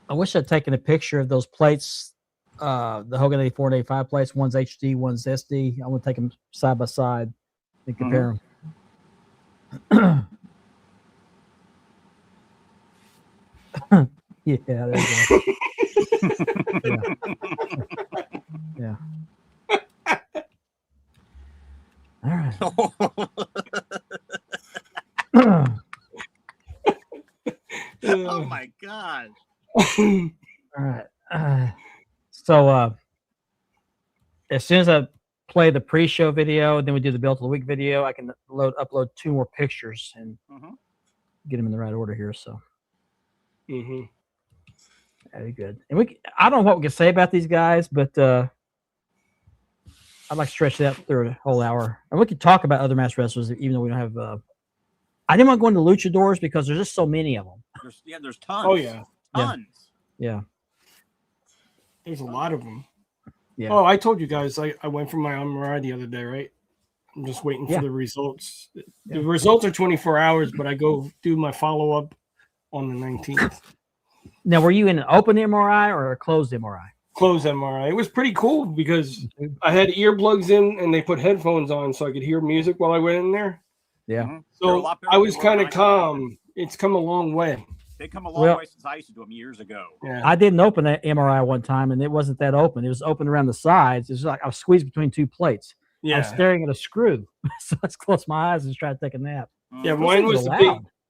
I wish I'd taken a picture of those plates, the Hogan 84 and 85 plates. One's HD, one's SD. I want to take them side by side and compare them. Yeah, there you go. Yeah. All right. Oh my God. All right. So as soon as I play the pre-show video, then we do the build of the week video, I can upload 2 more pictures and get them in the right order here. So very good. And I don't know what we can say about these guys, but I'd like to stretch it out through a whole hour. And we could talk about other masked wrestlers, even though we don't have. I didn't want to go into luchadors because there's just so many of them. There's tons. Oh yeah, tons. Yeah. There's a lot of them. Yeah. Oh, I told you guys I went for my MRI the other day, right? I'm just waiting for the results. The results are 24 hours, but I go do my follow-up on the 19th. Now, were you in an open MRI or a closed MRI? Closed MRI. It was pretty cool because I had earplugs in and they put headphones on so I could hear music while I went in there. Yeah. So I was kind of calm. It's come a long way. They come a long way since I used to do them years ago. Yeah. I didn't open that MRI one time, and it wasn't that open. It was open around the sides. It was like I was squeezed between 2 plates. Yeah. I was staring at a screw. So I just closed my eyes and tried to take a nap. Yeah, mine was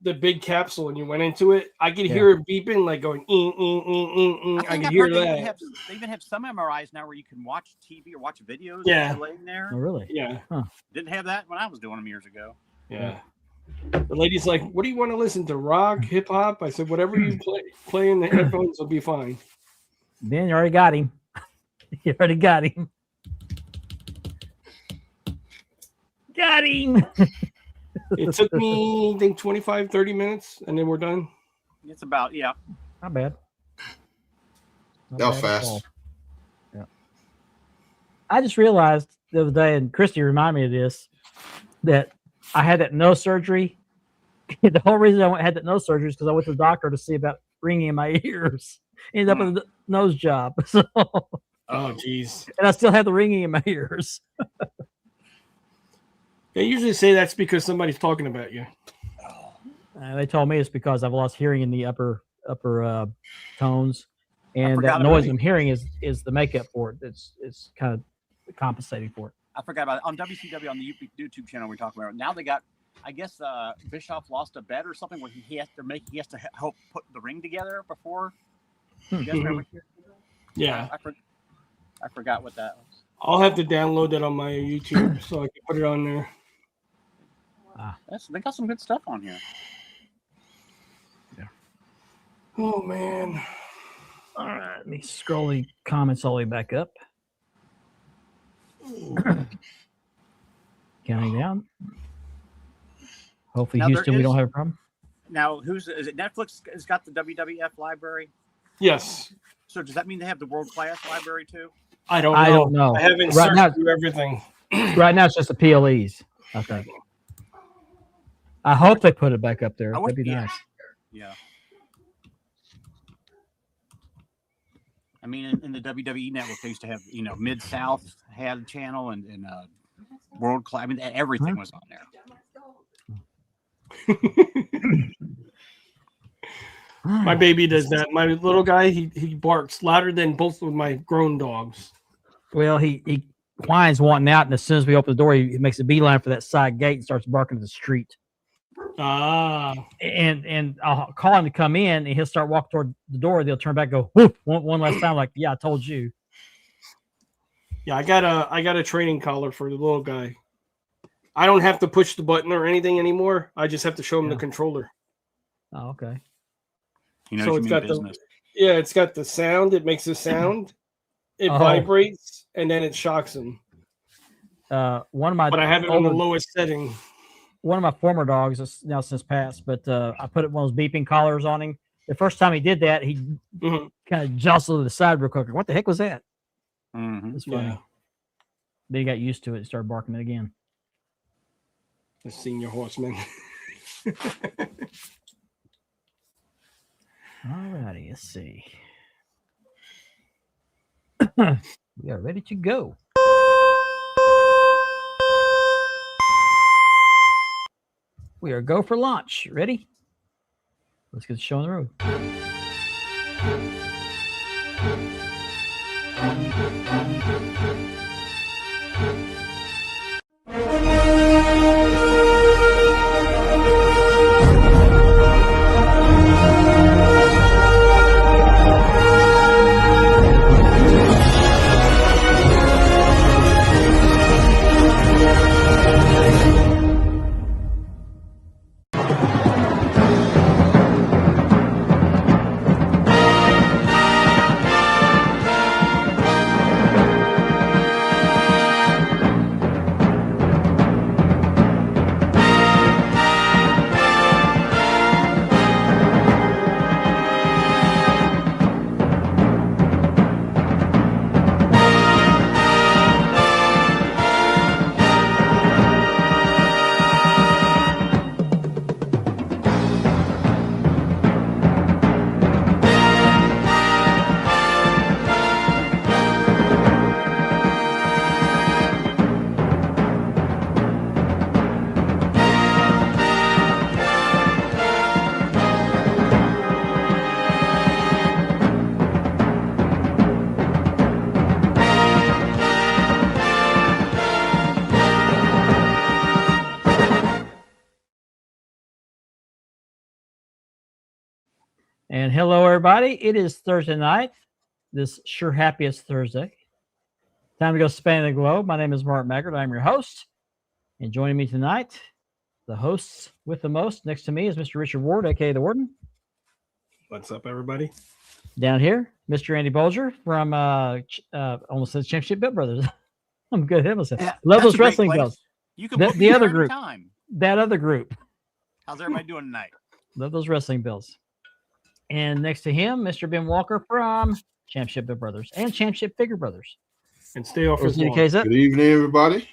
the big capsule, and you went into it. I could hear it beeping, like going, I could hear that. They even have some MRIs now where you can watch TV or watch videos. Yeah. Laying there. Oh, really? Yeah. Huh. Didn't have that when I was doing them years ago. Yeah. The lady's like, "What do you want to listen to? Rock, hip hop?" I said, "Whatever you play in the headphones will be fine." Ben, you already got him. You already got him. Got him. It took me, I think, 25, 30 minutes, and then we're done. It's about, Not bad. That was fast. Yeah. I just realized the other day, and Christy reminded me of this, that I had that nose surgery. The whole reason I had that nose surgery is because I went to the doctor to see about ringing in my ears. Ended up with a nose job. So, oh, jeez. And I still have the ringing in my ears. They usually say that's because somebody's talking about you. They told me it's because I've lost hearing in the upper tones, and that noise I'm hearing is the makeup for it. It's kind of compensating for it. I forgot about it. On WCW, on the YouTube channel we talked about it. Now they got, I guess Bischoff lost a bet or something where he has to help put the ring together before. You guys remember? Yeah. I forgot what that was. I'll have to download that on my YouTube so I can put it on there. They got some good stuff on here. Yeah. Oh man. All right, let me scroll the comments all the way back up. Counting down. Hopefully, now Houston, we don't have a problem. Now, is it Netflix has got the WWF library? Yes. So does that mean they have the world class library too? I don't know. I haven't searched through everything. Right now, it's just the PLEs. I think. I hope they put it back up there. That'd be nice. Yeah. I mean, in the WWE network, they used to have, Mid South had a channel and World Class. I mean, everything was on there. My baby does that. My little guy, he barks louder than both of my grown dogs. Well, he whines wanting out, and as soon as we open the door, he makes a beeline for that side gate and starts barking to the street. And I'll call him to come in, and he'll start walking toward the door. They'll turn back, and go whoop one last time, like, yeah, I told you. Yeah, I got a training collar for the little guy. I don't have to push the button or anything anymore. I just have to show him the controller. Oh, okay. So it's got it's got the sound. It makes a sound. It vibrates, and then it shocks him. But I have it on the lowest setting. One of my former dogs is now since passed, but I put one of those beeping collars on him. The first time he did that, he kind of jostled to the side real quick. What the heck was that? It's funny. Yeah. Then he got used to it and started barking it again. The senior horseman. All righty, let's see. We are ready to go. We are go for launch. Ready? Let's get the show on the road. And hello, everybody. It is Thursday night. This sure happiest Thursday. Time to go spanning the globe. My name is Mark Maggard. I'm your host. And joining me tonight, the hosts with the most. Next to me is Mr. Richard Ward, a.k.a. the Warden. What's up, everybody? Down here, Mr. Andy Bolger from almost says Championship Bit Brothers. I'm good. Yeah, love those a great wrestling place. belts. You can The- book the me other there group. anytime. That other group. How's everybody doing tonight? Love those wrestling belts. And next to him, Mr. Ben Walker from Championship Bit Brothers and Championship Figure Brothers. And stay off Those his lawn. DDKs up. Good evening, everybody.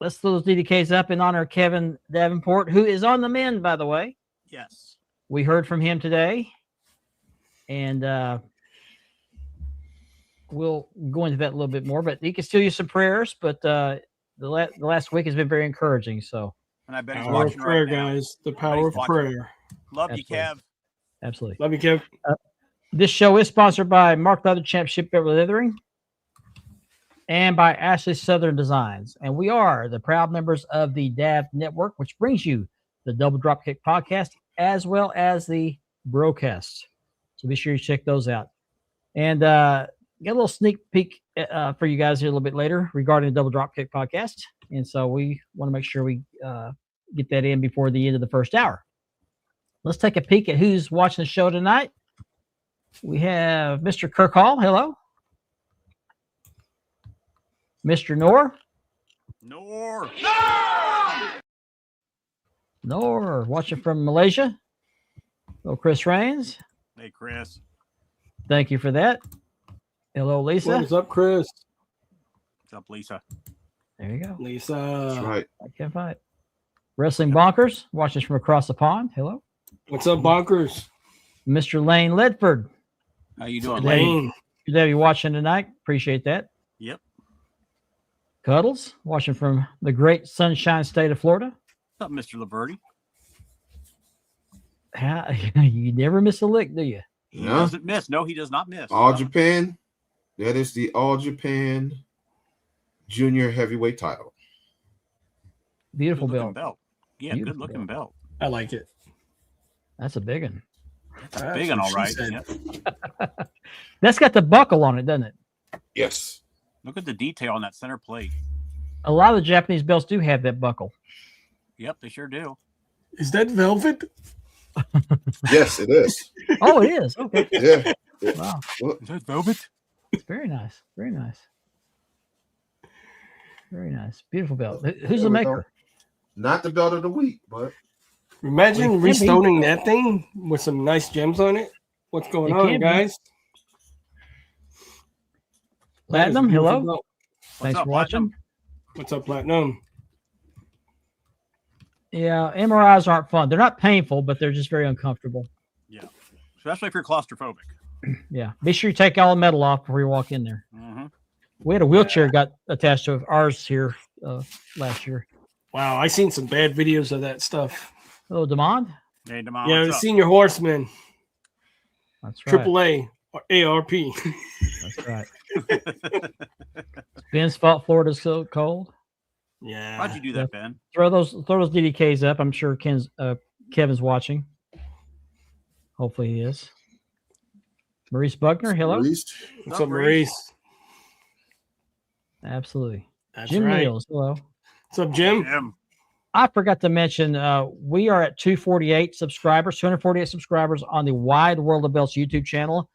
Let's throw those DDKs up in honor of Kevin Davenport, who is on the mend, by the way. Yes. We heard from him today. And we'll go into that a little bit more. But he can still use some prayers. But the last week has been very encouraging. So And I bet he's Power of watching prayer, right now. guys. The power of watching. prayer. Love you, Absolutely. Kev. absolutely. Love you, Kev. This show is sponsored by Mark Leather Championship Bit Leathering and by Ashley Southern Designs. And we are the proud members of the DAV Network, which brings you the Double Dropkick podcast as well as the broadcast. So be sure you check those out. And get a little sneak peek for you guys here a little bit later regarding the Double Dropkick podcast. And so we want to make sure we get that in before the end of the first hour. Let's take a peek at who's watching the show tonight. We have Mr. Kirk Hall. Hello. Mr. Noor. Noor, watching from Malaysia. Hello, Chris Raines. Hey, Chris. Thank you for that. Hello, Lisa. What's up, Chris? What's up, Lisa? There you go. Lisa. That's right. I can't find it. Wrestling Bonkers, watching us from across the pond. Hello. What's up, Bonkers? Mr. Lane Ledford. How you doing, Lane. Lane? Lane. Good to have you watching tonight. Appreciate that. Yep. Cuddles, watching from the great sunshine state of Florida. What's up, Mr. Laverty? You never miss a lick, do you? He Yeah. doesn't miss. No, he does not miss. All Japan. That is the All Japan Junior Heavyweight title. Beautiful Good-looking belt. Yeah, Beautiful good looking belt. I like it. That's a big one. That's big and all right. Yep. That's got the buckle on it, doesn't it? Yes. Look at the detail on that center plate. A lot of the Japanese belts do have that buckle. Yep, they sure do. Is that velvet? Yes, it is. Oh, it is. Okay. Yeah. Wow. Is that velvet? Very nice. Very nice. Very nice. Beautiful belt. Who's There the we maker? go. Not the belt of the week, but Imagine It can be. restoning that thing with some nice gems on it. What's going It on, can be. guys? That is a Platinum, beautiful hello. belt. Thanks up, for watching. What's up, Platinum? Yeah, MRIs aren't fun. They're not painful, but they're just very uncomfortable. Yeah. Especially if you're claustrophobic. Yeah. Be sure you take all the metal off before you walk in there. Mm-hmm. We had a wheelchair got attached to ours here last year. Wow, I seen some bad videos of that stuff. Oh, Demond? Hey, Demond, Yeah, what's the up? Senior Horseman, That's right. AAA, or ARP. That's right. Ben's fault Florida's so cold. Yeah. Why'd you do that, Ben? Throw those DDKs up. I'm sure Kevin's watching. Hopefully he is. Maurice Buckner, hello. What's up, Maurice? Absolutely. That's Jim right. Niels, hello. What's up, Jim? Jim. I forgot to mention, we are at 248 subscribers on the Wide World of Belts YouTube channel.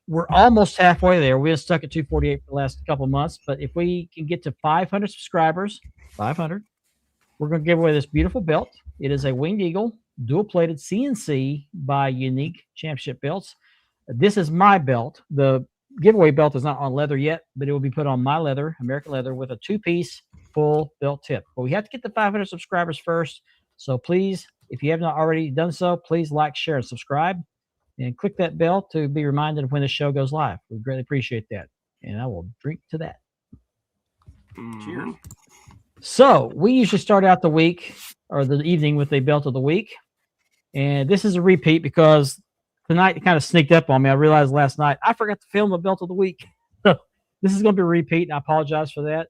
We're almost halfway there. We have stuck at 248 for the last couple of months, but if we can get to 500 subscribers, 500, we're going to give away this beautiful belt. It is a Winged Eagle, dual-plated CNC by Unique Championship Belts. This is my belt. The giveaway belt is not on leather yet, but it will be put on my leather, American leather, with a 2-piece full belt tip. But we have to get to 500 subscribers first. So please, if you have not already done so, please like, share, and subscribe. And click that bell to be reminded of when the show goes live. We greatly appreciate that. And I will drink to that. Cheers. So we usually start out the week or the evening with a belt of the week. And this is a repeat because tonight it kind of sneaked up on me. I realized last night I forgot to film a belt of the week. So this is going to be a repeat, and I apologize for that.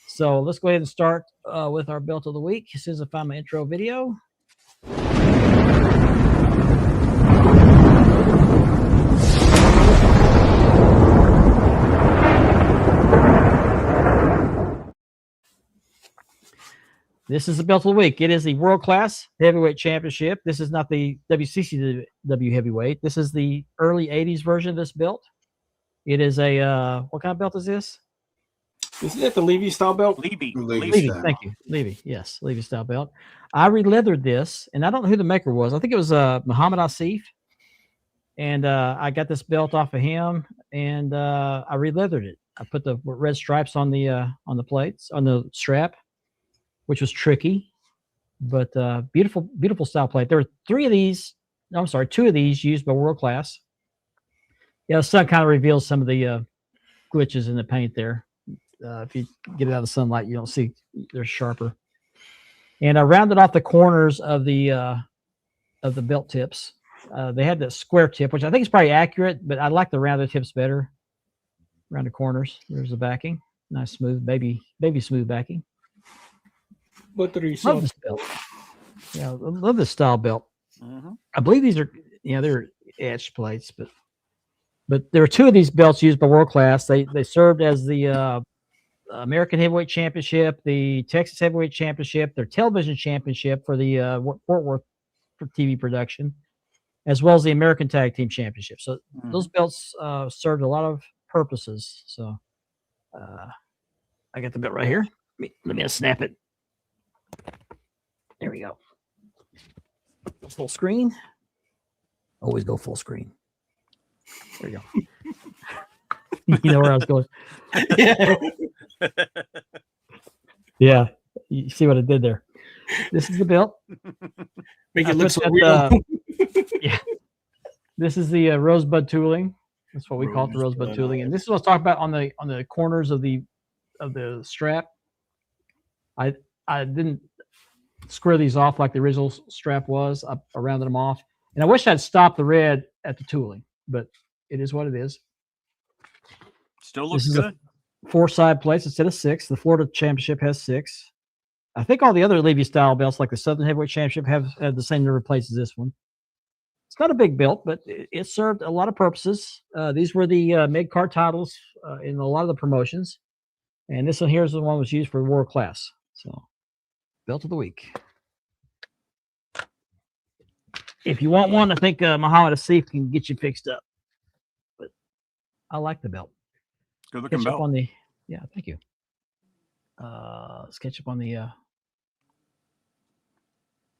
So let's go ahead and start with our belt of the week as soon as I find my intro video. This is the belt of the week. It is the World Class Heavyweight Championship. This is not the WCCW Heavyweight. This is the early 80s version of this belt. It is a, what kind of belt is this? Isn't that the Levy style belt? Levy. Levy, thank you. Levy, yes, Levy style belt. I re-leathered this, and I don't know who the maker was. I think it was Muhammad Asif. And I got this belt off of him, and I re-leathered it. I put the red stripes on the plates, on the strap, which was tricky, but beautiful, beautiful style plate. There were 2 of these used by World Class. Yeah, the sun kind of reveals some of the glitches in the paint there. If you get it out of the sunlight, you don't see they're sharper. And I rounded off the corners of the belt tips. They had the square tip, which I think is probably accurate, but I like the rounded tips better. Around the corners. There's the backing. Nice, smooth, baby smooth backing. Love this belt. Yeah, I love this style belt. Mm-hmm. I believe these are, they're etched plates, but there are 2 of these belts used by World Class. They served as the American Heavyweight Championship, the Texas Heavyweight Championship, their television championship for the Fort Worth TV production, as well as the American Tag Team Championship. So those belts served a lot of purposes. So I got the belt right here. Let me snap it. There we go. Full screen. Always go full screen. There you go. You know where I was going. Yeah. You see what I did there. This is the belt. Make it look so real. Yeah. This is the rosebud tooling. That's what we call it, the rosebud tooling. And this is what I was talking about on the corners of the strap. I didn't square these off like the original strap was. I rounded them off. And I wish I'd stopped the red at the tooling, but it is what it is. Still looks good. 4 side plates instead of 6. The Florida Championship has 6. I think all the other Levy style belts, like the Southern Heavyweight Championship, have the same number of plates as this one. It's not a big belt, but it served a lot of purposes. These were the mid-card titles in a lot of the promotions. And this one here is the one that was used for World Class. So, belt of the week. If you want one, I think Muhammad Asif can get you fixed up. But I like the belt. Good looking belt. Thank you. Let's catch up on the.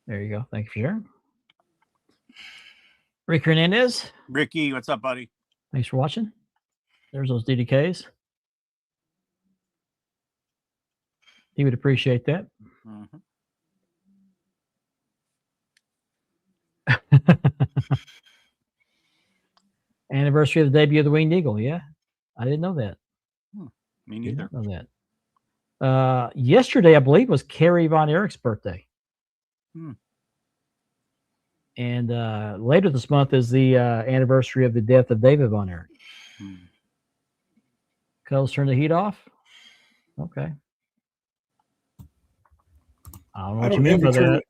There you go. Thank you for sharing. Rick Hernandez. Ricky, what's up, buddy? Thanks for watching. There's those DDKs. He would appreciate that. Mm-hmm. Anniversary of the debut of the Winged Eagle. Yeah, I didn't know that. Me Did neither. not know that. Yesterday, I believe, was Carrie Von Erich's birthday. And later this month is the anniversary of the death of David Von Erich. Cubs turn the heat off. Okay. I don't know what you mean by that.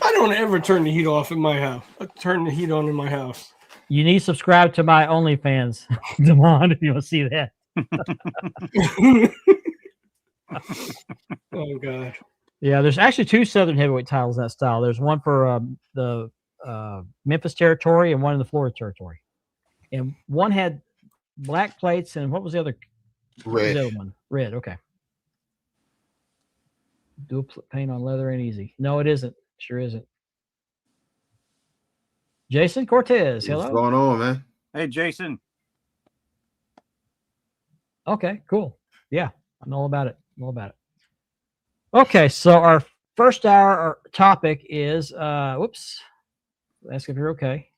I don't ever turn the heat off in my house. I turn the heat on in my house. You need to subscribe to my OnlyFans, Damon, if you want to see that. Oh, God. Yeah, there's actually 2 Southern heavyweight titles in that style. There's one for the Memphis territory and one in the Florida territory. And one had black plates, and what was the other? Red. The other one? Red, okay. Dual paint on leather ain't easy. No, it isn't. Sure isn't. Jason Cortez, hello. What's going on, man? Hey, Jason. Okay, cool. Yeah, I know all about it. Okay, so our first hour topic is whoops. Ask if you're okay.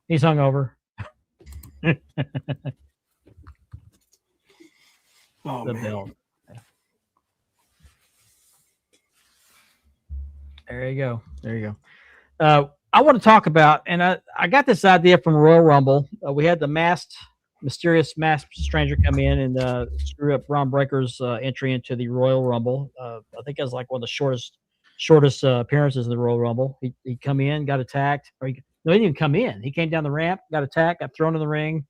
He's hungover. Oh, The man. bell. There you go. I want to talk about, and I got this idea from Royal Rumble. We had the mysterious masked stranger come in and screw up Ron Breaker's entry into the Royal Rumble. I think it was like one of the shortest appearances in the Royal Rumble. He come in, got attacked. No, he didn't even come in. He came down the ramp, got attacked, got thrown in the ring,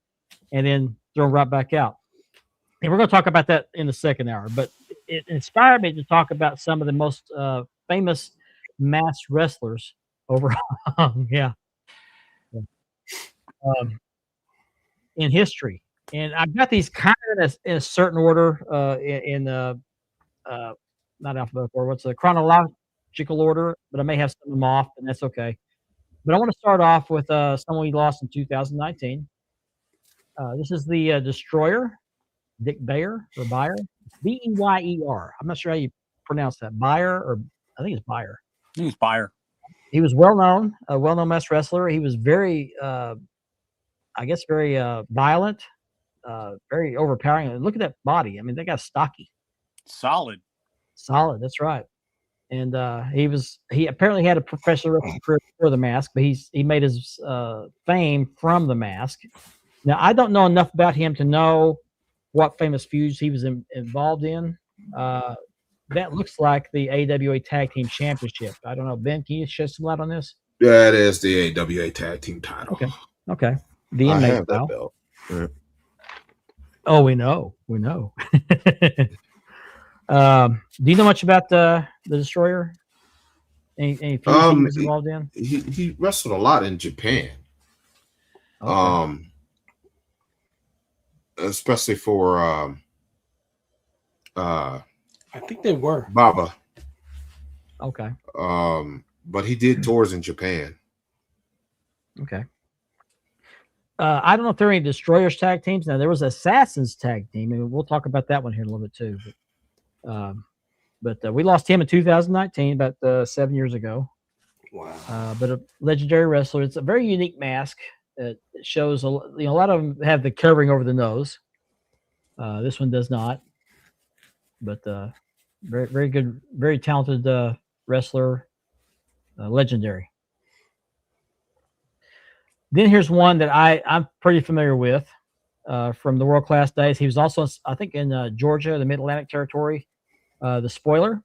and then thrown right back out. And we're going to talk about that in the second hour. But it inspired me to talk about some of the most famous masked wrestlers over in history. And I've got these kind of in a certain order not alphabetical order, what's the chronological order, but I may have some of them off, and that's okay. But I want to start off with someone we lost in 2019. This is the Destroyer, Dick Beyer, or Beyer, Beyer. I'm not sure how you pronounce that. Beyer, or I think it's Beyer. I think it's Beyer. He was a well-known masked wrestler. He was very, very violent, very overpowering. And look at that body. I mean, that guy's stocky. Solid. That's right. And he apparently had a professional wrestling career before the mask, but he made his fame from the mask. Now, I don't know enough about him to know what famous feuds he was involved in. That looks like the AWA Tag Team Championship. I don't know. Ben, can you shed some light on this? That is the AWA Tag Team title. Okay. The I inmate have that style. belt. Right. Oh, we know. Do you know much about the Destroyer? Any feuds he was involved in? He wrestled a lot in Japan. Okay. Especially for I think they were. Baba. Okay. But he did tours in Japan. Okay. I don't know if there are any Destroyers tag teams. Now, there was Assassins tag team, and we'll talk about that one here in a little bit too. But we lost him in 2019, about 7 years ago. Wow. But a legendary wrestler. It's a very unique mask. It shows a lot of them have the covering over the nose. This one does not. But very, very good, very talented wrestler, legendary. Then here's one that I'm pretty familiar with from the World Class days. He was also, I think, in Georgia, the Mid-Atlantic territory, the Spoiler.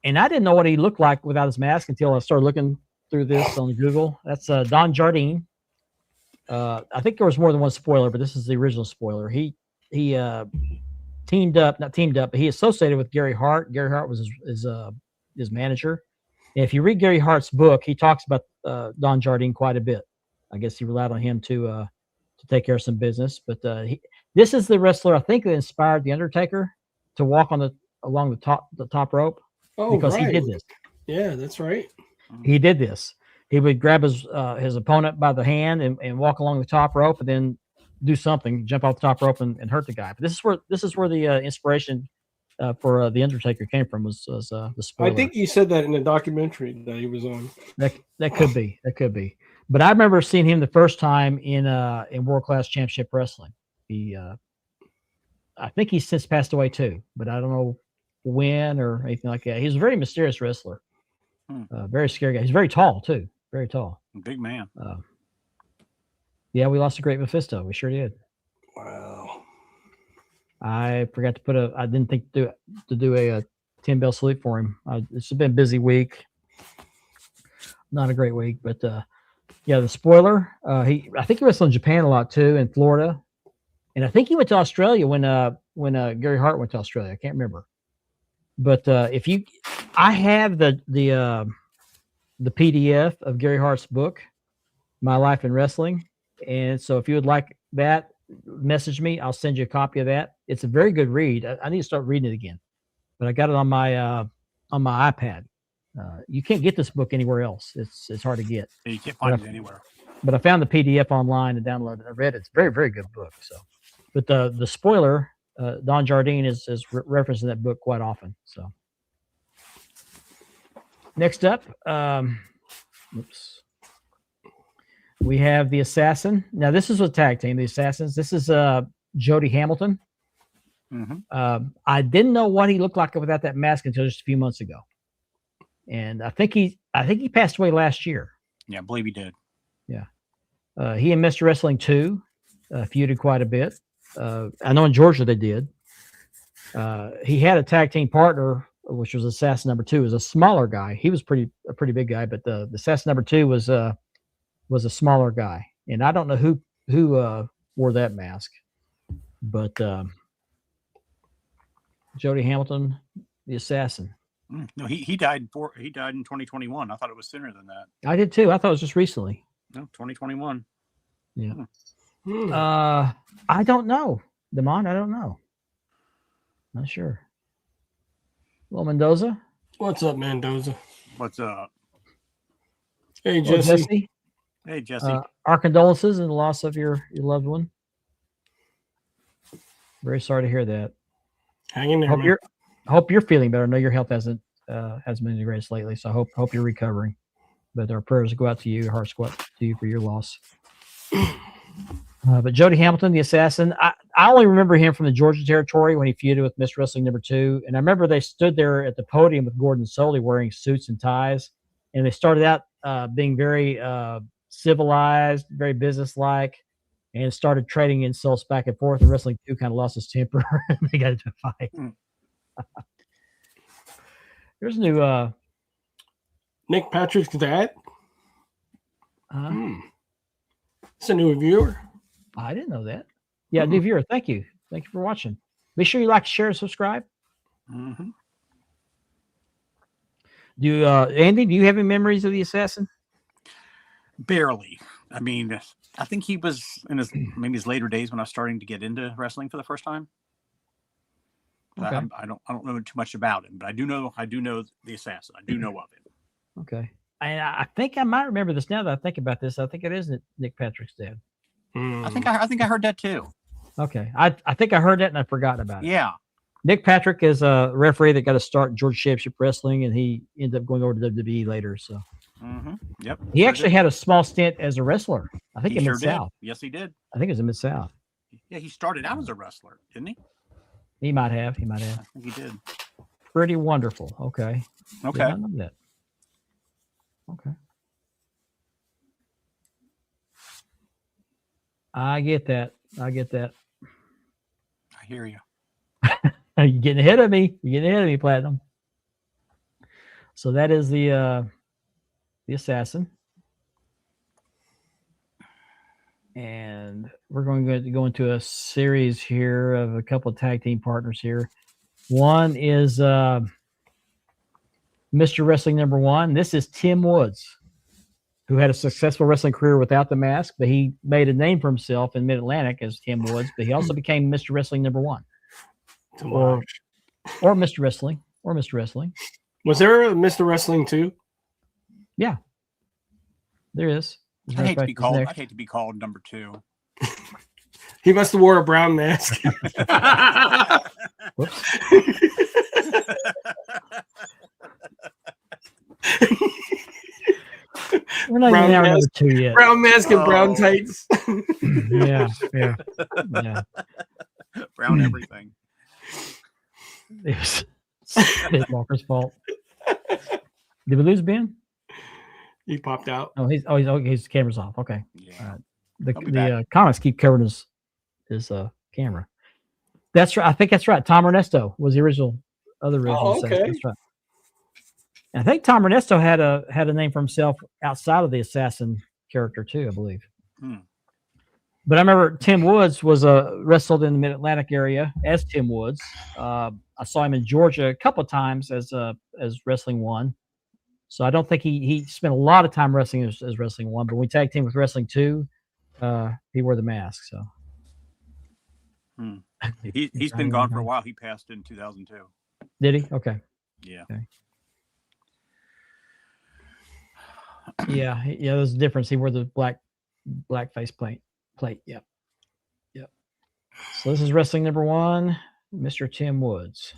And I didn't know what he looked like without his mask until I started looking through this on Google. That's Don Jardine. I think there was more than one Spoiler, but this is the original Spoiler. He not teamed up, but he associated with Gary Hart. Gary Hart was his manager. And if you read Gary Hart's book, he talks about Don Jardine quite a bit. I guess he relied on him to take care of some business. But this is the wrestler I think that inspired the Undertaker to walk along the top rope. Oh, because right. he did this. Yeah, that's right. He did this. He would grab his opponent by the hand and walk along the top rope, and then do something, jump off the top rope and hurt the guy. But this is where the inspiration for the Undertaker came from was the Spoiler. I think you said that in the documentary that he was on. That could be. But I remember seeing him the first time in World Class Championship Wrestling. I think he's since passed away too, but I don't know when or anything like that. He's a very mysterious wrestler. Very scary guy. He's very tall too. Very tall. Big man. Yeah, we lost a great Mephisto. We sure did. Wow. I forgot to put I didn't think to do a 10-bell salute for him. It's been a busy week. Not a great week, but yeah, the spoiler. I think he wrestled in Japan a lot too, in Florida, and I think he went to Australia when Gary Hart went to Australia. I can't remember, but I have the PDF of Gary Hart's book, My Life in Wrestling, and so if you would like that, message me. I'll send you a copy of that. It's a very good read. I need to start reading it again, but I got it on my iPad. You can't get this book anywhere else. It's hard to get. Yeah, you can't find it anywhere. But I found the PDF online and downloaded it. I read it. It's a very, very good book. So, but the spoiler, Don Jardine is referencing that book quite often. So, next up, we have the Assassin. Now, this is a tag team, the Assassins. This is Jody Hamilton. I didn't know what he looked like without that mask until just a few months ago. And I think he passed away last year. Yeah, I believe he did. Yeah. He and Mr. Wrestling 2 feuded quite a bit. I know in Georgia they did. He had a tag team partner, which was Assassin number 2, was a smaller guy. He was a pretty big guy, but the Assassin number 2 was a smaller guy. And I don't know who wore that mask, but Jody Hamilton, the Assassin. No, he died in 2021. I thought it was sooner than that. I did too. I thought it was just recently. No, 2021. Yeah. I don't know, Damon. I don't know. Not sure. Well, Mendoza. What's up, Mendoza? What's up? Hey, Jesse. Hey, Jesse. Our condolences in the loss of your loved one. Very sorry to hear that. Hang in there. Hope you're feeling better. I know your health hasn't been the greatest lately, so I hope you're recovering. But our prayers go out to you, hearts go out to you for your loss. But Jody Hamilton, the Assassin, I only remember him from the Georgia territory when he feuded with Mr. Wrestling number 2. And I remember they stood there at the podium with Gordon Soley wearing suits and ties. And they started out being very civilized, very businesslike, and started trading insults back and forth. And Wrestling 2 kind of lost his temper. And they got into a fight. Here's a new Nick Patrick's dad. It's a new viewer. I didn't know that. Yeah, new viewer. Thank you for watching. Make sure you like, share, and subscribe. Andy, do you have any memories of the Assassin? Barely. I mean, I think he was in maybe his later days when I was starting to get into wrestling for the first time. Okay. I don't know too much about him, but I do know the Assassin. I do know of him. Okay. I think I might remember this now that I think about this. I think it is Nick Patrick's dad. I think I heard that too. Okay. I think I heard that and I'd forgotten about it. Yeah. Nick Patrick is a referee that got a start in Georgia Championship Wrestling, and he ended up going over to WWE later. So, Yep. He actually had a small stint as a wrestler. I think in Mid-South. Yes, he did. I think it was in Mid-South. Yeah, he started out as a wrestler, didn't he? He might have. I think he did. Pretty wonderful. Okay. Okay. I know that. Okay. I get that. I hear you. You're getting ahead of me. Platinum. So that is the Assassin. And we're going to go into a series here of a couple of tag team partners here. One is Mr. Wrestling number 1. This is Tim Woods, who had a successful wrestling career without the mask, but he made a name for himself in Mid-Atlantic as Tim Woods, but he also became Mr. Wrestling number 1. Or Mr. Wrestling. Was there a Mr. Wrestling 2? Yeah. There is. I hate to be called number 2. He must have wore a brown mask. Whoops. We're not Brown even hour mask. number 2 yet. Brown mask and brown Oh. tights. Yeah. Brown everything. It's Walker's fault. Did we lose Ben? He popped out. Oh, his camera's off. Okay. Yeah. I'll be The comments keep covering his camera. That's right. I think that's right. Tom Ernesto was the original Oh, assassin. okay. That's right. And I think Tom Ernesto had a name for himself outside of the assassin character too, I believe. But I remember Tim Woods was wrestled in the Mid-Atlantic area as Tim Woods. I saw him in Georgia a couple of times as Wrestling One. So I don't think he spent a lot of time wrestling as Wrestling One. But when we tag team with Wrestling Two, he wore the mask. So he's been gone for a while. He passed in 2002. Did he? Okay. Yeah. Okay. Yeah. There's a difference. He wore the black face plate. Yep. So this is Wrestling number 1, Mr. Tim Woods.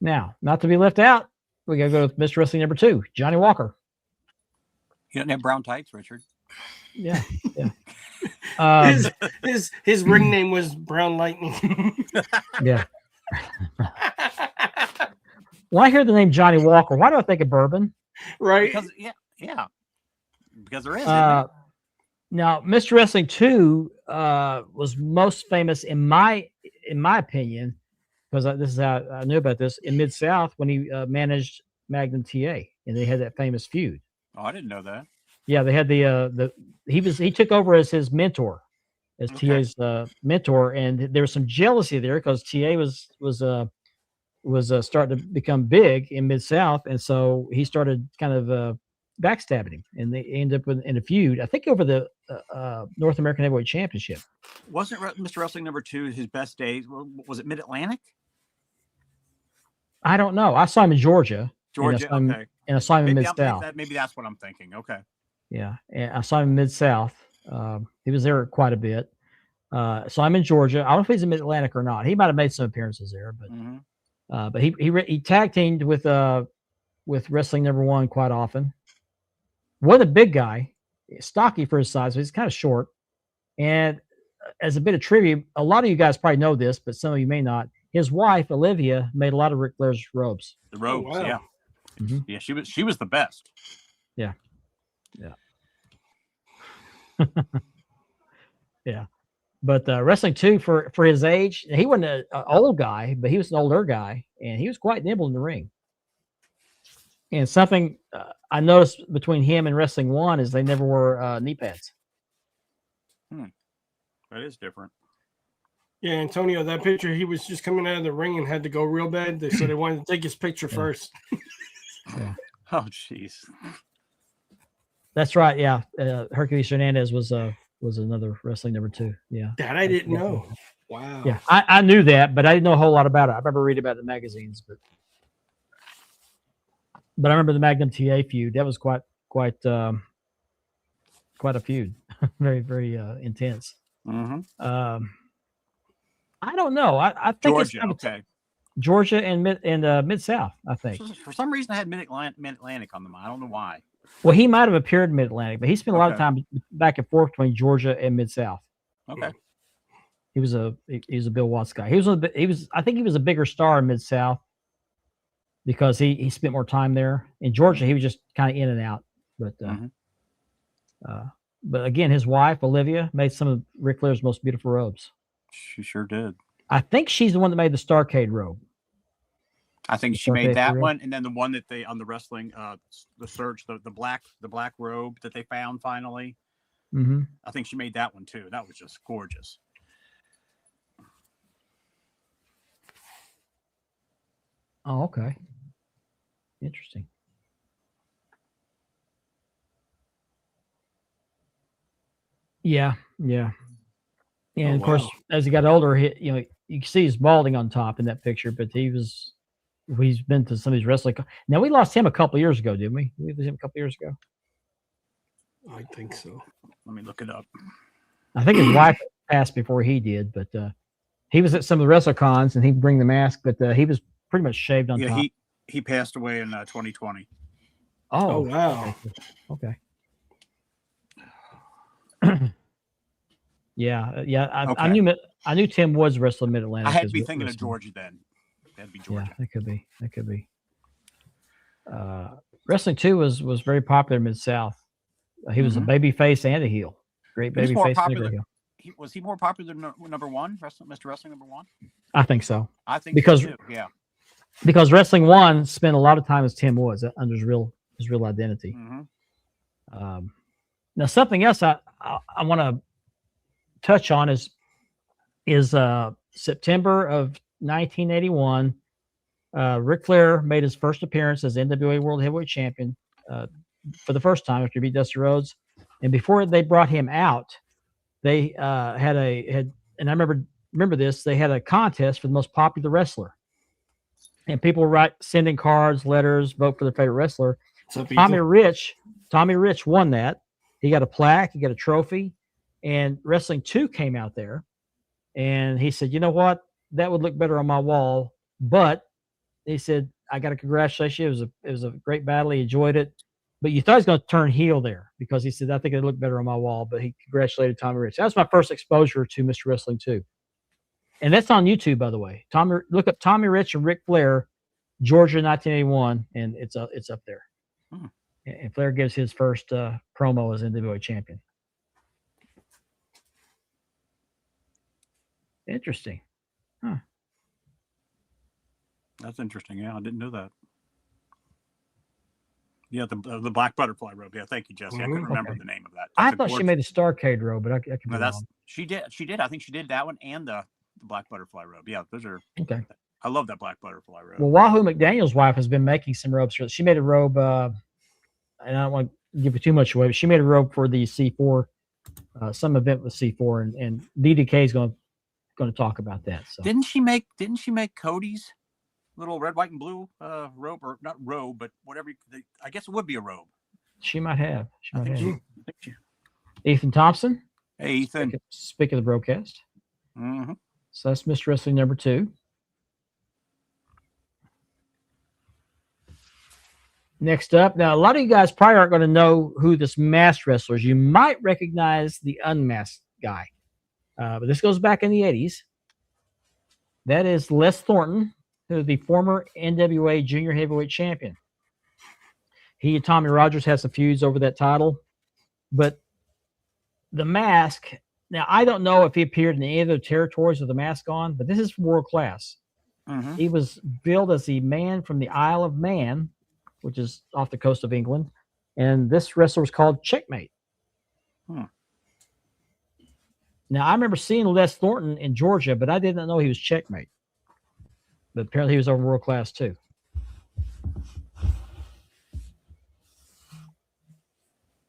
Now, not to be left out, we gotta go with Mr. Wrestling number 2, Johnny Walker. He doesn't have brown tights, Richard. Yeah. His ring name was Brown Lightning. Yeah. When I hear the name Johnny Walker, why do I think of bourbon? Right? Because because there is. Isn't Now, Mr. Wrestling 2 was most famous in my opinion, because this is how I knew about this, in Mid-South when he managed Magnum TA, and they had that famous feud. Oh, I didn't know that. Yeah, they had he took over as his mentor, as TA's mentor, and there was some jealousy there because TA was starting to become big in Mid-South, and so he started kind of backstabbing him, and they ended up in a feud, I think, over the North American Heavyweight Championship. Wasn't Mr. Wrestling number 2 his best days? Was it Mid-Atlantic? I don't know. I saw him in Georgia. Georgia, and I saw him in Mid-South. Maybe that's what I'm thinking. Okay. Yeah, and I saw him in Mid-South. He was there quite a bit. So I'm in Georgia. I don't know if he's in Mid-Atlantic or not. He might have made some appearances there, but he tag teamed with Wrestling number 1 quite often. Was a big guy, stocky for his size, but he's kind of short. And as a bit of trivia, a lot of you guys probably know this, but some of you may not. His wife, Olivia, made a lot of Ric Flair's robes. The robes, wow. yeah. Mm-hmm. Yeah, she was the best. Yeah. Yeah. But Wrestling 2, for his age, he wasn't an old guy, but he was an older guy, and he was quite nimble in the ring. And something I noticed between him and Wrestling 1 is they never wore knee pads. That is different. Yeah, Antonio, that picture, he was just coming out of the ring and had to go real bad. So they wanted to take his picture first. Yeah. Oh, jeez. That's right. Yeah. Hercules Hernandez was another Wrestling number 2. Yeah. That I didn't know. Wow. Yeah. I knew that, but I didn't know a whole lot about it. I remember reading about it in the magazines, but I remember the Magnum TA feud. That was quite a feud. Very, very intense. Mm-hmm. I don't know. I think Georgia. Okay. Georgia and Mid-South, I think. For some reason, I had Mid-Atlantic on the mind. I don't know why. Well, he might have appeared in Mid-Atlantic, but he spent a lot of time back and forth between Georgia and Mid-South. Okay. He was a Bill Watts guy. I think he was a bigger star in Mid-South because he spent more time there. In Georgia, he was just kind of in and out. But again, his wife, Olivia, made some of Ric Flair's most beautiful robes. She sure did. I think she's the one that made the Starcade robe. I think she made that one, and then the one that they on the wrestling, the search, the black robe that they found finally. Mm-hmm. I think she made that one too. That was just gorgeous. Oh, okay. Interesting. Yeah. And of course, as he got older, you can see he's balding on top in that picture, but he's been to some of these wrestling. Now we lost him a couple of years ago, didn't we? We lost him a couple of years ago. I think so. Let me look it up. I think his wife passed before he did, but he was at some of the WrestleCons and he'd bring the mask, but he was pretty much shaved on top. He passed away in 2020. Oh, Oh, wow. okay. Yeah, yeah. Okay. I knew Tim Woods wrestled Mid Atlantic. I had to be thinking of Georgia then. That'd be Yeah, Georgia. that could be. Wrestling 2 was very popular Mid South. He was a baby face and a heel. Great He was baby more face and a popular. great heel. Was he more popular than number one, Mr. Wrestling number one? I think so. I think Because so too. Yeah. because Wrestling 1 spent a lot of time as Tim Woods under his real identity. Now something else I want to touch on is September of 1981. Ric Flair made his first appearance as NWA World Heavyweight Champion for the first time after he beat Dusty Rhodes. And before they brought him out, they had and I remember this. They had a contest for the most popular wrestler, and people were sending cards, letters, vote for their favorite wrestler. Tommy Rich won that. He got a plaque, he got a trophy, and Wrestling 2 came out there, and he said, "You know what? That would look better on my wall." But he said, "I got to congratulate you. It was a great battle. He enjoyed it, but you thought he was going to turn heel there because he said I think it looked better on my wall." But he congratulated Tommy Rich. That was my first exposure to Mr. Wrestling 2, and that's on YouTube, by the way. Look up Tommy Rich and Ric Flair, Georgia, 1981, and it's up there. And Flair gives his first promo as NWA champion. Interesting. Huh. That's interesting. Yeah, I didn't know that. Yeah, the black butterfly robe. Yeah, thank you, Jesse. I couldn't remember the name of that. I thought she made the Starcade robe, but I could be wrong. She did. I think she did that one and the black butterfly robe. Yeah, those are okay. I love that black butterfly robe. Well, Wahoo McDaniel's wife has been making some robes. She made a robe, and I don't want to give it too much away, but she made a robe for the C4, some event with C4, and DDK is going to talk about that. So didn't she make Cody's little red, white, and blue robe, or not robe, but whatever? I guess it would be a robe. She might have. I think Ethan Thompson. Hey, Ethan. Speaking of the broadcast. Mm-hmm. So that's Mr. Wrestling number 2. Next up, now a lot of you guys probably aren't going to know who this masked wrestler is. You might recognize the unmasked guy, but this goes back in the 80s. That is Les Thornton, who is the former NWA Junior Heavyweight Champion. He and Tommy Rogers had some feuds over that title, but the mask. Now I don't know if he appeared in any of the territories with the mask on, but this is world class. Mm-hmm. He was billed as the man from the Isle of Man, which is off the coast of England. And this wrestler was called Checkmate. Now, I remember seeing Les Thornton in Georgia, but I didn't know he was Checkmate. But apparently he was over world class too.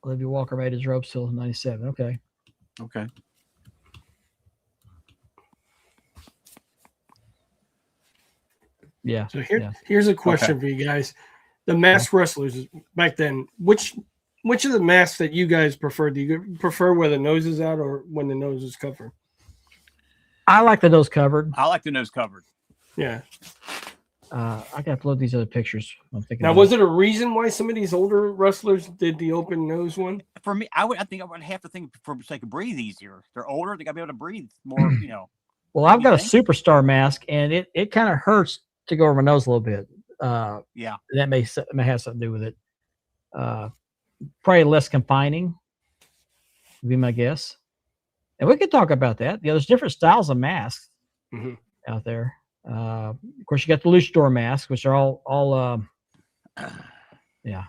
Olivia Walker made his ropes till 97. Okay. Okay. Yeah. So here's a question for you guys. The masked wrestlers back then, which of the masks that you guys prefer? Do you prefer where the nose is out or when the nose is covered? I like the nose covered. I like the nose covered. Yeah. I got to load these other pictures. I'm thinking. Now, was it a reason why some of these older wrestlers did the open nose one? For me, I think I would have to think so they could breathe easier. They're older; they got to be able to breathe more. Well, I've got a superstar mask, and it kind of hurts to go over my nose a little bit. Yeah, that may have something to do with it. Probably less confining, would be my guess. And we could talk about that. There's different styles of masks out there. Of course, you got the luchador masks, which are all yeah.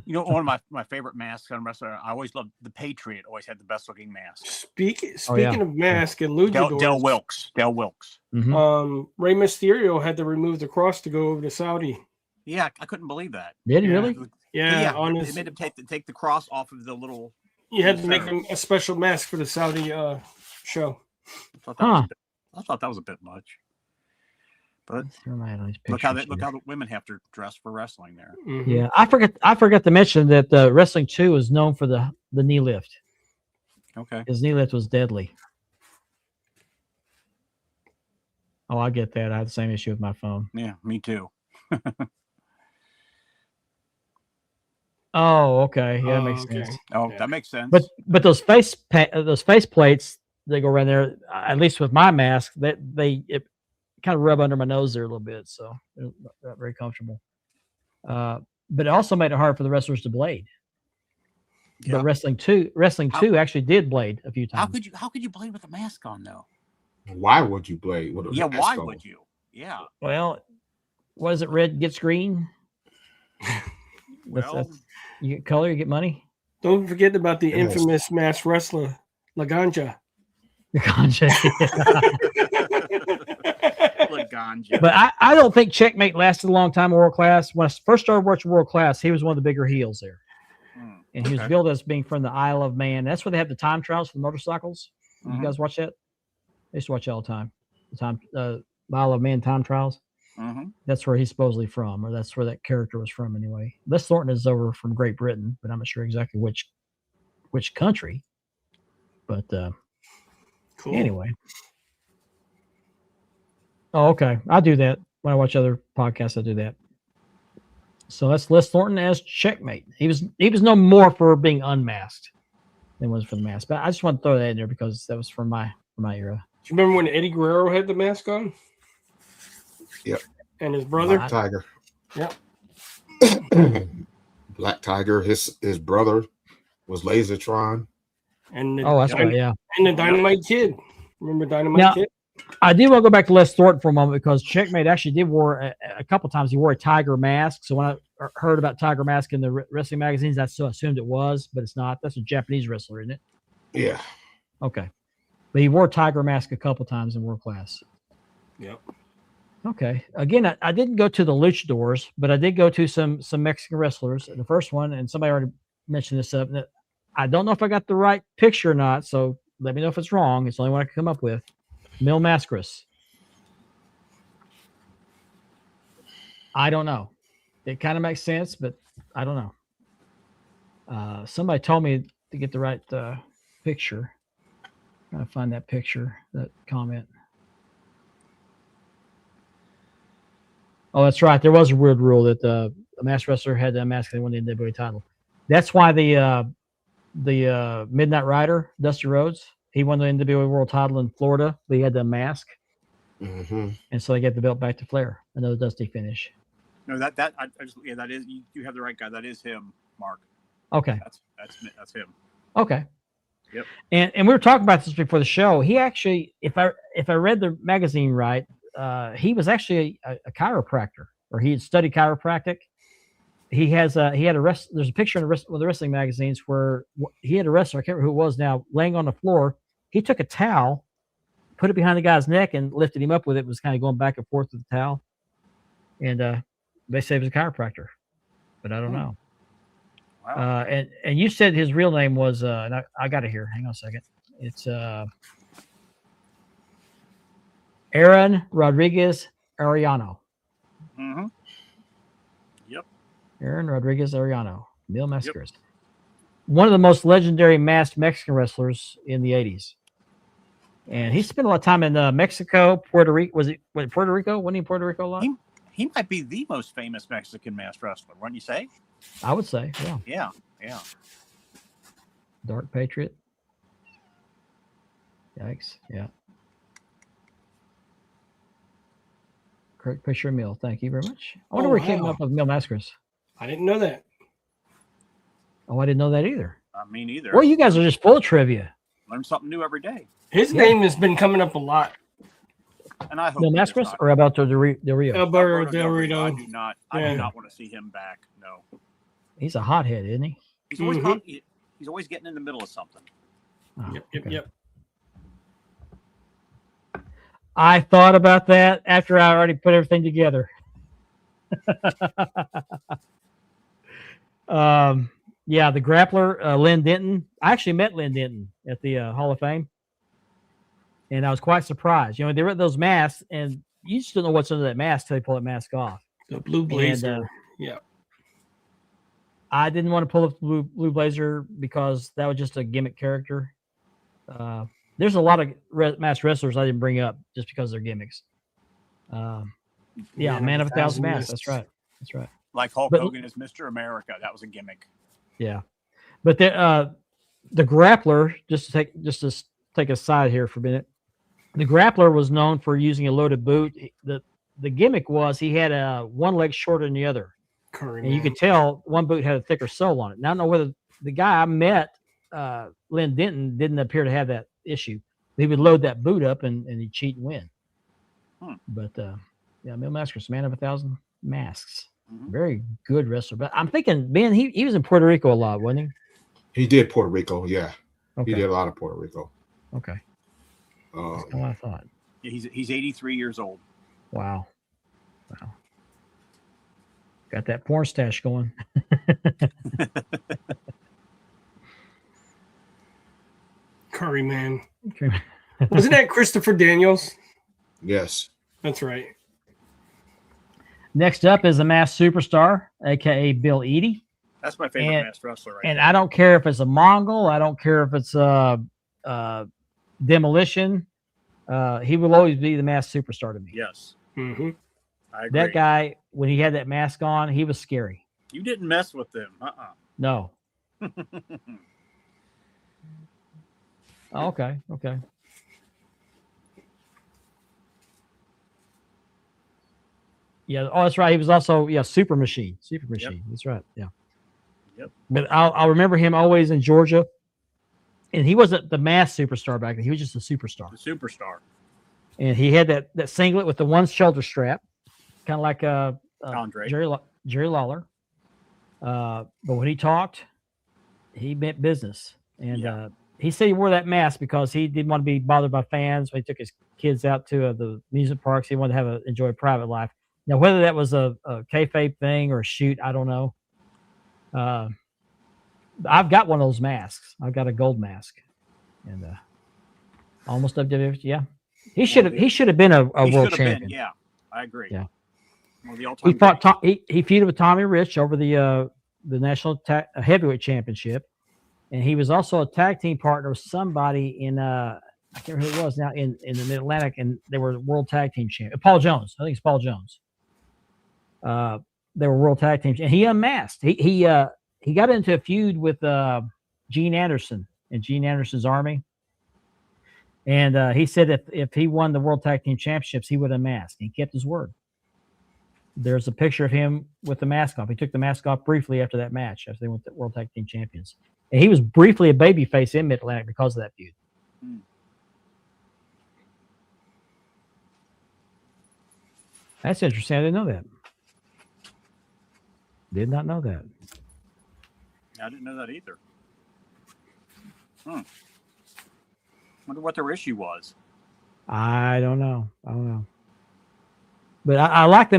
One of my favorite masks on wrestler. I always loved the Patriot. Always had the best looking mask. Speaking of mask and luchadors, Del Wilkes. Mm-hmm. Rey Mysterio had to remove the cross to go over to Saudi. Yeah, I couldn't believe that. Did he really? Yeah, they made him take the cross off of the little. You had to make him a special mask for the Saudi show. I thought that was a bit much. But look how the women have to dress for wrestling there. Mm-hmm. Yeah, I forgot to mention that Wrestling 2 is known for the knee lift. Okay. His knee lift was deadly. Oh, I get that. I had the same issue with my phone. Yeah, me too. Oh, okay. Yeah, that Oh, makes okay. sense. Oh, Yeah. that makes sense. But those face plates that go around there, at least with my mask, it kind of rub under my nose there a little bit, so they're not very comfortable. But it also made it hard for the wrestlers to blade. Yeah. But wrestling two actually did blade a few times. How could you blade with a mask on though? Why would you blade? With a Yeah, mask why on? would you? Yeah. Well, was it red gets green? Well, That's you get color, you get money. Don't forget about the Yes. infamous masked wrestler, Laganja. The ganja. Laganja. But I don't think Checkmate lasted a long time in World Class. When I first started watching World Class, he was one of the bigger heels there. And he was Okay. billed as being from the Isle of Man. That's where they have the time trials for the motorcycles. Mhm. You guys watch that? I used to watch it all the time. The Isle of Man time trials. Mhm. That's where he's supposedly from, or that's where that character was from anyway. Les Thornton is over from Great Britain, but I'm not sure exactly which country. But Cool. anyway. Oh, okay. I do that when I watch other podcasts. I do that. So that's Les Thornton as Checkmate. He was no more for being unmasked than was for the mask. But I just want to throw that in there because that was from my era. Do you remember when Eddie Guerrero had the mask on? Yep. And his brother? Black Tiger. Yep. Black Tiger. His brother was Lasertron. And the, Oh, that's right. Yeah. and the Dynamite Kid. Remember Dynamite Now- Kid? I did want to go back to Les Thornton for a moment because Checkmate actually did wear a couple times. He wore a tiger mask. So when I heard about tiger mask in the wrestling magazines, I still assumed it was, but it's not. That's a Japanese wrestler, isn't it? Yeah. Okay. But he wore a tiger mask a couple times in World Class. Yep. Okay. Again, I didn't go to the luchadors, but I did go to some Mexican wrestlers. The first one, and somebody already mentioned this up. I don't know if I got the right picture or not, so let me know if it's wrong. It's the only one I can come up with. Mil Mascaras. I don't know. It kind of makes sense, but I don't know. Somebody told me to get the right picture. Trying to find that picture, that comment. Oh, that's right. There was a weird rule that a masked wrestler had to unmask and won the NWA title. That's why the Midnight Rider, Dusty Rhodes, he won the NWA World title in Florida, but he had to unmask. Mm-hmm. And so they gave the belt back to Flair. Another Dusty finish. No, that is you have the right guy. That is him, Mark. Okay. That's him. Okay. Yep. And we were talking about this before the show. He actually, if I read the magazine right, he was actually a chiropractor, or he had studied chiropractic. There's a picture in the wrestling magazines where he had a wrestler, I can't remember who it was now, laying on the floor. He took a towel, put it behind the guy's neck, and lifted him up with it. Was kind of going back and forth with the towel. And they say he was a chiropractor, but I don't know. Wow. And you said his real name was, and I got it here. Hang on a second. It's Aaron Rodriguez Arellano. Mm-hmm. Yep. Aaron Rodriguez Arellano. Mil Mascaras. Yep. One of the most legendary masked Mexican wrestlers in the 80s. And he spent a lot of time in Mexico, Puerto Rico. Was it Puerto Rico? Wasn't he in Puerto Rico a lot? He might be the most famous Mexican masked wrestler, wouldn't you say? I would say, yeah. Yeah. Dark Patriot. Yikes. Yeah. Correct picture of Mil. Thank you very much. I wonder where he came up with Mil Mascaras. I didn't know that. Oh, I didn't know that either. Me neither. Well, you guys are just full of trivia. Learn something new every day. His name has been coming up a lot. And I hope Mil Mascaras or Alberto Del Rio? Alberto Del Rio. I do not want to see him back. No. He's a hothead, isn't he? He's always he's always getting in the middle of something. Oh, Yep. I thought about that after I already put everything together. Yeah, the grappler, Lynn Denton. I actually met Lynn Denton at the Hall of Fame. And I was quite surprised. You know, they were those masks, and you just don't know what's under that mask till you pull that mask off. The blue blazer. And, yeah. I didn't want to pull up the blue blazer because that was just a gimmick character. There's a lot of masked wrestlers I didn't bring up just because they're gimmicks. Yeah, Man of a Thousand Masks. That's right. Like Hulk Hogan is Mr. America. That was a gimmick. Yeah, but the grappler, just to take a side here for a minute. The grappler was known for using a loaded boot. The gimmick was he had one leg shorter than the other, and you could tell one boot had a thicker sole on it. Now I don't know whether the guy I met, Lynn Denton, didn't appear to have that issue. He would load that boot up and he'd cheat and win. But yeah, Mil Mascaras, man of 1,000 masks. Very good wrestler. But I'm thinking, Ben, he was in Puerto Rico a lot, wasn't he? He did Puerto Rico, yeah. Okay. He did a lot of Puerto Rico. Okay. That's what I thought. Yeah, he's 83 years old. Wow. Got that porn stash going. Curry Man. Wasn't that Christopher Daniels? Yes. That's right. Next up is the Masked Superstar, aka Bill Eadie. That's my favorite masked wrestler right And there. I don't care if it's a Mongol. I don't care if it's Demolition. He will always be the Masked Superstar to me. Yes. Mm-hmm. I agree. That guy, when he had that mask on, he was scary. You didn't mess with him. No. Okay. Yeah. Oh, that's right. He was also Super Machine. Yep. That's right. Yeah. Yep. But I'll remember him always in Georgia, and he wasn't the Masked Superstar back then. He was just a superstar. The superstar. And he had that singlet with the one shoulder strap, kind of like Andre. Jerry Lawler. But when he talked, he meant business. And he said he wore that mask because he didn't want to be bothered by fans when he took his kids out to the amusement parks. He wanted to enjoy a private life. Now, whether that was a kayfabe thing or a shoot, I don't know. I've got one of those masks. I've got a gold mask, and almost WWF. Yeah, he should have been a world champion. Yeah, I agree. Yeah, one of the all-time he fought. He feuded with Tommy Rich over the national heavyweight championship, and he was also a tag team partner with somebody in I can't remember who it was now in the Mid Atlantic, and they were world tag team champion. Paul Jones, I think it's Paul Jones. They were world tag teams, and he unmasked. He got into a feud with Gene Anderson and Gene Anderson's army, and he said if he won the world tag team championships, he would unmask. He kept his word. There's a picture of him with the mask off. He took the mask off briefly after that match, after they went to world tag team champions, and he was briefly a babyface in Mid Atlantic because of that feud. That's interesting. I didn't know that. Did not know that. I didn't know that either. Wonder what their issue was. I don't know. But I like the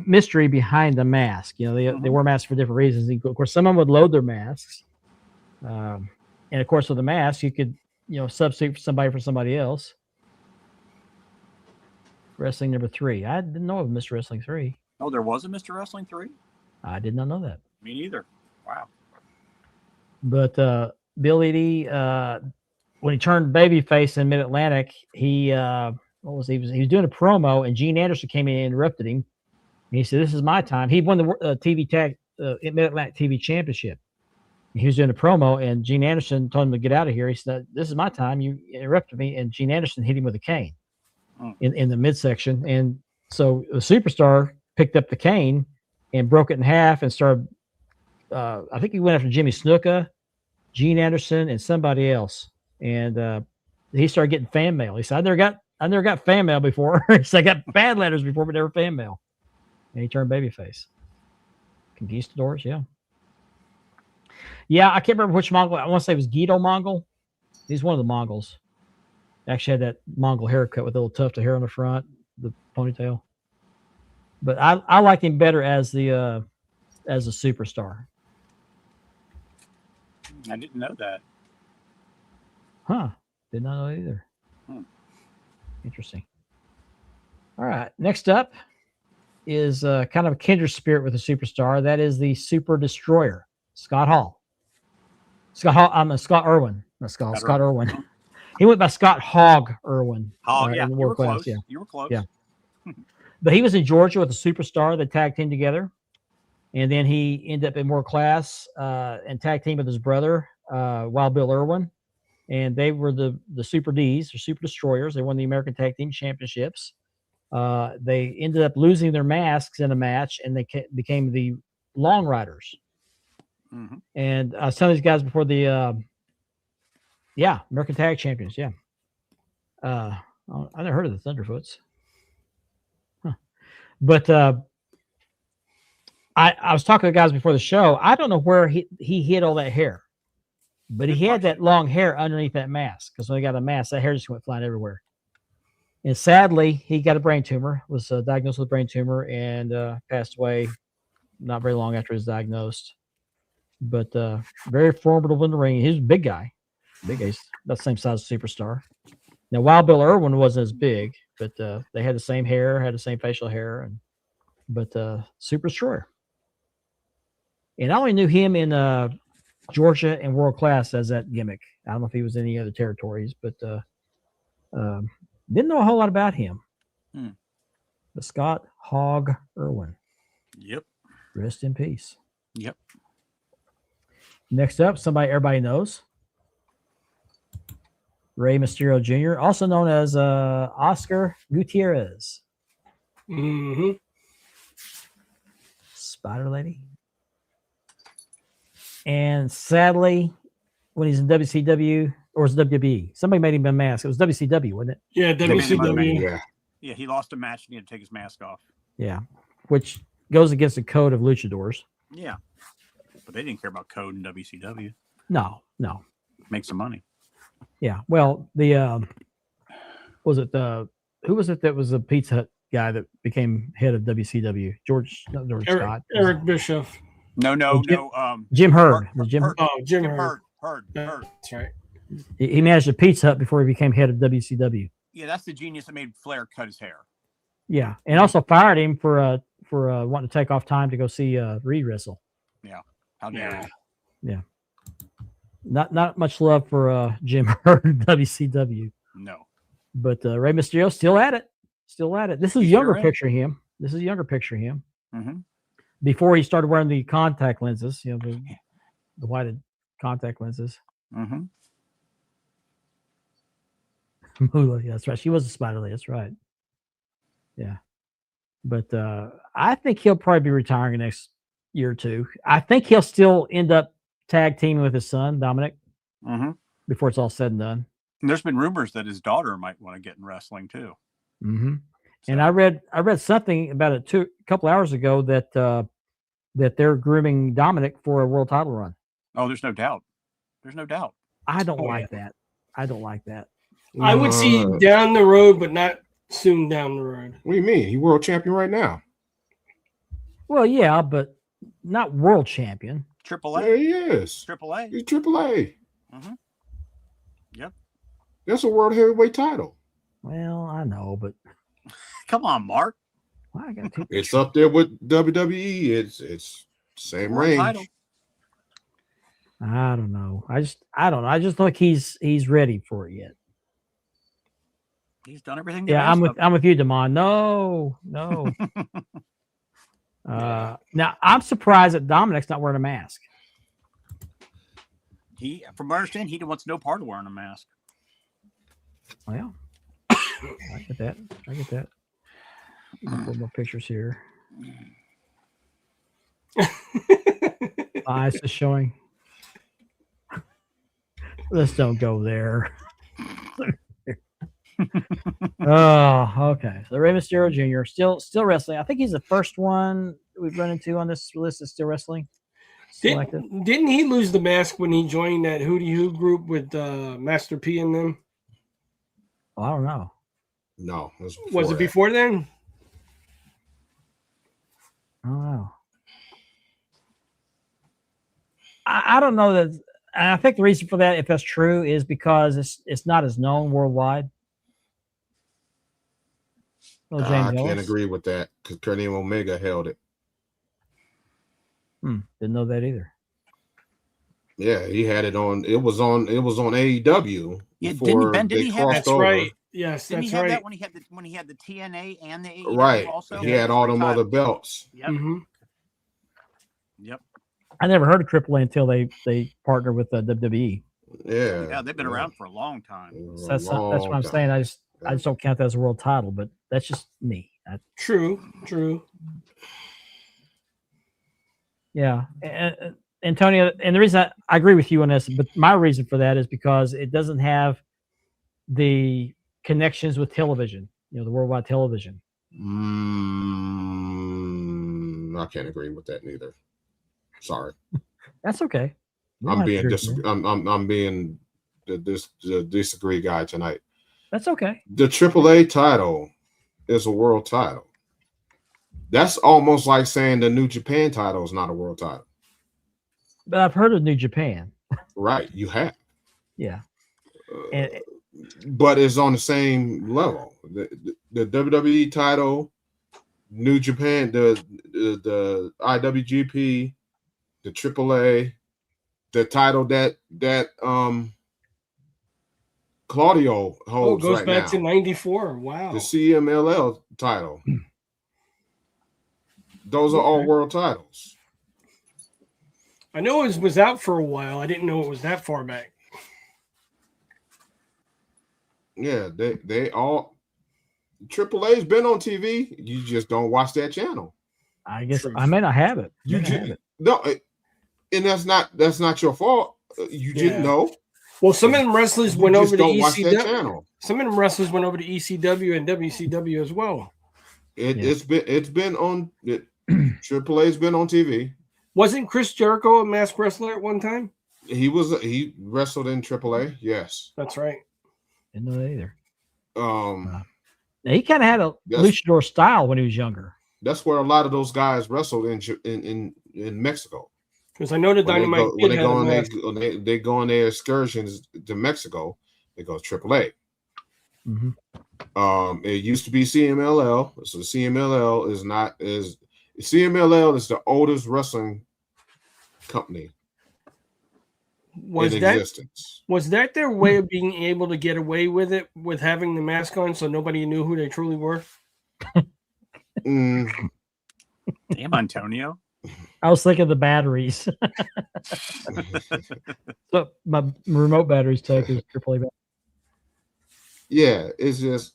mystery behind the mask. You know, they wear masks for different reasons. Of course, some of them would load their masks. And of course, with the mask, you could, substitute somebody for somebody else. Wrestling number 3. I didn't know of Mr. Wrestling 3. Oh, there was a Mr. Wrestling 3? I did not know that. Me neither. Wow. But Bill Eadie, when he turned babyface in Mid Atlantic, he was doing a promo, and Gene Anderson came in and interrupted him. And he said, "This is my time." He won the TV tag Mid Atlantic TV Championship. He was doing a promo, and Gene Anderson told him to get out of here. He said, "This is my time. You interrupted me," and Gene Anderson hit him with a cane in the midsection. And so the Superstar picked up the cane and broke it in half and started. I think he went after Jimmy Snuka, Gene Anderson, and somebody else. And he started getting fan mail. He said, I never got fan mail before. He said, I got bad letters before, but never fan mail. And he turned babyface. Conquistadors, yeah. Yeah, I can't remember which Mongol. I want to say it was Guido Mongol. He's one of the Mongols. Actually had that Mongol haircut with a little tuft of hair on the front, the ponytail. But I liked him better as a Superstar. I didn't know that. Huh. Did not know either. Interesting. All right. Next up is kind of a kindred spirit with the Superstar. That is the Super Destroyer, Scott Hall. Scott Irwin. Not Scott. Scott Irwin. He went by Scott Hogg Irwin. Hogg, in the world class. Yeah. You were close. Yeah. But he was in Georgia with the Superstar. They tag team together. And then he ended up in World Class and tag team with his brother, Wild Bill Irwin. And they were the Super Ds, or Super Destroyers. They won the American Tag Team Championships. They ended up losing their masks in a match, and they became the Long Riders. Mm-hmm. And I was telling these guys before the American Tag Champions. Yeah. I never heard of the Thunderfoots. Huh. But I was talking to the guys before the show. I don't know where he hid all that hair, but he had that long hair underneath that mask, because when he got a mask, that hair just went flying everywhere. And sadly, he got a brain tumor, was diagnosed with a brain tumor, and passed away not very long after he was diagnosed. But very formidable in the ring. He was a big guy. Big guy. About the same size as Superstar. Now, Wild Bill Irwin wasn't as big, but they had the same hair, had the same facial hair, but Super Destroyer. And I only knew him in Georgia and World Class as that gimmick. I don't know if he was in any other territories, but didn't know a whole lot about him. But Scott Hog Irwin. Yep. Rest in peace. Yep. Next up, somebody everybody knows. Rey Mysterio Jr., also known as Oscar Gutierrez. Mm-hmm. Spider Lady. And sadly, when he's in WCW, or was it WWE? Somebody made him a mask. It was WCW, wasn't it? Yeah, WCW. Yeah, he lost a match and he had to take his mask off. Yeah, which goes against the code of luchadors. Yeah, but they didn't care about code in WCW. No. Make some money. Yeah, well, who was it that was the Pizza Hut guy that became head of WCW? Scott. Eric Bischoff. No. Jim Herd. Jim Herd. Herd. That's right. He managed a Pizza Hut before he became head of WCW. Yeah, that's the genius that made Flair cut his hair. Yeah, and also fired him for wanting to take off time to go see Reed wrestle. Yeah. How dare you? Yeah. Not much love for Jim Herd in WCW. No. But Rey Mysterio still at it. This is a younger picture of him. Mm-hmm. Before he started wearing the contact lenses, the whited contact lenses. Mm-hmm. Moolah, yeah, that's right. She was a Spider Lady. That's right. Yeah. But I think he'll probably be retiring the next year or two. I think he'll still end up tag teaming with his son, Dominic, before it's all said and done. And there's been rumors that his daughter might want to get in wrestling too. Mm-hmm. So. And I read something about it a couple hours ago that they're grooming Dominic for a world title run. Oh, there's no doubt. I don't like that. I would see down the road, but not soon down the road. What do you mean? He's world champion right now. Well, yeah, but not world champion. AAA. Yeah, he is. AAA. He's AAA. Mm-hmm. Yep. That's a world heavyweight title. Well, I know, but come on, Mark. Well, I gotta it's up there with WWE. It's same range. Title. I don't know. I don't know. I just think he's ready for it yet. He's done everything. Yeah, I'm with you, Damon. No. Now I'm surprised that Dominic's not wearing a mask. From what I understand, he wants no part of wearing a mask. Well, I get that. Put more pictures here. Eyes is showing. Let's don't go there. Oh, okay. So Rey Mysterio Jr. still wrestling. I think he's the first one we've run into on this list that's still wrestling. Didn't he lose the mask when he joined that Hootie Hoo group with Master P and them? Oh, I don't know. No. Was it before then? I don't know. I don't know that. And I think the reason for that, if that's true, is because it's not as known worldwide. I can't agree with that because Kenny Omega held it. Didn't know that either. Yeah, he had it on. It was on AEW. Yeah, didn't he have that's over. Right. Yes, didn't that's he have right. that when he had the TNA and the AEW right. also? He had all them other belts. Yep. Mm-hmm. Yep. I never heard of AAA until they partnered with WWE. Yeah. Yeah, they've been around for a long time. So that's what I'm saying. I just don't count that as a world title, but that's just me. True. Yeah, and Antonio, and the reason I agree with you on this, but my reason for that is because it doesn't have the connections with television. The worldwide television. I can't agree with that neither. Sorry. That's okay. I'm being the disagree guy tonight. That's okay. The AAA title is a world title. That's almost like saying the New Japan title is not a world title. But I've heard of New Japan. Right, you have. Yeah. But it's on the same level. The WWE title, New Japan, the IWGP, the AAA, the title that Claudio holds goes right back now. to 94. Wow. The CMLL title. Those are all world titles. I know it was out for a while. I didn't know it was that far back. Yeah, they all AAA's been on TV. You just don't watch that channel. I guess I may not have it. No, and that's not your fault. You didn't know. Well, some of them wrestlers went over to ECW. Some of them wrestlers went over to ECW and WCW as well. It's been on. AAA's been on TV. Wasn't Chris Jericho a masked wrestler at one time? He wrestled in AAA. Yes, that's right. Didn't know that either. He kind of had a luchador style when he was younger. That's where a lot of those guys wrestled in Mexico. Because I know the Dynamite when they go on their excursions to Mexico, they go AAA. Mm-hmm. It used to be CMLL. So CMLL is the oldest wrestling company in existence. Was that their way of being able to get away with it, with having the mask on, so nobody knew who they truly were? Damn, Antonio. I was thinking of the batteries. So my remote batteries take is AAA battery. Yeah, it's just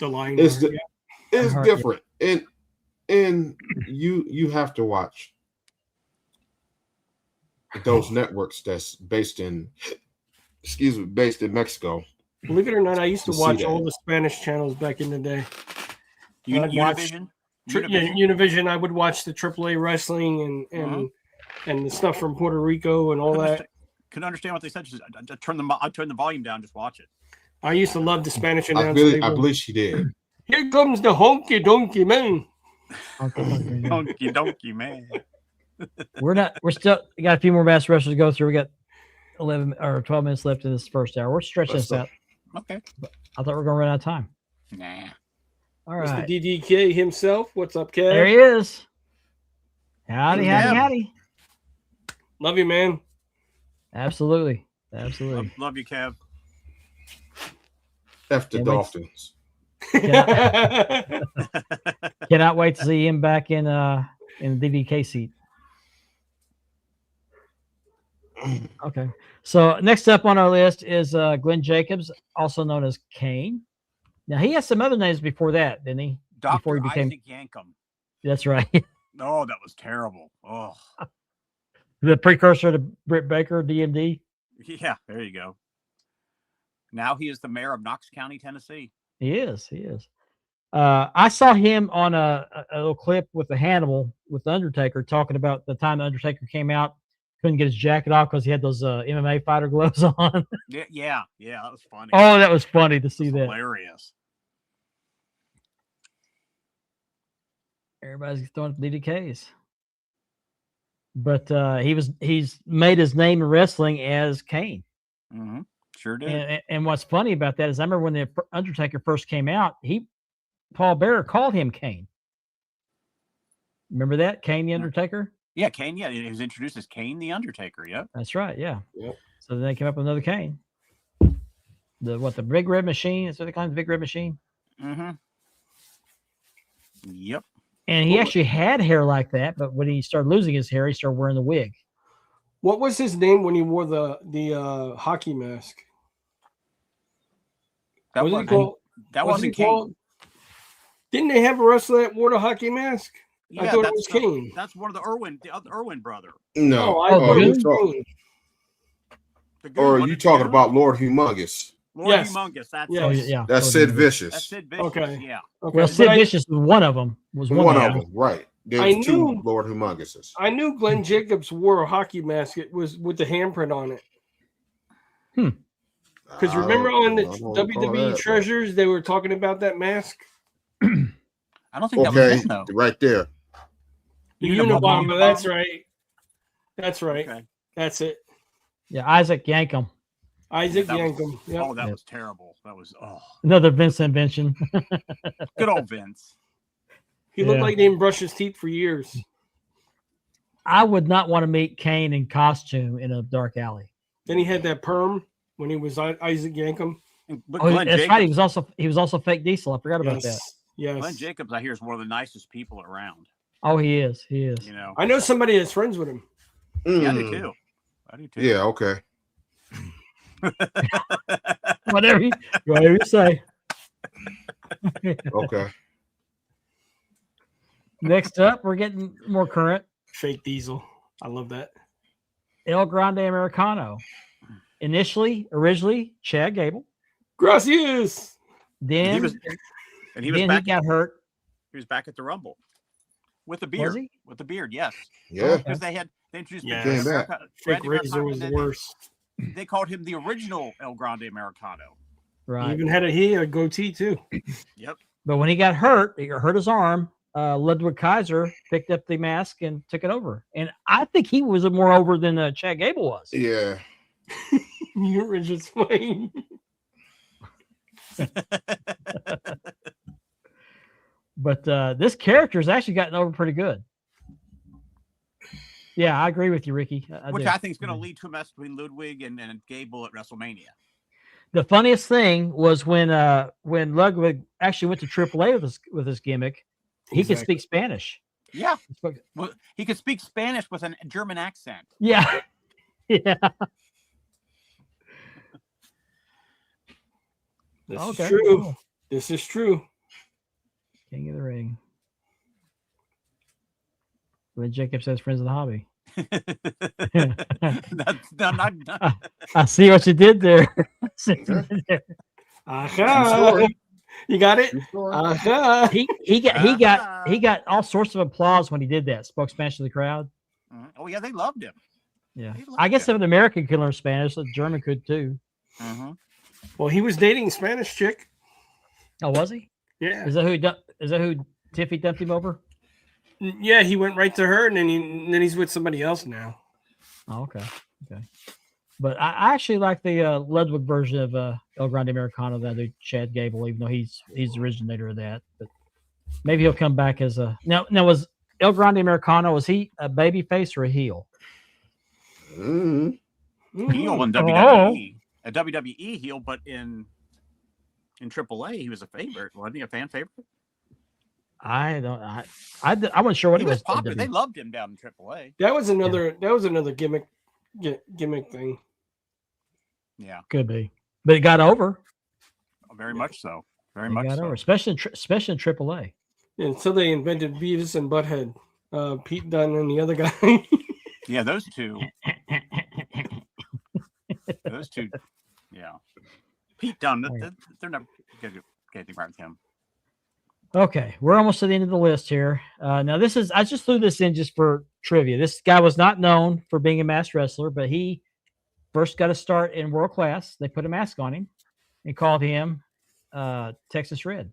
the line. It's different, and you have to watch those networks that's based in Mexico. Believe it or not, I used to watch all the Spanish channels back in the day. Univision? Univision. I would watch the AAA wrestling and the stuff from Puerto Rico and all that. Couldn't understand what they said. I turn the volume down, just watch it. I used to love the Spanish announcer. I believe she did. Here comes the honky donkey man. Honky donkey man. We're still got a few more mass wrestlers to go through. We got 11 or 12 minutes left in this first hour. We're stretching this out. Okay. But I thought we were going to run out of time. Nah. All right. Mr. DDK himself. What's up, Kev? There he is. Howdy. Love you, man. Absolutely. Love you, Kev. F the Dolphins. Cannot wait to see him back in the DVK seat. Okay. So next up on our list is Glenn Jacobs, also known as Kane. Now he has some other names before that, didn't he? Dr. Isaac Yankum. That's right. Oh, that was terrible. Oh. The precursor to Britt Baker, DMD. Yeah, there you go. Now he is the mayor of Knox County, Tennessee. He is. I saw him on a little clip with the Hannibal with the Undertaker talking about the time the Undertaker came out, couldn't get his jacket off because he had those MMA fighter gloves on. Yeah, that was funny. Oh, that was funny to see that. Hilarious. Everybody's throwing DDKs. But he's made his name in wrestling as Kane. Mm-hmm. Sure did. And what's funny about that is I remember when the Undertaker first came out, Paul Bearer called him Kane. Remember that? Kane the Undertaker? Yeah, Kane. Yeah, he was introduced as Kane the Undertaker. Yep. That's right. Yeah. Yep. So then they came up with another Kane. The Big Red Machine? Is what they call it, the Big Red Machine? Mm-hmm. Yep. And he actually had hair like that, but when he started losing his hair, he started wearing the wig. What was his name when he wore the hockey mask? That Was was he called? that was wasn't he Kane. called? Didn't they have a wrestler that wore the hockey mask? Yeah, I thought it was Kane. That's one of the other Irwin brother. No. Oh, I thought it was talking, Kane. The Goon, or are wasn't you it the talking Goon? about Lord Humongous? Lord Yes. Humongous? That's Yes. Oh, it. yeah. That's Lord Sid Humongous. Vicious. That's Sid Vicious. Okay. Yeah. Okay. Well, Sid but Vicious was one of them. One of them, right? There I was two knew- Lord Humongouses. I knew Glenn Jacobs wore a hockey mask. It was with the handprint on it. Because remember on the WWE Treasures, they were talking about that mask. I don't think that was Okay, him though. right there. The Unabomber. Unabomber. That's right. That's right. Okay. That's it. Yeah, Isaac Yankem. Isaac That was- Yankem. Yep. Oh, that Yep. was terrible. That was Another Vince invention. good old Vince. He looked Yeah. like he didn't brush his teeth for years. I would not want to meet Kane in costume in a dark alley. Then he had that perm when he was Isaac Yankem. But Oh, Glenn that's Jacobs, right. He was also fake Diesel. I forgot about that. Yes. Glenn Jacobs, I hear, is one of the nicest people around. Oh, he is. He is. You know. I know somebody that's friends with him. Yeah, I do too. I do too. Yeah, okay. Whatever you say. Okay. Next up, we're getting more current. Fake Diesel. I love that. El Grande Americano. Originally, Chad Gable. Gracias. Then he was then back. he got hurt. He was back at the Rumble with the beard. Was he? With the beard, yes. Yeah. Because they introduced Yeah. the Came back. Fake Randy Razor Americano, was the and then worst. They called him the original El Grande Americano. He Right. even had a goatee too. Yep. But when he got hurt, his arm. Ludwig Kaiser picked up the mask and took it over. And I think he was more over than Chad Gable was. Yeah. You're Richard Swain. But this character has actually gotten over pretty good. Yeah, I agree with you, Ricky. Which I think is going to lead to a mess between Ludwig and Gable at WrestleMania. The funniest thing was when Ludwig actually went to AAA with his gimmick. He could speak Spanish. Yeah. Well, he could speak Spanish with a German accent. Yeah. Yeah. This Okay, is true. cool. This is true. King of the Ring. Glenn Jacobs says friends of the hobby. Not. I see what you did there. Aha. You got it? Aha. He got all sorts of applause when he did that. Spoke Spanish to the crowd. Oh yeah, they loved him. Yeah, They loved I guess him. if an American could learn Spanish, a German could too. Well, he was dating a Spanish chick. Oh, was he? Yeah. Is that who Tiffy dumped him over? Yeah, he went right to her, and then he's with somebody else now. Oh, okay. But I actually like the Ludwig version of El Grande Americano that I do, Chad Gable, even though he's the originator of that. But maybe he'll come back as a now. Was El Grande Americano, was he a baby face or a heel? Heel in WWE. A WWE heel, but in AAA, he was a favorite. Wasn't he a fan favorite? I wasn't sure what He he was was. popular. They loved him down in AAA. That was another gimmick thing. Yeah, Could be, but it got over. very much so. Very It much got so. over, especially in AAA. And so they invented Beavis and Butthead, Pete Dunne and the other guy. Yeah, those two. Yeah. Pete Dunne. They're never going to get anything right with him. Okay, we're almost to the end of the list here. Now, I just threw this in just for trivia. This guy was not known for being a masked wrestler, but he first got a start in world class. They put a mask on him and called him Texas Red.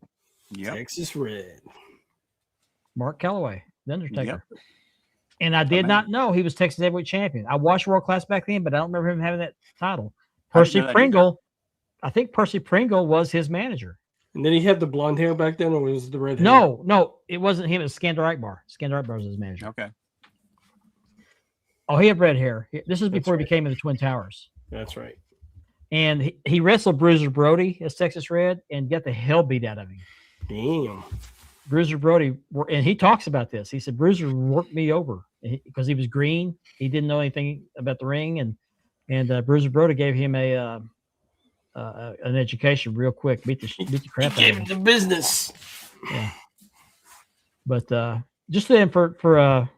Yep. Texas Red. Mark Calloway, the Undertaker. Yep. And I did not know he was Texas Heavyweight Champion. I watched world class back then, but I don't remember him having that title. I didn't Percy know that Pringle, I think Percy Pringle was his manager. And then he had the blonde hair back then, or was it the red hair? No, it wasn't him. It was Skandar Akbar. Skandar Akbar was his manager. Okay. Oh, he had red hair. This is That's before he right. became in the Twin Towers. That's right. And he wrestled Bruiser Brody as Texas Red and got the hell beat out of him. Damn. Bruiser Brody, and he talks about this. He said Bruiser worked me over because he was green. He didn't know anything about the ring, and Bruiser Brody gave him an education real quick. Beat the crap out of him. The business. Yeah. But just then for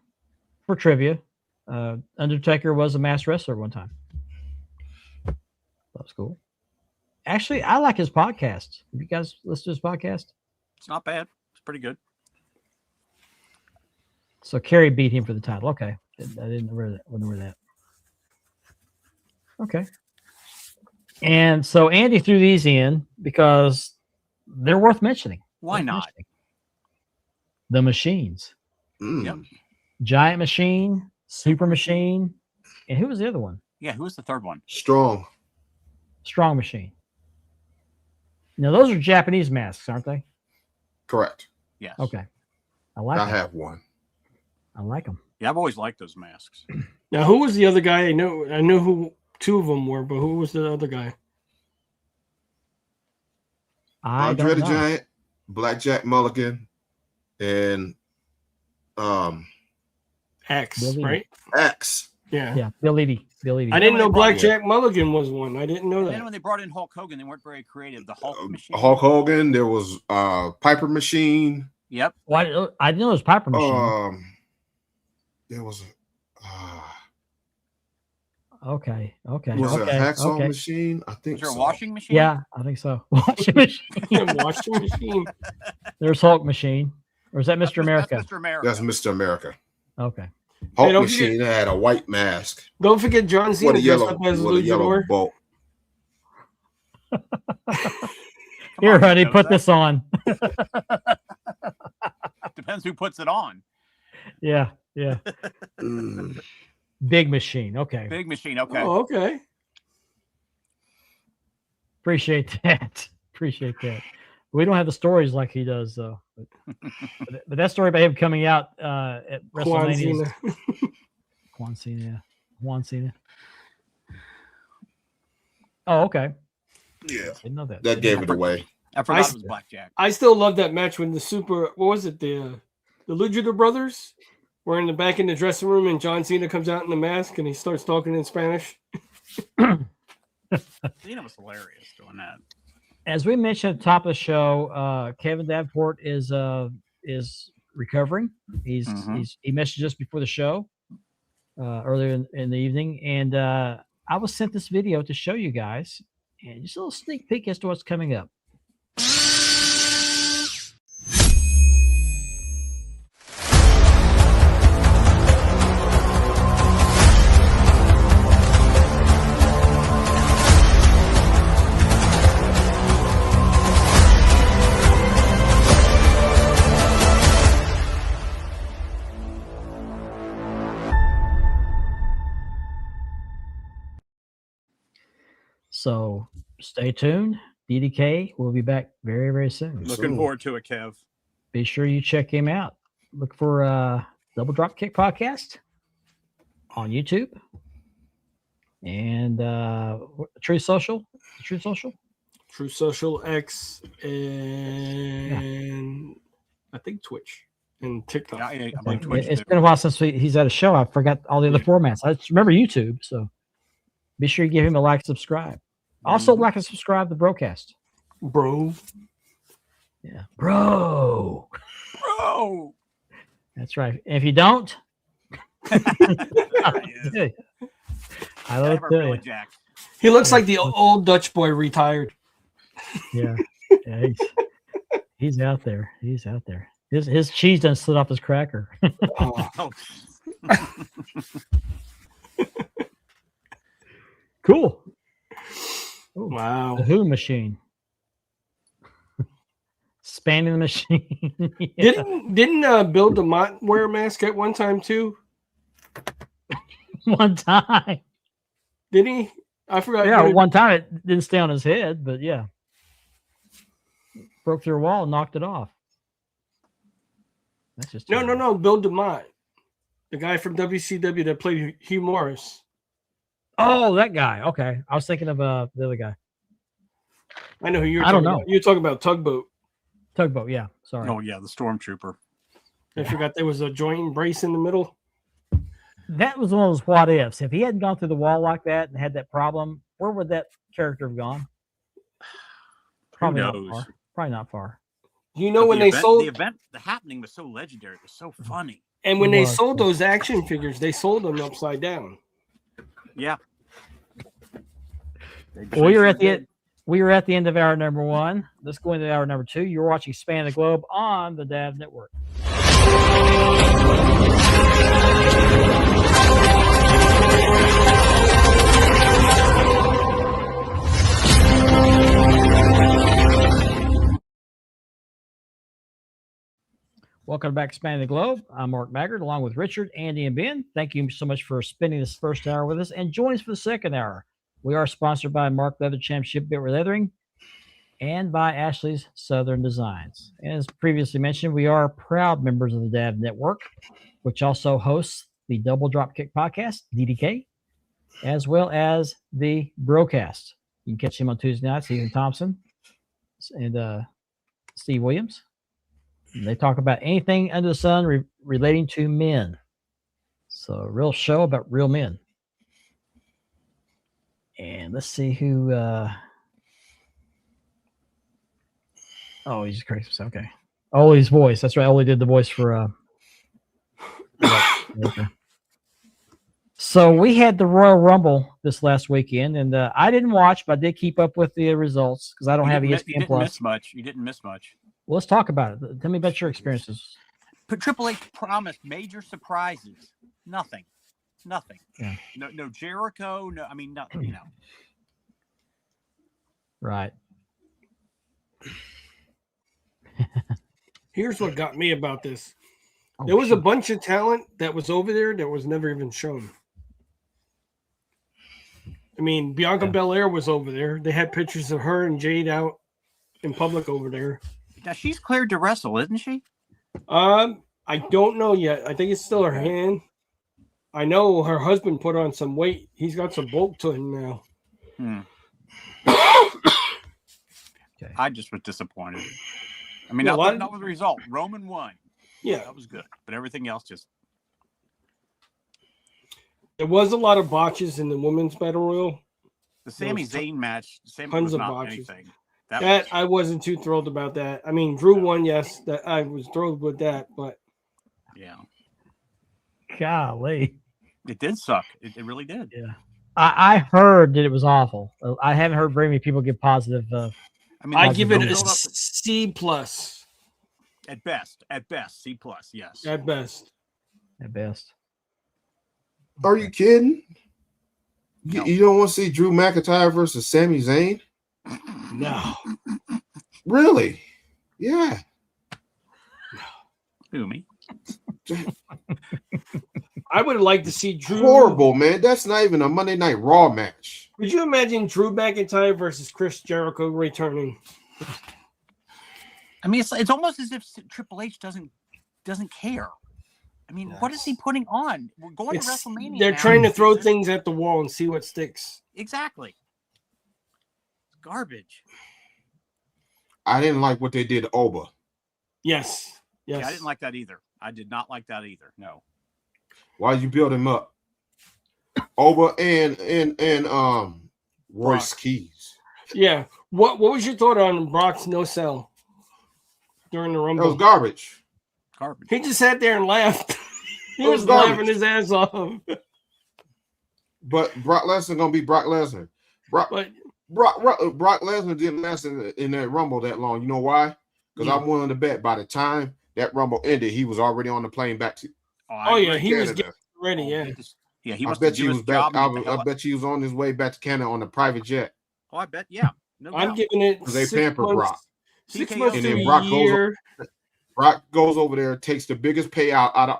trivia, Undertaker was a masked wrestler at one time. That was cool. Actually, I like his podcast. Have you guys listen to his podcast? It's not bad. It's pretty good. So Kerry beat him for the title. Okay. I didn't remember that. Okay. And so Andy threw these in because they're worth mentioning. Why not? The machines. Yep. Giant Machine, Super Machine, and who was the other one? Yeah, who was the third one? Strong Machine. Now those are Japanese masks, aren't they? Correct. Yes. Okay. I have one. I like them. Yeah, I've always liked those masks. Now, who was the other guy? I know who two of them were, but who was the other guy? Andre the Giant, Blackjack Mulligan, and X, right? X. Yeah. Yeah, Bill Eadie. I didn't know Blackjack Mulligan was one. I didn't know And that. then when they brought in Hulk Hogan, they weren't very creative. The Hulk machine. Hulk Hogan. There was Piper Machine. Yep. Well, I didn't know it was Piper Machine. There was Okay. was it a hacksaw machine? I think Was there a so. washing machine? Yeah, I think so. Washing machine. Washing machine. There's Hulk Machine. Or is that Mr. America? That's Mr. America. That's Mr. America. Okay. Hulk don't Machine had a white mask Don't forget John with Cena a dressed yellow, up as with a yellow Luchador. bolt. Here, on, honey, Joe, put this on. Depends who puts it on. Yeah. Mm. Big Machine. Okay. Big machine. Okay. Oh, okay. Appreciate that. We don't have the stories like he does, though. But that story about him coming out at WrestleMania. Juan Cena. Oh, okay. Yeah, Didn't know that. that gave it away. I forgot it was Blackjack. I still love that match when what was it? The Luchador brothers were in the back in the dressing room and John Cena comes out in the mask and he starts talking in Spanish. Cena was hilarious doing that. As we mentioned at the top of the show, Kevin Davenport is recovering. He messaged us before the show earlier in the evening, and I was sent this video to show you guys, and just a little sneak peek as to what's coming up. So stay tuned. DDK will be back very, very soon. Looking forward to it, Kev. Be sure you check him out. Look for Double Dropkick Podcast on YouTube and True Social. True Social X and I think Twitch and TikTok. Yeah, I'm on Twitch. It's been a while since he's had a show. I forgot all the other formats. I just remember YouTube. So be sure you give him a like, subscribe. Also, like and subscribe to the broadcast. Bro. Yeah. Bro. That's right. And if you don't, I love you. He looks like the old Dutch boy retired. Yeah. He's out there. His cheese done slid off his cracker. Cool. Ooh, wow. The Who machine. Spanning the machine. Yeah. Didn't Bill DeMott wear a mask at one time too? One time. Did he? I forgot. Yeah, one time it didn't stay on his head, but yeah. Broke through a wall and knocked it off. That's just No. Bill DeMott. The guy from WCW that played Hugh Morris. Oh, that guy. Okay. I was thinking of the other guy. I know who you're I don't talking know. about. You're talking about Tugboat. Tugboat, yeah. Sorry. Oh yeah, the stormtrooper. I forgot there was a joint embrace in the middle. That was one of those what ifs. If he hadn't gone through the wall like that and had that problem, where would that character have gone? Probably not far. Probably not far. You know, when they sold the happening was so legendary. It was so funny. And when they sold those action figures, they sold them upside down. Yeah. We were at the end of hour number 1. Let's go into hour number 2. You're watching Span the Globe on the DAV Network. Welcome back to Span the Globe. I'm Mark Maggard, along with Richard, Andy, and Ben. Thank you so much for spending this first hour with us, and join us for the second hour. We are sponsored by Mark Leather Championship Bitware Leathering and by Ashley's Southern Designs. And as previously mentioned, we are proud members of the DAV Network, which also hosts the Double Dropkick Podcast, DDK, as well as the Broadcast. You can catch him on Tuesday nights, Ethan Thompson and Steve Williams. They talk about anything under the sun relating to men. So a real show about real men. And let's see who. Oh, he's crazy. Okay. Ollie's voice. That's right. Ollie did the voice for. Okay. So we had the Royal Rumble this last weekend, and I didn't watch, but I did keep up with the results because I don't have ESPN Plus. You didn't miss much. Well, let's talk about it. Tell me about your experiences. But Triple H promised major surprises. Nothing. Yeah. No Jericho. No, I mean nothing. You know. Right. Here's what got me about this. There was a bunch of talent that was over there that was never even shown. I mean, Bianca Belair was over there. They had pictures of her and Jade out in public over there. Now she's cleared to wrestle, isn't she? I don't know yet. I think it's still her hand. I know her husband put on some weight. He's got some bulk to him now. Okay. I just was disappointed. I mean, not with the result. Roman won. Yeah, that was good, but everything else just. There was a lot of botches in the women's battle royal. The Sami Zayn match, tons was of not botches. Anything. I wasn't too thrilled about that. I mean, Drew won, yes. That I was thrilled with that, but yeah, golly, it did suck. It really did. Yeah, I heard that it was awful. I haven't heard very many people give positive. I mean, I give it a C plus. At best, C plus. Yes, at best. Are you kidding? No. You don't want to see Drew McIntyre versus Sami Zayn? No. Really? Yeah. Who, me? I would like to see Drew. Horrible, man. That's not even a Monday Night Raw match. Could you imagine Drew McIntyre versus Chris Jericho returning? I mean, it's almost as if Triple H doesn't care. I mean, what is he putting on? We're going to WrestleMania. They're trying to throw things at the wall and see what sticks. Exactly. Garbage. I didn't like what they did to Oba. Yes. Yeah, I didn't like that either. I did not like that either. No. Why you build him up? Oba and Royce Keys. Yeah. What was your thought on Brock's no sell during the Rumble? That was garbage. He just sat there and laughed. He was laughing his ass off. But Brock Lesnar gonna be Brock Lesnar. Brock Lesnar didn't last in that Rumble that long. You know why? Because I'm willing to bet by the time that Rumble ended, he was already on the plane back to. He was getting ready. Yeah, he I bet he was back. I bet he was on his way back to Canada on a private jet. Oh, I bet. Yeah, no I'm giving it because they pamper Brock. 6 months and to then a year. Brock goes over there, takes the biggest payout out of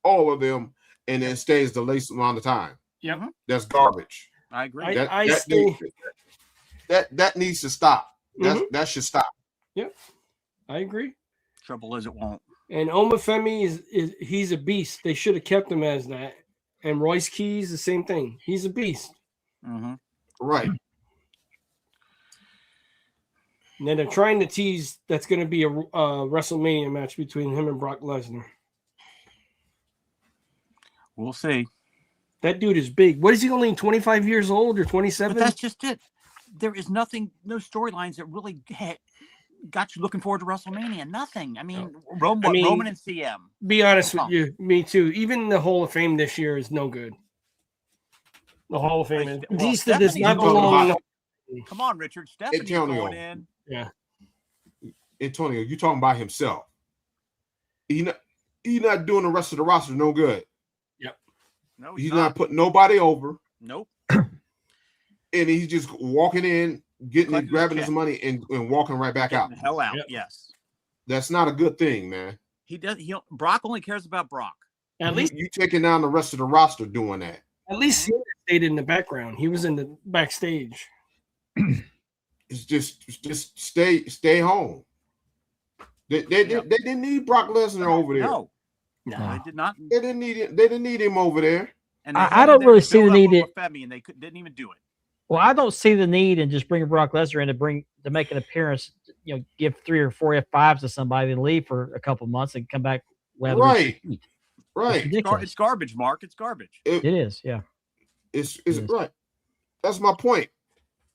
all of them, and then stays the least amount of time. Yep, that's garbage. I agree. That needs to stop. That should stop. Yep, I agree. Trouble is, it won't. And Omafemi he's a beast. They should have kept him as that. And Royce Keys, the same thing. He's a beast. Right. And then they're trying to tease that's going to be a WrestleMania match between him and Brock Lesnar. We'll see. That dude is big. What is he, only 25 years old or 27? But that's just it. There is nothing, no storylines that really got you looking forward to WrestleMania. Nothing. I mean, Roman and CM. Be honest with you, me too. Even the Hall of Fame this year is no good. The Hall of Fame. Batista does not belong. Come on, Richard. Stephanie's going in. Yeah. Antonio, you talking about himself. He not doing the rest of the roster no good. Yep. No, he's not putting nobody over. Nope. And he's just walking in, grabbing his money and walking right back out. The hell out. Yep. Yes. That's not a good thing, man. Brock only cares about Brock. At least you taking down the rest of the roster doing that. At least he stayed in the background. He was in the backstage. It's just stay home. They didn't need Brock Lesnar over there. No, they did not. They didn't need him over there. And I don't really see the need. Femi, and they didn't even do it. Well, I don't see the need in just bringing Brock Lesnar in to make an appearance. Give 3 or 4 F5s to somebody and leave for a couple months and come back. Right. It's garbage, Mark. It's garbage. It is. Yeah. It's right. That's my point.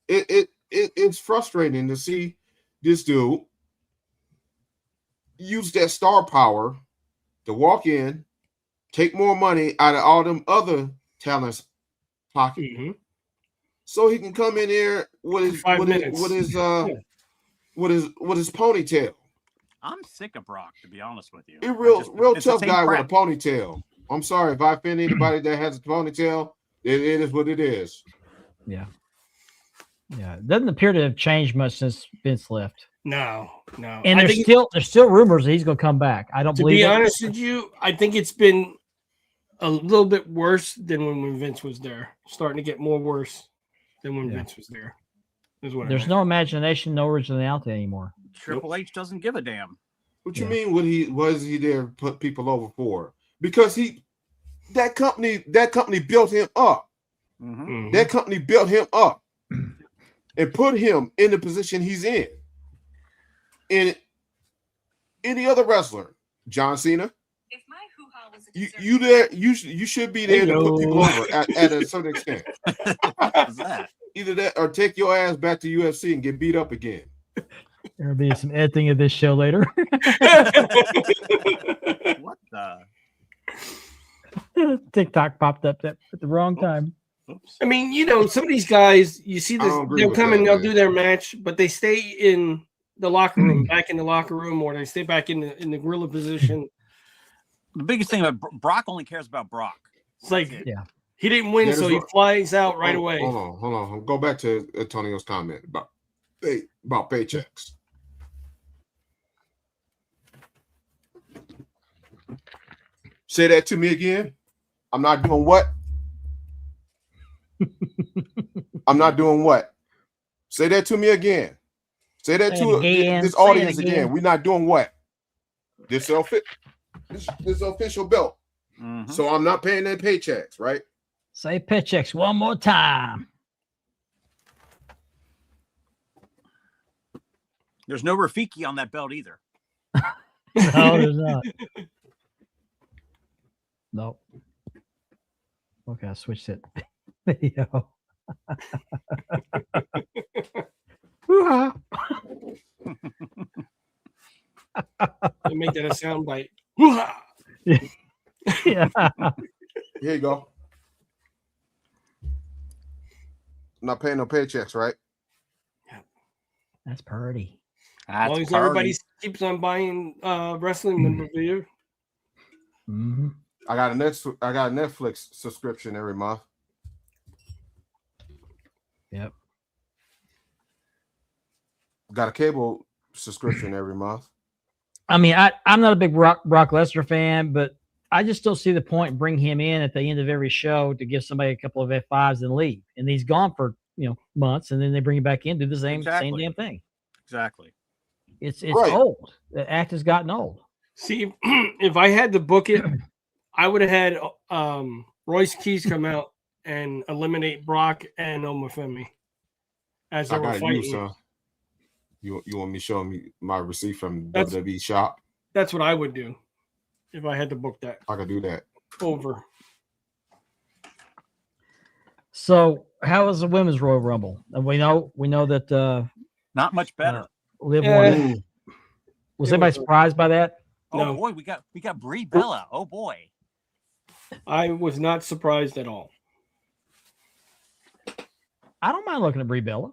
It's frustrating to see this dude use that star power to walk in, take more money out of all them other talents' pocket, so he can come in here with his ponytail. I'm sick of Brock, to be honest with you. He's real tough guy with a ponytail. I'm sorry if I offend anybody that has a ponytail. It is what it is. Yeah. Yeah. It doesn't appear to have changed much since Vince left. No. And there's still rumors that he's going to come back. I don't believe it. To be honest with you, I think it's been a little bit worse than when Vince was there. Starting to get more worse than when Vince was there. There's no imagination, no originality anymore. Triple H doesn't give a damn. What you mean? Was he there to put people over for? Because that company built him up. Mm-hmm. That company built him up and put him in the position he's in. And any other wrestler, John Cena, if my hoo-ha was you there, you should be there to put people over at a certain extent. What's that? Either that or take your ass back to UFC and get beat up again. There'll be some editing of this show later. What the? TikTok popped up at the wrong time. Oops. I mean, some of these guys, you see this, they'll come and they'll do their match, but they stay in the locker room, back in the locker room, or they stay back in the gorilla position. The biggest thing about Brock only cares about Brock. It's like, he didn't win, so he flies out right away. Hold on. Go back to Antonio's comment about paychecks. Say that to me again. I'm not doing what? I'm not doing what? Say that to me again. Say that to this audience again. We're not doing what? This official belt. Mm-hmm. So I'm not paying their paychecks, right? Say paychecks one more time. There's no Rafiki on that belt either. No, there's not. Nope. Okay, I switched it. Video. Hoo-ha. They make that a sound bite. Hoo-ha. Yeah. Here you go. I'm not paying no paychecks, right? That's pretty. As long as everybody keeps on buying wrestling memorabilia. Mm-hmm. I got a Netflix subscription every month. Yep. Got a cable subscription every month. I mean, I'm not a big Brock Lesnar fan, but I just don't see the point in bringing him in at the end of every show to give somebody a couple of F5s and leave. And he's gone for months, and then they bring him back in, do the same damn thing. Exactly. It's right. Old. The act has gotten old. See, if I had to book it, I would have had Royce Keys come out and eliminate Brock and Omofemi as they were fighting. You want me to show me my receipt from That's- WWE shop? That's what I would do if I had to book that. I could do that. Over. So, how was the women's Royal Rumble? And we know that Not much better. Liv Yeah. won. Was anybody surprised by that? Oh No. boy, we got Brie Bella. Oh boy. I was not surprised at all. I don't mind looking at Brie Bella.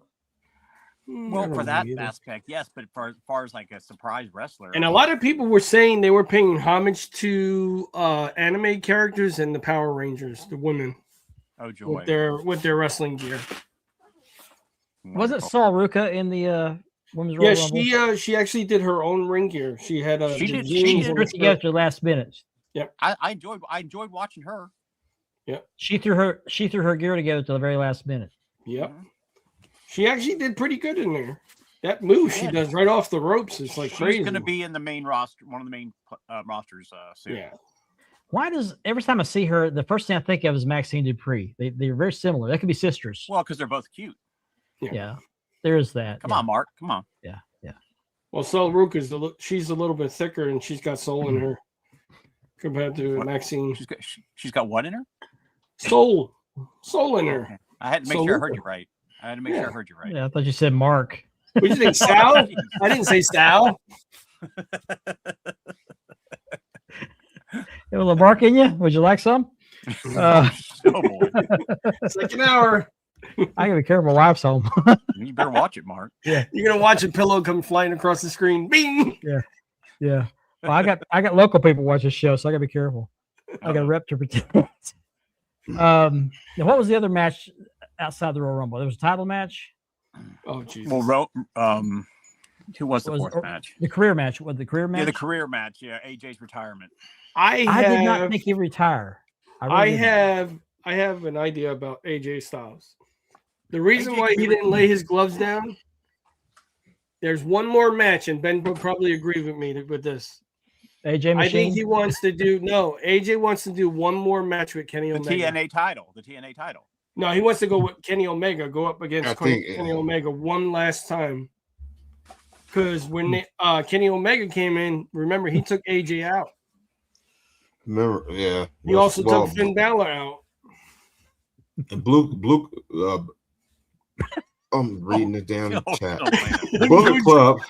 I Well, don't for know that either. aspect, yes, but for as far as like a surprise wrestler, And a lot of people were saying they were paying homage to anime characters and the Power Rangers, the women, oh joy, with their wrestling gear. Was it Wonderful. Sol Ruka in the women's Royal Yeah, Rumble? she actually did her own ring gear. She had a She did- She she jeans did and threw a it together skirt. to the last minute. I enjoyed watching her. She threw her gear together to the very last minute. Yep. Mhm. She actually did pretty good in there. That move she Yeah. does right off the ropes is like She's crazy. going to be in the main roster, one of the main rosters soon. Yeah. Why does every time I see her, the first thing I think of is Maxine Dupree? They're very similar. They could be sisters. Well, because they're both cute. Yeah, there is that. Come yeah. on, Mark. Come on. Well, Sol Ruka's she's a little bit thicker and she's got soul in her compared to What? Maxine. She's got what in her? Soul in her. Okay. I had to make So sure I heard Luca. you right. I had to make sure I heard you right. Yeah, I thought you said Mark. What did you think, Sal? I didn't say Sal. You have a little Mark in you? Would you like some? Oh boy, Second hour. I gotta be careful. My wife's home. you better watch it, Mark. You're gonna watch a pillow come flying across the screen. Bing. Yeah. Well, I got local people watch this show, so I gotta be careful. I got a rep to protect. Now what was the other match outside the Royal Rumble? There was a title match. Oh Jesus. Well, who was the Was- fourth match? The career match. What the career match? Yeah, the career match. Yeah, AJ's retirement. I I did not have think he'd retire. I really didn't. have an idea about AJ Styles. The reason AJ why he could be- didn't lay his gloves down. There's one more match, and Ben will probably agree with me with this. AJ I Machine. think he wants to do AJ wants to do one more match with Kenny The Omega. TNA title. The TNA title. No, he wants to go with Kenny Omega, go up against I Kenny think- Omega one last time. Because when Kenny Omega came in, remember he took AJ out. Remember, yeah. He also took Finn Balor out. And Blue. I'm reading it down in the chat. Oh, man.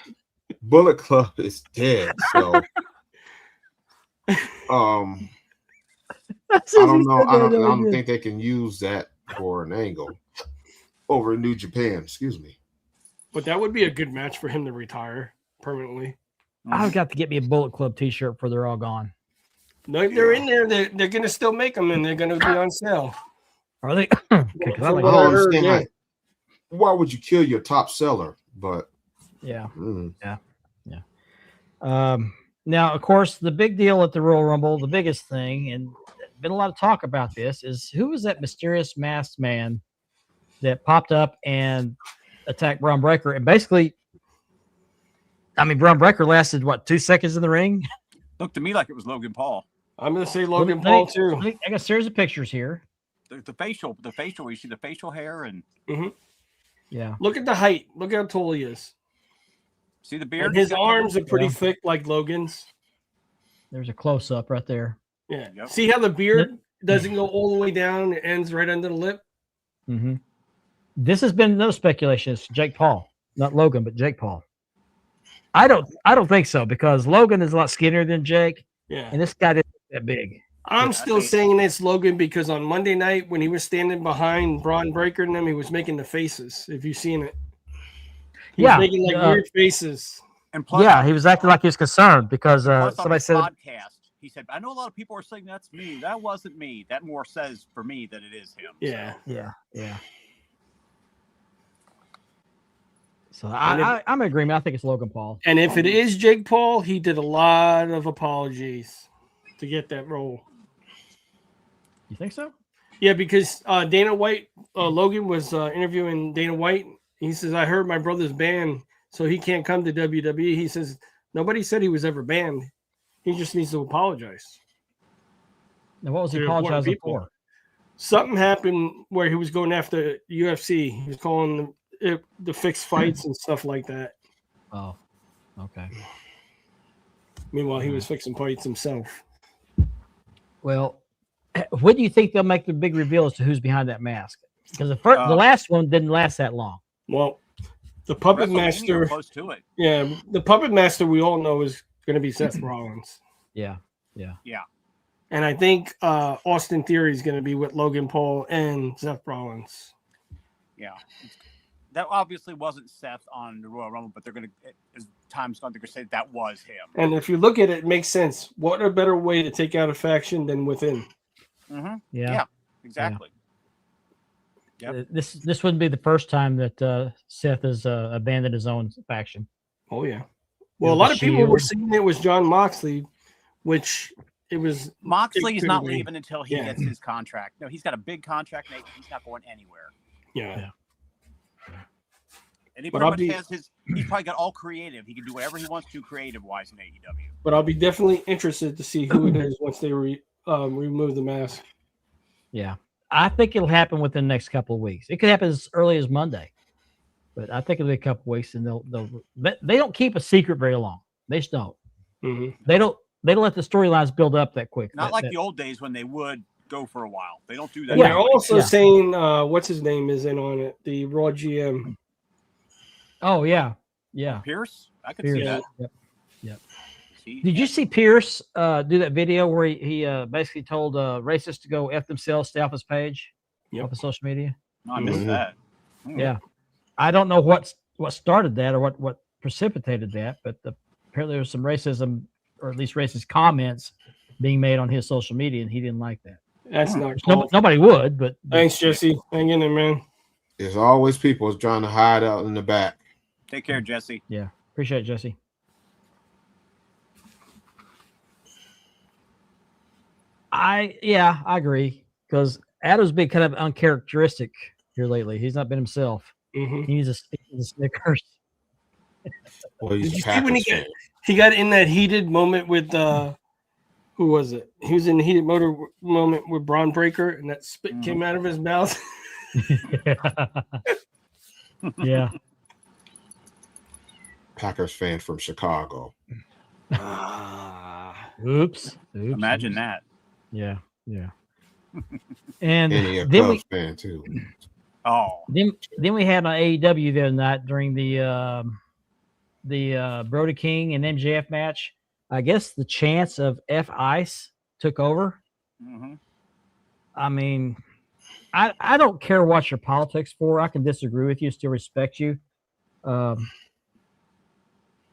Bullet Club is dead. So, I don't know. I don't think they can use that for an angle over in New Japan. Excuse me. But that would be a good match for him to retire permanently. I've got to get me a Bullet Club T-shirt before they're all gone. No, they're in there. They're going to still make them, and they're going to be on sale. Are they? Okay, 'cause I From like what I I don't heard, understand. yeah. Like, why would you kill your top seller? But yeah. mm, Now, of course, the big deal at the Royal Rumble, the biggest thing, and been a lot of talk about this, is who was that mysterious masked man that popped up and attacked Braun Breaker? And basically, I mean, Braun Breaker lasted, 2 seconds in the ring? Looked to me like it was Logan Paul. I'm going to say Logan Let me- Paul, too. I got a series of pictures here. The facial. You see the facial hair and Yeah. Look at the height. Look how tall he is. see the beard. And his arms are pretty Yeah. thick like Logan's. There's a close-up right there. Yeah. Yep. See how the beard doesn't go all the way down? It ends right under the lip. Mm-hmm. This has been no speculation. It's Jake Paul, not Logan, but Jake Paul. I don't think so, because Logan is a lot skinnier than Jake, Yeah. and this guy isn't that big. I'm Yeah, still I think- saying it's Logan because on Monday night when he was standing behind Braun Breaker and them, he was making the faces. If you've seen it, he Yeah, was making like weird faces. And plus, Yeah, he was acting like he was concerned because plus on somebody his said, podcast, he said, "I know a lot of people are saying that's me. That wasn't me. That more says for me that it is him." Yeah, yeah. So I'm in agreement. I think it's Logan Paul. and if it is Jake Paul, he did a lot of apologies to get that role. You think so? Yeah, because Dana White, Logan was interviewing Dana White. He says, "I heard my brother's banned, so he can't come to WWE." He says, "Nobody said he was ever banned. He just needs to apologize." Now, what was he To important apologizing people. for? Something happened where he was going after UFC. He was calling the fixed fights and stuff like that. Oh, okay. Meanwhile, he was fixing fights himself. Well, when do you think they'll make the big reveal as to who's behind that mask? Because the last one didn't last that long. Well, the puppet master, close to it. Yeah, the puppet master we all know is going to be Seth Rollins. Yeah. And I think Austin Theory is going to be with Logan Paul and Seth Rollins. Yeah. That obviously wasn't Seth on the Royal Rumble, but they're going to, as time's gone, they're going to say that was him. And if you look at it, it makes sense. What a better way to take out a faction than within? Mm-hmm. Yeah, exactly. Yeah. Yep. This wouldn't be the first time that Seth has abandoned his own faction. Oh, yeah. Well, a lot of people were saying it was John Moxley, which it was. Moxley's not leaving until he gets his contract. No, he's got a big contract, and he's not going anywhere. Yeah. And he pretty much has he's probably got all creative. He can do whatever he wants to creative-wise in AEW. But I'll be definitely interested to see who it is once they remove the mask. Yeah. I think it'll happen within the next couple of weeks. It could happen as early as Monday. But I think it'll be a couple of weeks, and they don't keep a secret very long. They just don't. Mm-hmm. They don't let the storylines build up that quick. Not like the old days when they would go for a while. They don't do that. Yeah, they're also saying what's his name is in on it, the Raw GM. Oh yeah. Pierce, I could see that. Yep. Did you see Pierce do that video where he basically told racists to go F themselves, stay off his page, off of social media? No, I missed that. Yeah, I don't know what started that or what precipitated that, but apparently there was some racism or at least racist comments being made on his social media, and he didn't like that. That's not cool. Nobody would, but thanks, Jesse. Hang in there, man. There's always people trying to hide out in the back. Take care, Jesse. Yeah, appreciate it, Jesse. I agree, because Adam's been kind of uncharacteristic here lately. He's not been himself. Mm-hmm. He's a Snickers. Well, did you see when he got in that heated moment with who was it? He was in the heated moment with Braun Breaker, and that spit came out of his mouth. Yeah. Packers fan from Chicago. Oops. Imagine that. Yeah. And a then Cubs fan too. Oh. Then we had on AEW the other night during the Brody King and MJF match. I guess the chance of F Ice took over. Mm-hmm. I mean, I don't care what your politics for. I can disagree with you, still respect you.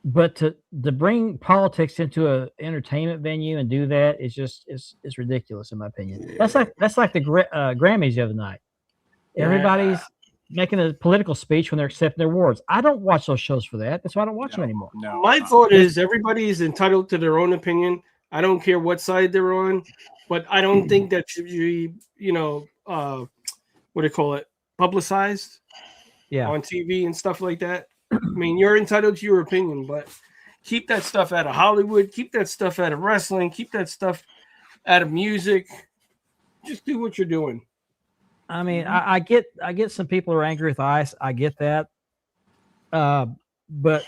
But to bring politics into an entertainment venue and do that is just it's ridiculous in my opinion. Yeah. That's like the Grammys the other night. Everybody's making a political speech when they're accepting their awards. I don't watch those shows for that. That's why I don't watch them anymore. No, my thought is everybody is entitled to their own opinion. I don't care what side they're on, but I don't think that should be, what do you call it, publicized on TV and stuff like that. I mean, you're entitled to your opinion, but keep that stuff out of Hollywood, keep that stuff out of wrestling, keep that stuff out of music. Just do what you're doing. I mean, I get some people are angry with Ice. I get that. But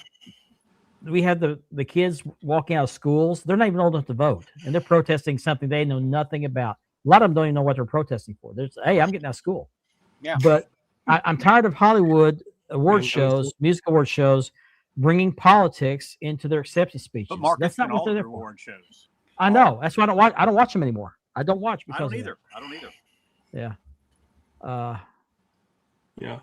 we had the kids walking out of schools. They're not even old enough to vote, and they're protesting something they know nothing about. A lot of them don't even know what they're protesting for. Hey, I'm getting out of school. Yeah. But I'm tired of Hollywood award shows, music award shows, bringing politics into their acceptance speeches. But that's not what they're award shows. I know. That's why I don't watch them anymore. I don't watch because I don't either. Yeah. Yeah.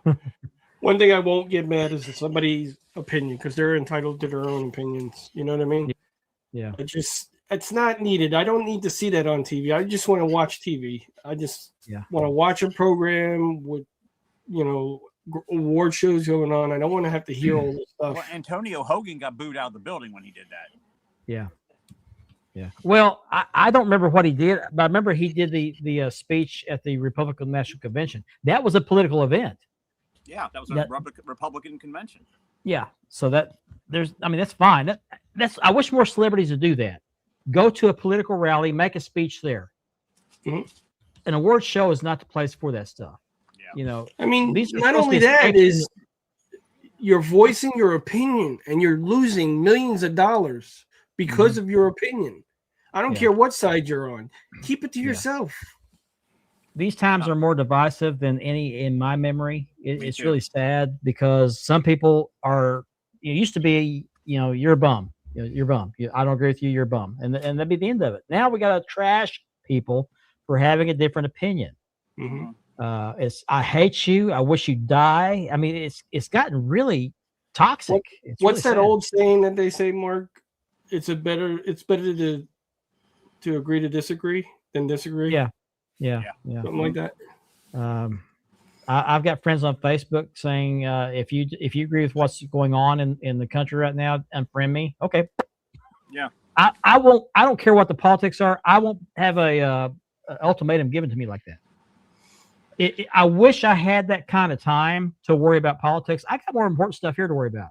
One thing I won't get mad is somebody's opinion because they're entitled to their own opinions. You know what I mean? Yeah. It's not needed. I don't need to see that on TV. I just want to watch TV. I just want to watch a program with, award shows going on. I don't want to have to hear all this stuff. Well, Antonio Hogan got booed out of the building when he did that. Yeah. Well, I don't remember what he did, but I remember he did the speech at the Republican National Convention. That was a political event. Yeah, that was a Republican convention. Yeah, so that's fine. I wish more celebrities would do that. Go to a political rally, make a speech there. Mm-hmm. An award show is not the place for that stuff. Yeah. I mean, not only that is you're voicing your opinion and you're losing millions of dollars because of your opinion. I don't care what side you're on. Keep it to yourself. These times are more divisive than any in my memory. It's really sad because some people are. It used to be, you're a bum. You're a bum. I don't agree with you. You're a bum, and that'd be the end of it. Now we got to trash people for having a different opinion. It's I hate you. I wish you die. I mean, it's gotten really toxic. What's that old saying that they say, Mark? It's better to agree to disagree than disagree. Yeah. Something like that. I've got friends on Facebook saying, if you agree with what's going on in the country right now, unfriend me. Okay. Yeah. I won't. I don't care what the politics are. I won't have a ultimatum given to me like that. I wish I had that kind of time to worry about politics. I got more important stuff here to worry about.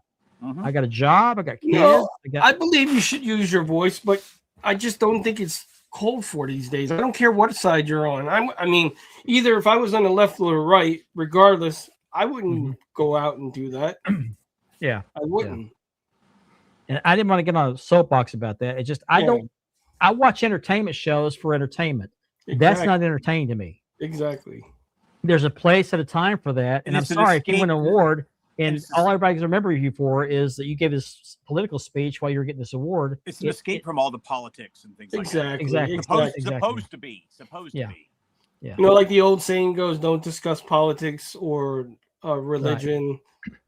I got a job. I got kids. No, I believe you should use your voice, but I just don't think it's called for these days. I don't care what side you're on. I mean, either if I was on the left or the right, regardless, I wouldn't go out and do that. Yeah, I wouldn't. And I didn't want to get on a soapbox about that. It's just I watch entertainment shows for entertainment. Exactly. That's not entertaining to me. Exactly. There's a place at a time for that. And I'm sorry if you win an award and all everybody's remembering you for is that you gave this political speech while you were getting this award. It's an escape from all the politics and things like that. Exactly. Supposed to be. Yeah. Like the old saying goes, don't discuss politics or religion.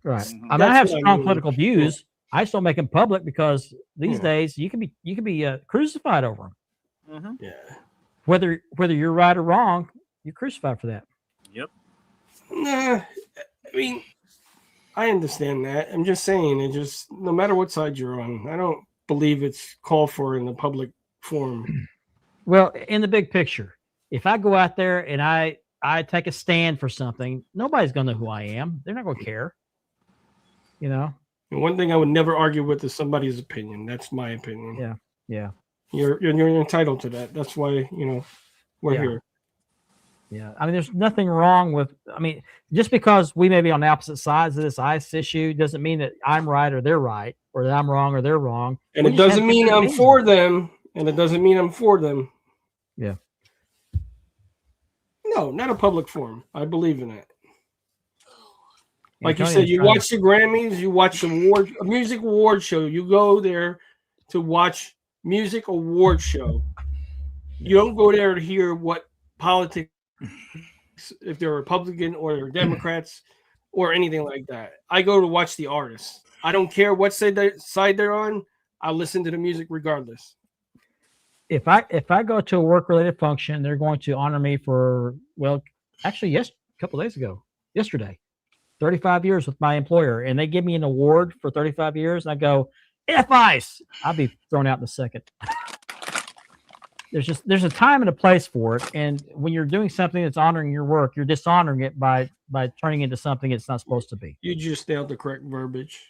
Right. I mean, I have strong political views. I just don't make them public because these days you can be crucified over them. Yeah. Whether you're right or wrong, you're crucified for that. Yep. Nah, I mean, I understand that. I'm just saying, it just no matter what side you're on, I don't believe it's called for in the public forum. Well, in the big picture, if I go out there and I take a stand for something, nobody's gonna know who I am. They're not gonna care. And one thing I would never argue with is somebody's opinion. That's my opinion. Yeah. You're entitled to that. That's why we're here. Yeah, I mean, there's nothing wrong with. I mean, just because we may be on the opposite sides of this ICE issue doesn't mean that I'm right or they're right, or that I'm wrong or they're wrong. And it doesn't mean I'm for them. And it doesn't mean I'm for them. Yeah. No, not a public forum. I believe in that. Like you said, you watch the Grammys, you watch a music award show. You go there to watch music award show. You don't go there to hear what politics, if they're Republican or they're Democrats or anything like that. I go to watch the artists. I don't care what side they're on. I listen to the music regardless. If I go to a work-related function, they're going to honor me for, actually, a couple of days ago, yesterday, 35 years with my employer, and they give me an award for 35 years, and I go, F ICE! I'll be thrown out in a second. There's a time and a place for it, and when you're doing something that's honoring your work, you're dishonoring it by turning it into something it's not supposed to be. You just nailed the correct verbiage.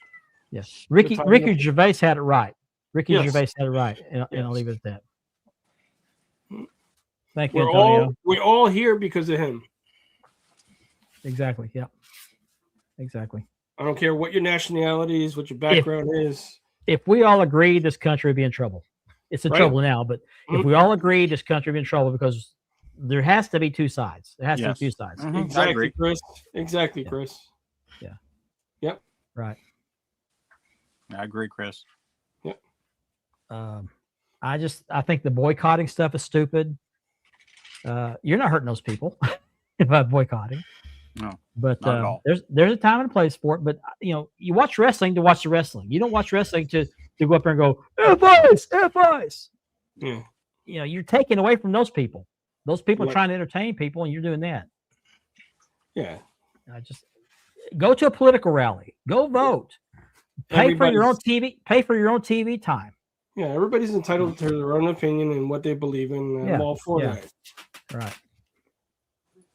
Yes, Ricky Gervais had it right. Gervais had it right, and I'll leave it at that. Thank you, Antonio. We're all here because of him. Exactly. Yeah. Exactly. I don't care what your nationality is, what your background is. If we all agree, this country would be in trouble. It's in trouble now, but if we all agree, this country would be in trouble because there has to be two sides. There has to be two sides. Exactly, Chris. Exactly, Chris. Yeah. Yep. Right. I agree, Chris. Yep. I think the boycotting stuff is stupid. You're not hurting those people by boycotting. No, but there's a time and a place for it. But you watch wrestling to watch the wrestling. You don't watch wrestling to go up there and go F ICE. Yeah. You're taking away from those people. Those people are trying to entertain people, and you're doing that. Yeah. Just go to a political rally. Go vote. Pay for your own TV. Pay for your own TV time. Yeah, everybody's entitled to their own opinion and what they believe in. I'm all for that. Right.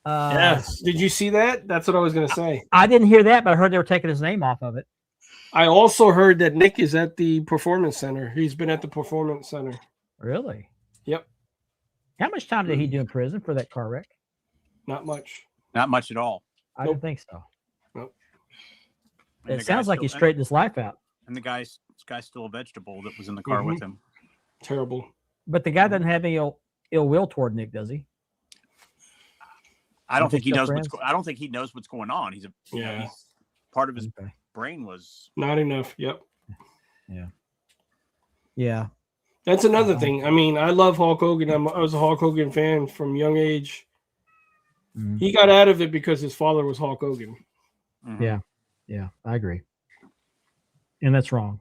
Yes. Did you see that? That's what I was going to say. I didn't hear that, but I heard they were taking his name off of it. I also heard that Nick is at the Performance Center. He's been at the Performance Center. Really? Yep. How much time did he do in prison for that car wreck? Not much. Not much at all. I don't think so. Nope. And It sounds like he straightened his life out. And the guy's still a vegetable that was in the car with him. Terrible. But the guy doesn't have any ill will toward Nick, does he? I don't think he knows I don't think he knows what's going on. He's part of his brain was not enough. Yep. Yeah. Yeah. That's another thing. I mean, I love Hulk Hogan. I was a Hulk Hogan fan from young age. Mm-hmm. He got out of it because his father was Hulk Hogan. Mm-hmm. Yeah. Yeah, I agree. And that's wrong.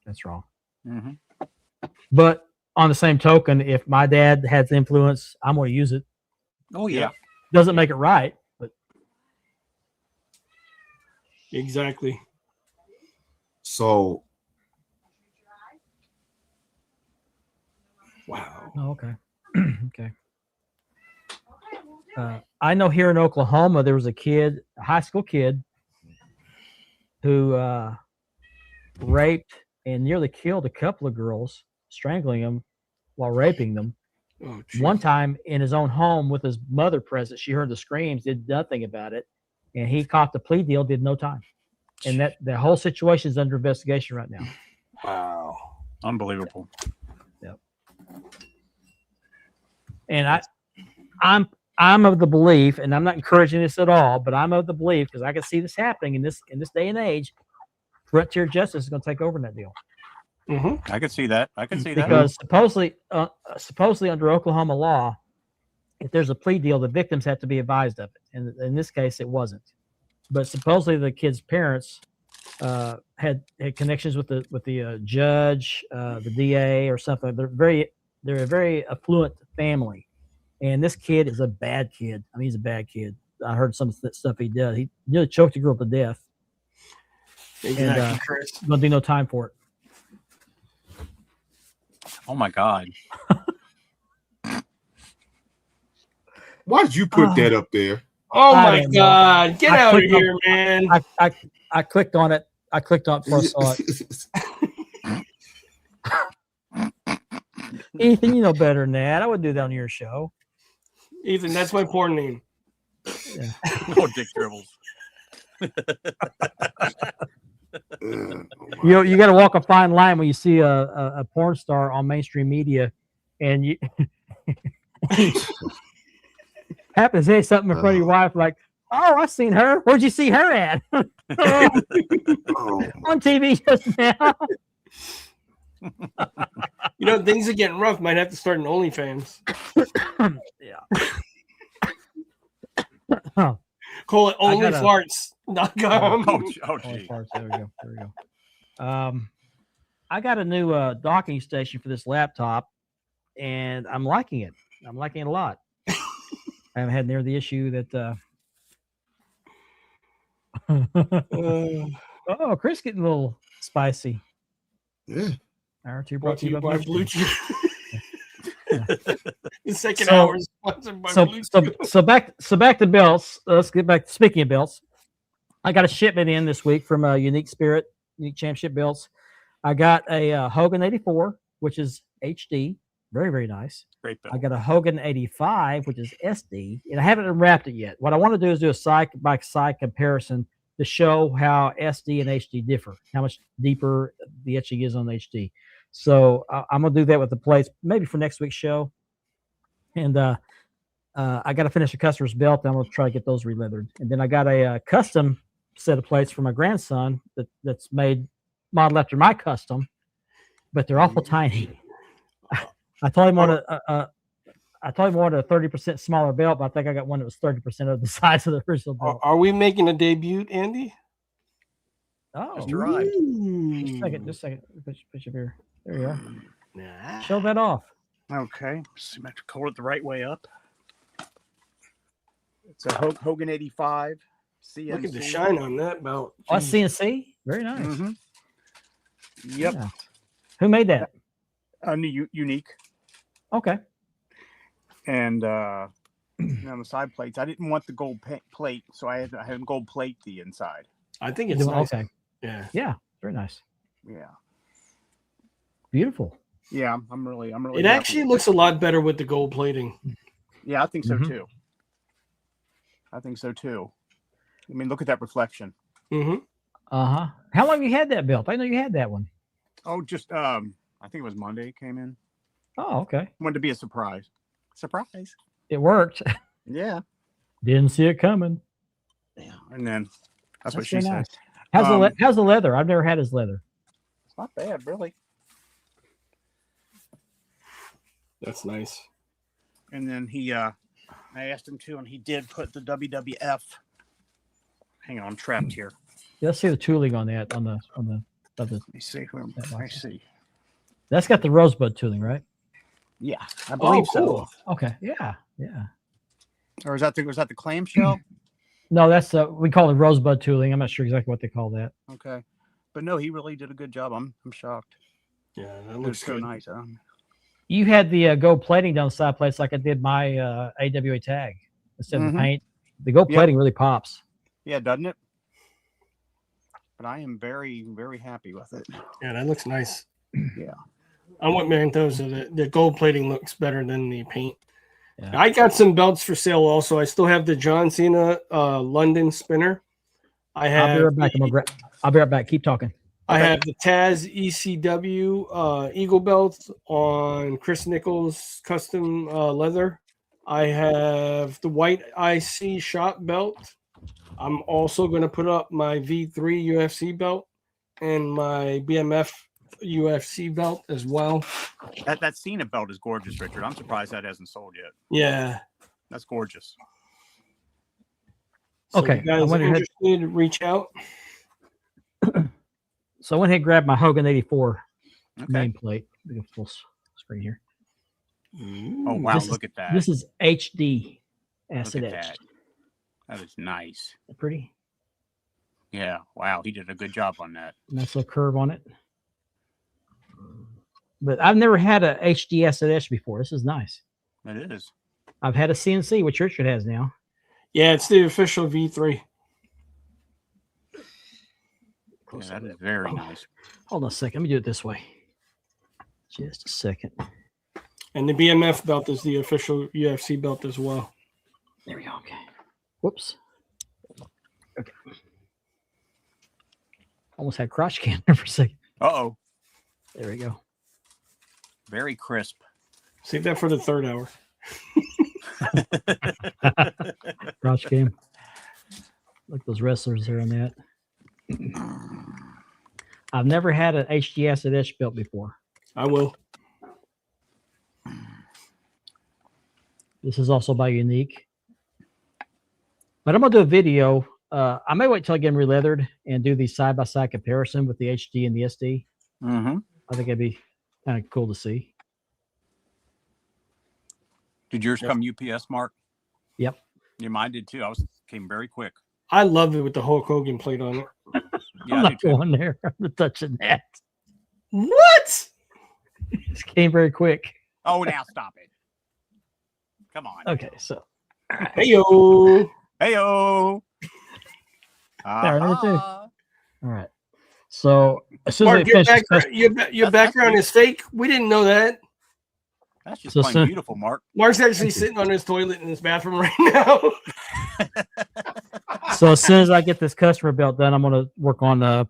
That's wrong. Mm-hmm. But on the same token, if my dad has influence, I'm going to use it. Oh, yeah. Doesn't make it right, but. Exactly. So. Wow. Oh, okay. Okay. I know here in Oklahoma, there was a high school kid, who raped and nearly killed a couple of girls, strangling them while raping them. Oh, one time in his own home with his mother present, she heard the screams, did nothing about it, and he caught the plea deal, did no time. And that the whole situation is under investigation right now. Wow. Unbelievable. Yep. And I'm of the belief, and I'm not encouraging this at all, but I'm of the belief, because I can see this happening in this day and age, frontier justice is going to take over in that deal. Mm-hmm. I can see that. Because supposedly under Oklahoma law, if there's a plea deal, the victims have to be advised of it. And in this case, it wasn't. But supposedly the kid's parents had connections with the judge, the DA, or something. They're a very affluent family. And this kid is a bad kid. I mean, he's a bad kid. I heard some of the stuff he did. He nearly choked a girl to death. Exactly, and Chris. Gonna do no time for it. Oh my God! Why did you put that up there? Oh my God! Get out of here, man! I clicked on it. I clicked on it before I saw it. Ethan, you know better than that. I would do that on your show. Ethan, that's my porn name. Yeah. Oh, Dick Dribbles. You got to walk a fine line when you see a porn star on mainstream media, and you happen to say something in front of your wife like, "Oh, I've seen her. Where'd you see her at?" On TV just now. You know, things are getting rough. Might have to start an OnlyFans. Yeah. Call it onlyfarts.com. Gee. There we go. I got a new docking station for this laptop, and I'm liking it. I'm liking it a lot. I haven't had near the issue that. Oh, Chris getting a little spicy. Yeah. Hour two brought to you by Bluetooth. The second So- hour is sponsored by Bluetooth. So back to belts. Let's get back. Speaking of belts, I got a shipment in this week from Unique Championship belts. I got a Hogan 84, which is HD, very very nice. Great belt. I got a Hogan 85, which is SD, and I haven't unwrapped it yet. What I want to do is do a side by side comparison to show how SD and HD differ, how much deeper the etching is on HD. So I'm gonna do that with the plates, maybe for next week's show. And I got to finish a customer's belt. I'm gonna try to get those releathered, and then I got a custom set of plates for my grandson that's made modeled after my custom, but they're awful tiny. I told him on I wanted a 30% smaller belt, but I think I got one that was 30% of the size of the original belt. Are we making a debut, Andy? Oh, Just arrived. Just a second. Put your beer. There you are. Nah. Show that off. Okay. See if I have to hold it the right way up. It's a Hogan 85 CNC. Look at the shine on that belt. Oh, CNC. Very nice. Mm-hmm. Yep. Yeah. Who made that? Unique. Okay. And on the side plates, I didn't want the gold plate, so I had gold plate the inside. I think it's nice. Okay. Yeah. Yeah. Very nice. Yeah. Beautiful. Yeah, I'm really. It happy actually with looks a lot better with the gold plating. Yeah, I think so Mhm. too. I think so too. I mean, look at that reflection. Mm-hmm. Uh-huh. How long have you had that belt? I know you had that one. Oh, just I think it was Monday it came in. Oh, okay. Wanted to be a surprise. Surprise. It worked. Yeah. Didn't see it coming. Yeah. And then that's what That's she very said. nice. How's the leather? I've never had his leather. It's not bad, really. That's nice. And then he I asked him to, and he did put the WWF. Hang on, I'm trapped here. Yeah, let's see the tooling on that of the Let me see who I see. That's got the rosebud tooling, right? Yeah, I believe cool. so. Okay. Yeah. Yeah. Or was that the clamshell? No, that's we call it rosebud tooling. I'm not sure exactly what they call that. Okay. But no, he really did a good job. I'm shocked. Yeah, that It looks looks so good. nice. You had the gold plating down the side plates like I did my AWA tag instead of the paint. The gold plating really pops. Yeah, doesn't it? But I am very, very happy with it. Yeah, that looks nice. Yeah. I went Mendoza. The gold plating looks better than the paint. Yeah. I got some belts for sale also. I still have the John Cena London spinner. I'll be right back. I'll be right back. Keep talking. I have the Taz ECW Eagle belt on Chris Nichols custom leather. I have the white IC shop belt. I'm also going to put up my V3 UFC belt and my BMF UFC belt as well. That Cena belt is gorgeous, Richard. I'm surprised that hasn't sold yet. Yeah. That's gorgeous. So Okay. you guys are interested, reach out. So I went ahead and grabbed my Hogan 84 Okay. nameplate. Look at full screen here. Oh, wow. Look at that. This is HD Look acid at etched. that. That is nice. Pretty. Yeah. Wow. He did a good job on that. Nice little curve on it. But I've never had a HD acid etch before. This is nice. It is. I've had a CNC, which Richard has now. Yeah, it's the official V3. Yeah, that is very nice. Hold on a second. Let me do it this way. Just a second. And the BMF belt is the official UFC belt as well. There we go. Okay. Whoops. Okay. Almost had crotch cam there for a second. Uh-oh. There we go. Very crisp. Save that for the third hour. Crotch cam. Look at those wrestlers there on that. I've never had an HD acid etch belt before. I will. This is also by Unique. But I'm going to do a video. I may wait till I get them re-leathered and do the side-by-side comparison with the HD and the SD. Mm-hmm. I think it'd be kind of cool to see. Did yours come UPS, Mark? Yep. Yeah, mine did too. Came very quick. I love it with the Hulk Hogan plate on it. Yeah, I'm not going there. I'm not touching that. What? It came very quick. Oh, now stop it. Come on. Okay, so. Hey yo. Hey-o. There, number two. All right. So as soon Mark, as I finish your background is fake. We didn't know that. That's just So plain soon- beautiful, Mark. Mark's actually sitting on his toilet in his bathroom right now. So as soon as I get this customer belt done, I'm going to work on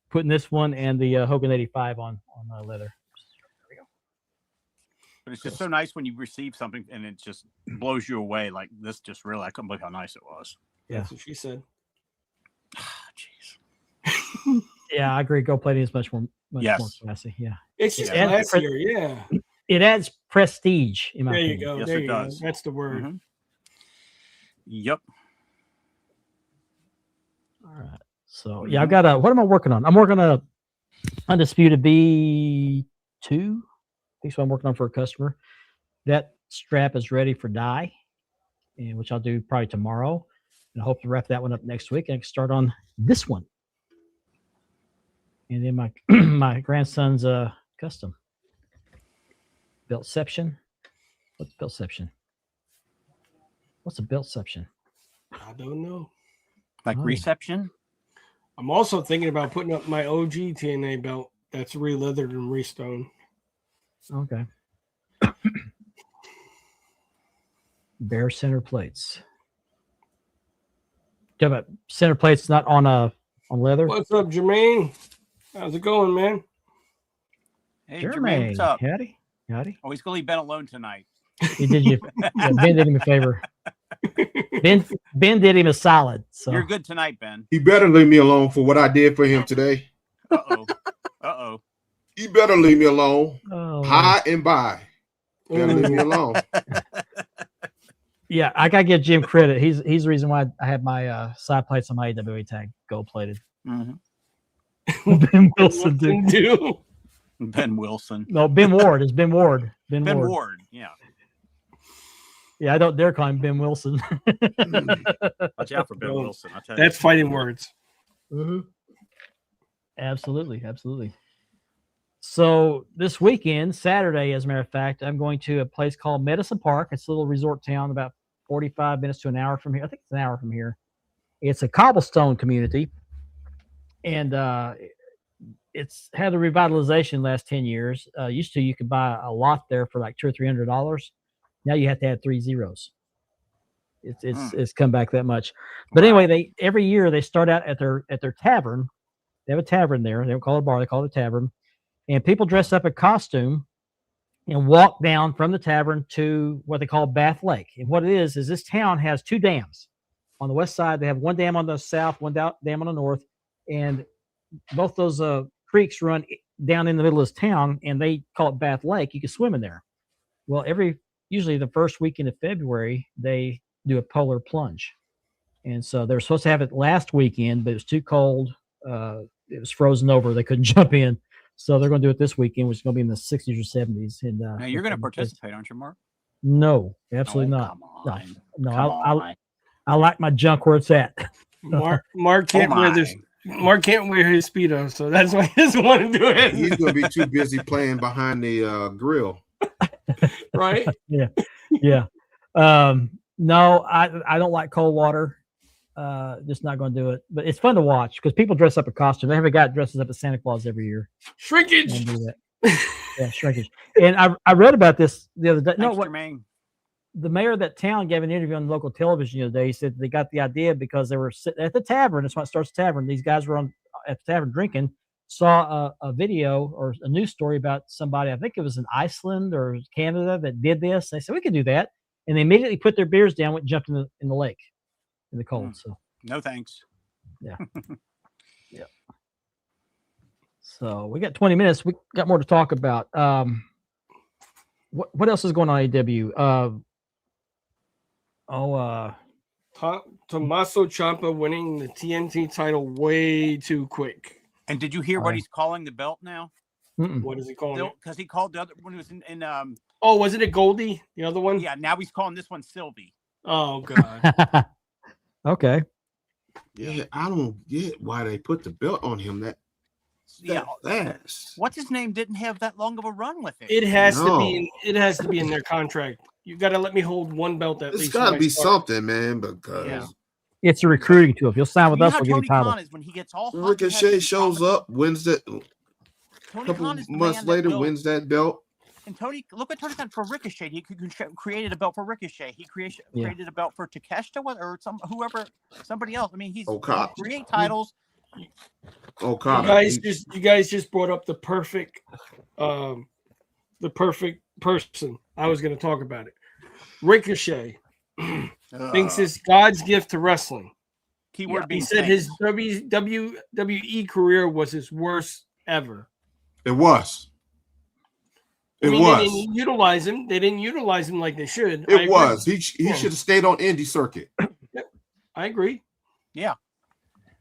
putting this one and the Hogan 85 on leather. But it's just so nice when you receive something and it just blows you away. Like this, just really, I couldn't believe how nice it was. Yeah. That's what she said. Jeez. Yeah, I agree. Gold plating is much more classy. Yeah. It's just Yeah. classier, yeah. It adds prestige in my There you opinion. go. Yes, there it you does. go. That's the word. Mhm. Yep. All right. So yeah, I've got what am I working on? I'm working on a Undisputed B2. I think so. I'm working on for a customer. That strap is ready for dye, and which I'll do probably tomorrow. And I hope to wrap that one up next week and I can start on this one. And then my my grandson's custom beltception. What's beltception? What's a beltception? I don't know. Like Oh. reception. I'm also thinking about putting up my OG TNA belt that's re-leathered and restone. Okay. Bare center plates. Do you have a center plates not on on leather. What's up, Jermaine? How's it going, man? Hey, Jermaine, what's up? Howdy. Oh, he's going to leave Ben alone tonight. He did you. Yeah, Ben did him a favor. Ben did him a solid. So you're good tonight, Ben. He better leave me alone for what I did for him today. Uh-oh. He better leave me alone. Oh. High and by. Better leave me alone. Yeah, I gotta give Jim credit. He's the reason why I have my side plates on my AWA tag gold plated. Mm-hmm. Ben Wilson do. Ben Wilson. No, Ben Ward. It's Ben Ward. Ben Ward. Yeah. Yeah, I don't dare call him Ben Wilson. Watch out for Ben Wilson. I'll tell That's you. fighting words. Mm-hmm. Absolutely. So this weekend, Saturday, as a matter of fact, I'm going to a place called Medicine Park. It's a little resort town about 45 minutes to an hour from here. I think it's an hour from here. It's a cobblestone community, and it's had a revitalization the last 10 years. Used to, you could buy a lot there for like $200 or $300. Now you have to add 3 zeros. It's come back that much. But anyway, every year they start out at their tavern. They have a tavern there. They don't call it a bar. They call it a tavern. And people dress up in costume and walk down from the tavern to what they call Bath Lake. And what it is this town has 2 dams. On the west side, they have 1 dam on the south, 1 dam on the north. And both those creeks run down in the middle of this town, and they call it Bath Lake. You can swim in there. Well, usually the first weekend of February, they do a polar plunge. And so they were supposed to have it last weekend, but it was too cold. It was frozen over. They couldn't jump in. So they're going to do it this weekend, which is going to be in the 60s or 70s. And now you're going to participate, aren't you, Mark? No, absolutely not. I like my junk where it's at. Mark can't wear this. Mark can't wear his Speedo, so that's why he doesn't want to do it. He's going to be too busy playing behind the grill. Right? Yeah. No, I don't like cold water. Just not going to do it. But it's fun to watch because people dress up in costume. They have a guy that dresses up as Santa Claus every year. Shrinkage. Do that. Yeah, shrinkage. And I read about this the other day. The mayor of that town gave an interview on local television the other day. He said they got the idea because they were sitting at the tavern. That's why it starts the tavern. These guys were at the tavern drinking, saw a video or a news story about somebody, I think it was in Iceland or Canada, that did this. They said, we could do that. And they immediately put their beers down, went and jumped in the lake in the cold. So no thanks. Yeah. Yeah. So we got 20 minutes. We got more to talk about. What else is going on at AEW? Tommaso Ciampa winning the TNT title way too quick. And did you hear what he's calling the belt now? What is he calling it? Because he called the other one was in oh, wasn't it Goldie? The other one? Yeah, now he's calling this one Sylvie. Oh God. Okay. Yeah, I don't get why they put the belt on him that fast. What's his name didn't have that long of a run with it. It has to be in their contract. You got to let me hold one belt at least. It's got to be something, man, because it's a recruiting tool. If you'll sign with us, we'll give you a title. Is when he gets all Ricochet shows up, wins that. A couple months later, wins that belt. And Tony, look at Tony Khan for Ricochet. He created a belt for Ricochet. He created a belt for Takeshita or somebody else. I mean, he's create titles. You guys just brought up the perfect person. I was going to talk about it. Ricochet thinks it's God's gift to wrestling. Keyword he said his WWE career was his worst ever. It was. They didn't utilize him. They didn't utilize him like they should. It was. He should have stayed on indie circuit. I agree. Yeah.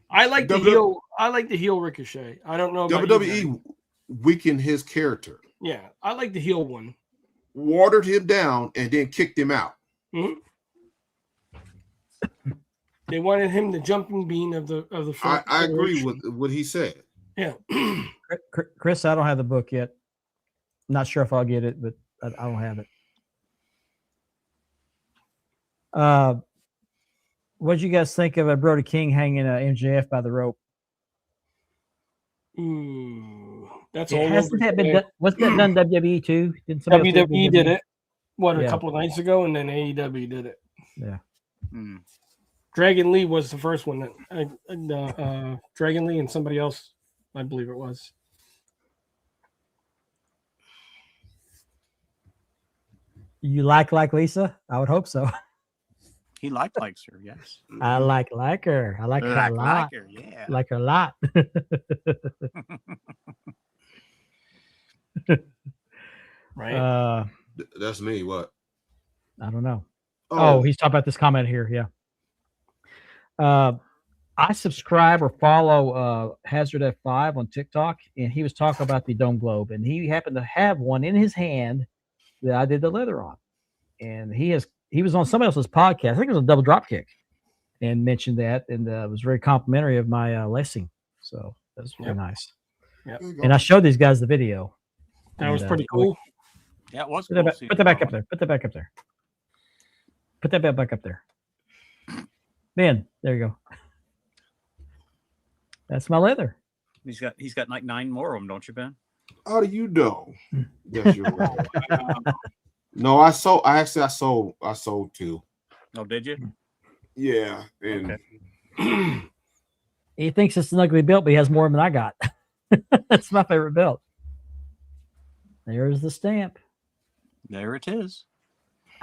I like the heel. I like the heel Ricochet. I don't know about WWE weakened his character. Yeah, I like the heel one. Watered him down and then kicked him out. Mm-hmm. They wanted him the jumping bean of the. I agree with what he said. Yeah. Chris, I don't have the book yet. Not sure if I'll get it, but I don't have it. What did you guys think of Brody King hanging MJF by the rope? That's all. Hasn't that been done? Wasn't that done WWE too? WWE did it. A couple of nights ago, and then AEW did it. Yeah. Dragon Lee was the first one. Dragon Lee and somebody else, I believe it was. You like Lisa? I would hope so. He likes her, yes. I like her. I like her a lot. Like her, yeah. Like her a lot. Right. That's me. What? I don't know. Oh, he's talking about this comment here. Yeah. I subscribe or follow Hazard F5 on TikTok, and he was talking about the Dome Globe, and he happened to have one in his hand that I did the leather on. And he was on somebody else's podcast. I think it was a Double Drop Kick, and mentioned that, and was very complimentary of my lacing. So that was very nice. Yep. And I showed these guys the video. That was pretty cool. Yeah, it was Put cool. that back up there. Put that back up there. Put that back up there. Ben, there you go. That's my leather. He's got like 9 more of them, don't you, Ben? How do you know? Yes, you're right. No, I sold 2. Oh, did you? Yeah, and Okay. He thinks it's an ugly belt, but he has more than I got. That's my favorite belt. There's the stamp. There it is.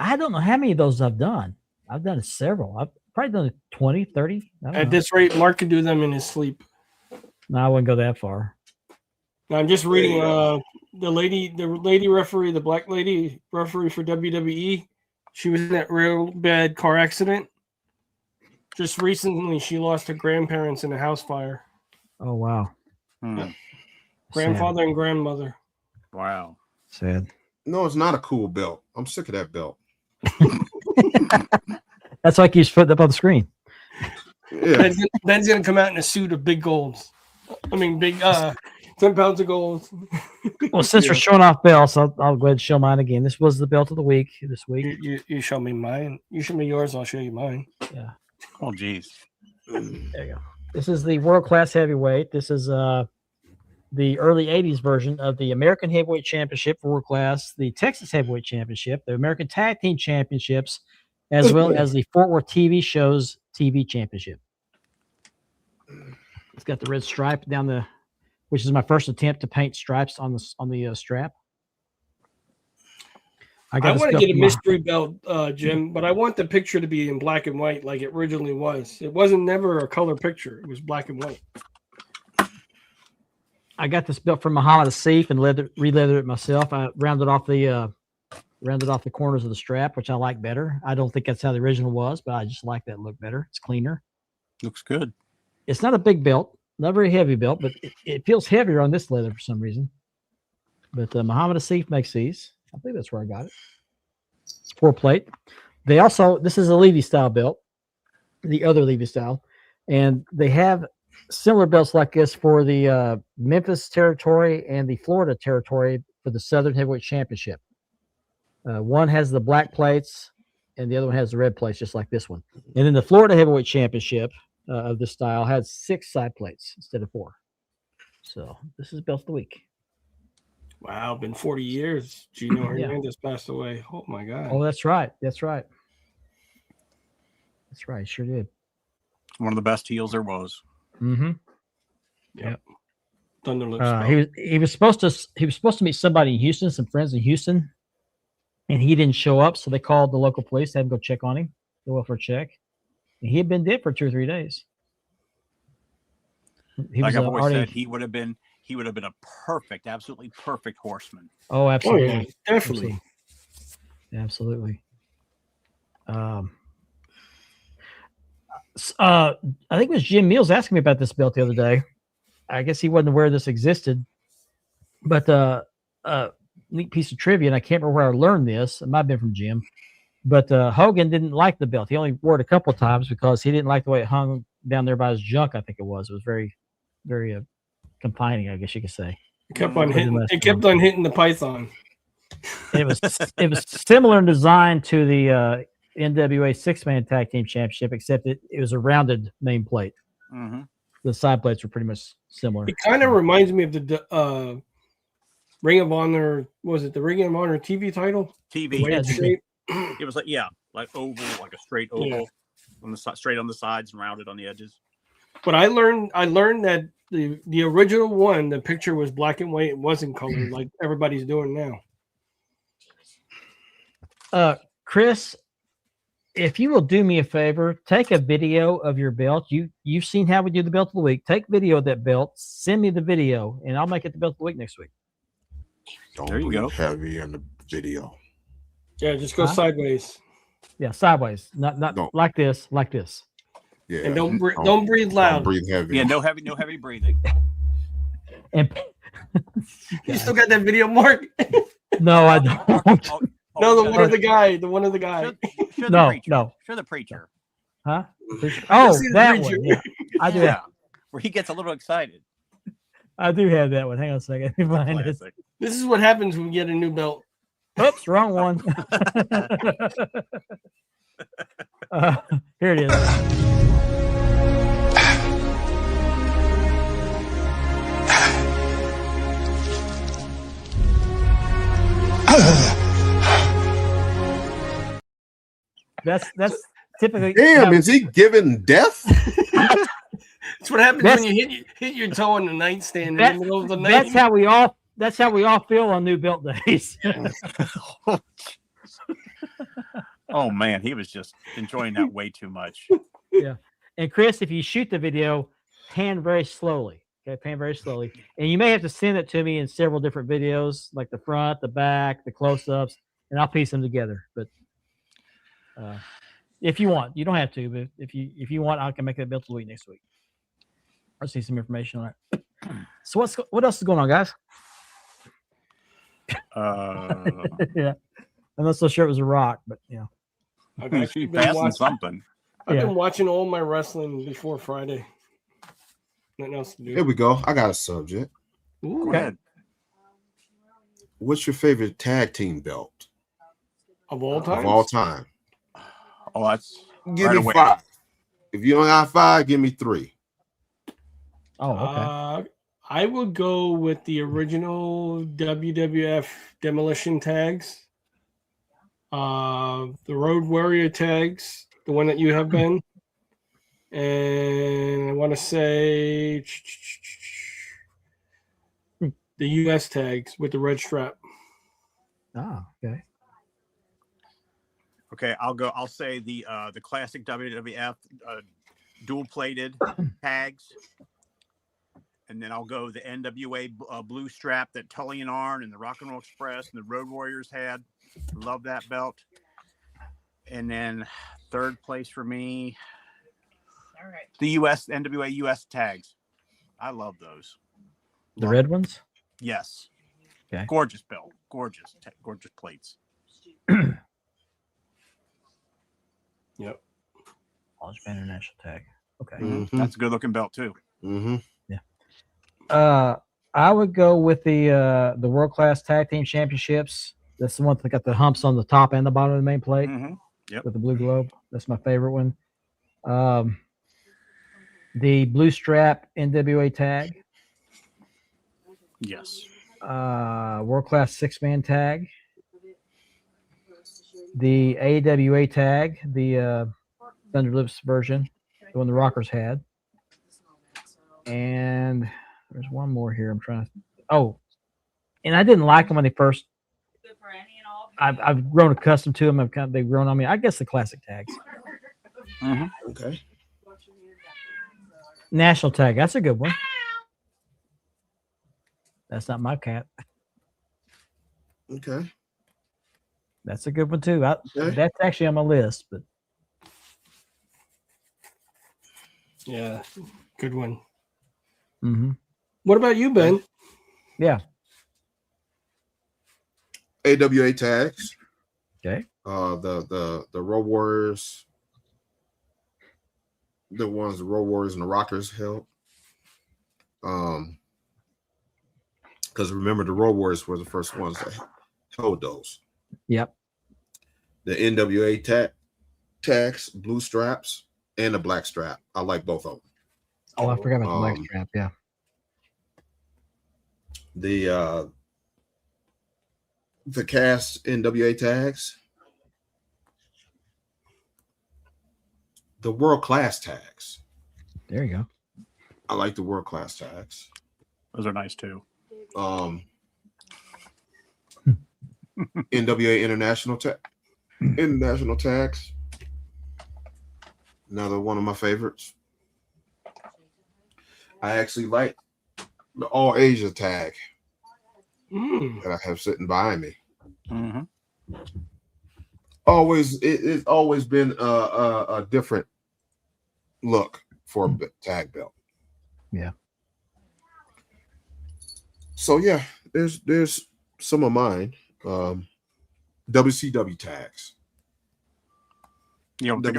I don't know how many of those I've done. I've done several. I've probably done 20, 30. At this rate, Mark could do them in his sleep. No, I wouldn't go that far. Now, I'm just reading the lady referee, the black lady referee for WWE. She was in that real bad car accident. Just recently, she lost her grandparents in a house fire. Oh, wow. Grandfather and grandmother. Wow. Sad. no, it's not a cool belt. I'm sick of that belt. That's why he keeps putting up on the screen. Yeah. Ben's gonna come out in a suit of big golds. I mean, big 10 pounds of gold. Well, since we're showing off belts, I'll go ahead and show mine again. This was the belt of the week this week. You show me mine. You show me yours. I'll show you mine. Yeah. Oh, geez. There you go. This is the world class heavyweight. This is the early 80s version of the American Heavyweight Championship for world class, the Texas Heavyweight Championship, the American Tag Team Championships, as well as the Fort Worth TV Shows TV Championship. It's got the red stripe down the, which is my first attempt to paint stripes on the strap. I want to get a mystery belt, Jim, but I want the picture to be in black and white like it originally was. It wasn't never a color picture. It was black and white. I got this belt from Muhammad Asif and re-leathered it myself. I rounded off the corners of the strap, which I like better. I don't think that's how the original was, but I just like that look better. It's cleaner. Looks good. It's not a big belt, not a very heavy belt, but it feels heavier on this leather for some reason. But Muhammad Asif makes these. I think that's where I got it. 4-plate. They also, this is a Levy style belt, the other Levy style, and they have similar belts like this for the Memphis territory and the Florida territory for the Southern Heavyweight Championship. One has the black plates, and the other one has the red plates, just like this one. And then the Florida Heavyweight Championship of this style had 6 side plates instead of 4. So this is belt of the week. Wow, been 40 years. Gino Hernandez passed away. Oh my God. Oh, that's right. That's right. That's right. Sure did. One of the best heels there was. Mm-hmm. Yep. Thunderlips. He was supposed to meet somebody in Houston, some friends in Houston, and he didn't show up. So they called the local police, had him go check on him, go up for a check. And he had been dead for 2 or 3 days. Like I've always said, he would have been a perfect, absolutely perfect horseman. Oh, absolutely. Oh, yeah, definitely. Absolutely. I think it was Jim Mills asking me about this belt the other day. I guess he wasn't aware this existed, but neat piece of trivia, and I can't remember where I learned this. It might have been from Jim, but Hogan didn't like the belt. He only wore it a couple of times because he didn't like the way it hung down there by his junk. I think it was very, very confining, I guess you could say. It kept on hitting the python. It was similar in design to the NWA 6-man tag team championship, except it was a rounded main plate. Mm-hmm. The side plates were pretty much similar. It kind of reminds me of the Ring of Honor. Was it the Ring of Honor TV title? TV. It was like oval, like a straight oval. on the straight on the sides and rounded on the edges. But I learned that the original one, the picture was black and white. It wasn't color like everybody's doing now. Chris, if you will do me a favor, take a video of your belt. You've seen how we do the belt of the week. Take video of that belt. Send me the video, and I'll make it the belt of the week next week. Don't There you go. heavy in the video. Yeah, just go sideways. Yeah, sideways, not like this, like this. Yeah, And don't breathe loud. Don't breathe heavy. Yeah, no heavy breathing. And You still got that video, Mark? no, I don't. No, the one of the guy. The one of the guy. Show the No, preacher. no. Show the preacher. Huh? Oh, See the that preacher. one. Yeah. I do. Yeah, where he gets a little excited. I do have that one. Hang on a second. Let me find it. Classic. This is what happens when we get a new belt. Oops, wrong one. Here it is. That's typically. Damn, is he giving death? That's what happens when you hit your toe on the nightstand in the middle of the night. That's how we all. That's how we all feel on new belt days. Oh man, he was just enjoying that way too much. Yeah. And Chris, if you shoot the video, pan very slowly. Okay, pan very slowly. And you may have to send it to me in several different videos, like the front, the back, the close-ups, and I'll piece them together. But if you want, you don't have to, but if you want, I can make that belt of the week next week. I'll see some information on it. So what else is going on, guys? Yeah. I'm not so sure it was a rock, but yeah. I've He's actually been passing watching, something. I've Yeah. been watching all my wrestling before Friday. Nothing else to do. Here we go. I got a subject. Ooh, Go ahead. What's your favorite tag team belt of all time? of all time? Oh, that's Give right me away. 5. If you don't have 5, give me 3. Oh, okay. I would go with the original WWF Demolition tags, the Road Warrior tags, the one that you have, Ben, and I want to say the US tags with the red strap. Oh, okay. Okay, I'll say the classic WWF dual plated tags, and then I'll go the NWA blue strap that Tully and Arn and the Rock and Roll Express and the Road Warriors had. Love that belt. And then third place for me, the NWA US tags. I love those. The red ones? Yes. Okay. Gorgeous belt. Gorgeous plates. Yep. College Band International tag. Okay. Mhm. That's a good looking belt too. Mm-hmm. I would go with the World Class Tag Team Championships. That's the one that got the humps on the top and the bottom of the main plate Yep. with the blue globe. That's my favorite one. The blue strap NWA tag. Yes. World Class 6-man tag. The AWA tag, the Thunder Lips version, the one the Rockers had. And there's one more here. I'm trying to. Oh, and I didn't like them when they first. I've grown accustomed to them. They've grown on me. I guess the classic tags. Okay. National tag. That's a good one. That's not my cat. Okay. That's a good one too. Okay. That's actually on my list, but Yeah, good one. mm-hmm. What about you, Ben? Yeah. AWA tags. Okay. The Road Warriors. The ones the Road Warriors and the Rockers held. Because remember the Road Warriors were the first ones that held those. Yep. The NWA tags, blue straps, and the black strap. I like both of them. Oh, I forgot about the black strap. Yeah. The cast NWA tags. the world class tags. There you go. I like the world class tags. Those are nice too. NWA international tags. Another one of my favorites. I actually like the All Asia tag that I have sitting behind me. Mm-hmm. It's always been a different look for a tag belt. Yeah. So yeah, there's some of mine. WCW tags. You know,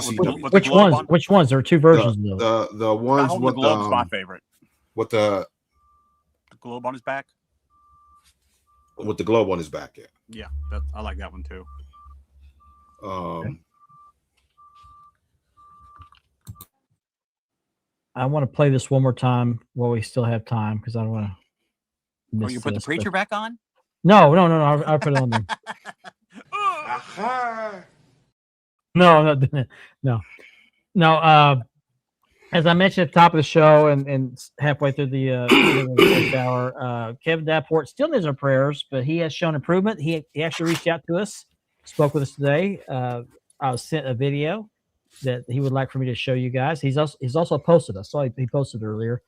which ones? Which ones? There are two versions of those. The ones with the globe's my favorite. With the globe on his back. With the globe on his back, yeah. Yeah, I like that one too. Okay. I want to play this one more time while we still have time because I don't want to. Oh, you put the preacher back on? No. I'll put it on there. No. As I mentioned at the top of the show and halfway through the first hour, Kevin Davenport still needs our prayers, but he has shown improvement. He actually reached out to us, spoke with us today. I was sent a video that he would like for me to show you guys. He's also posted. I saw he posted earlier.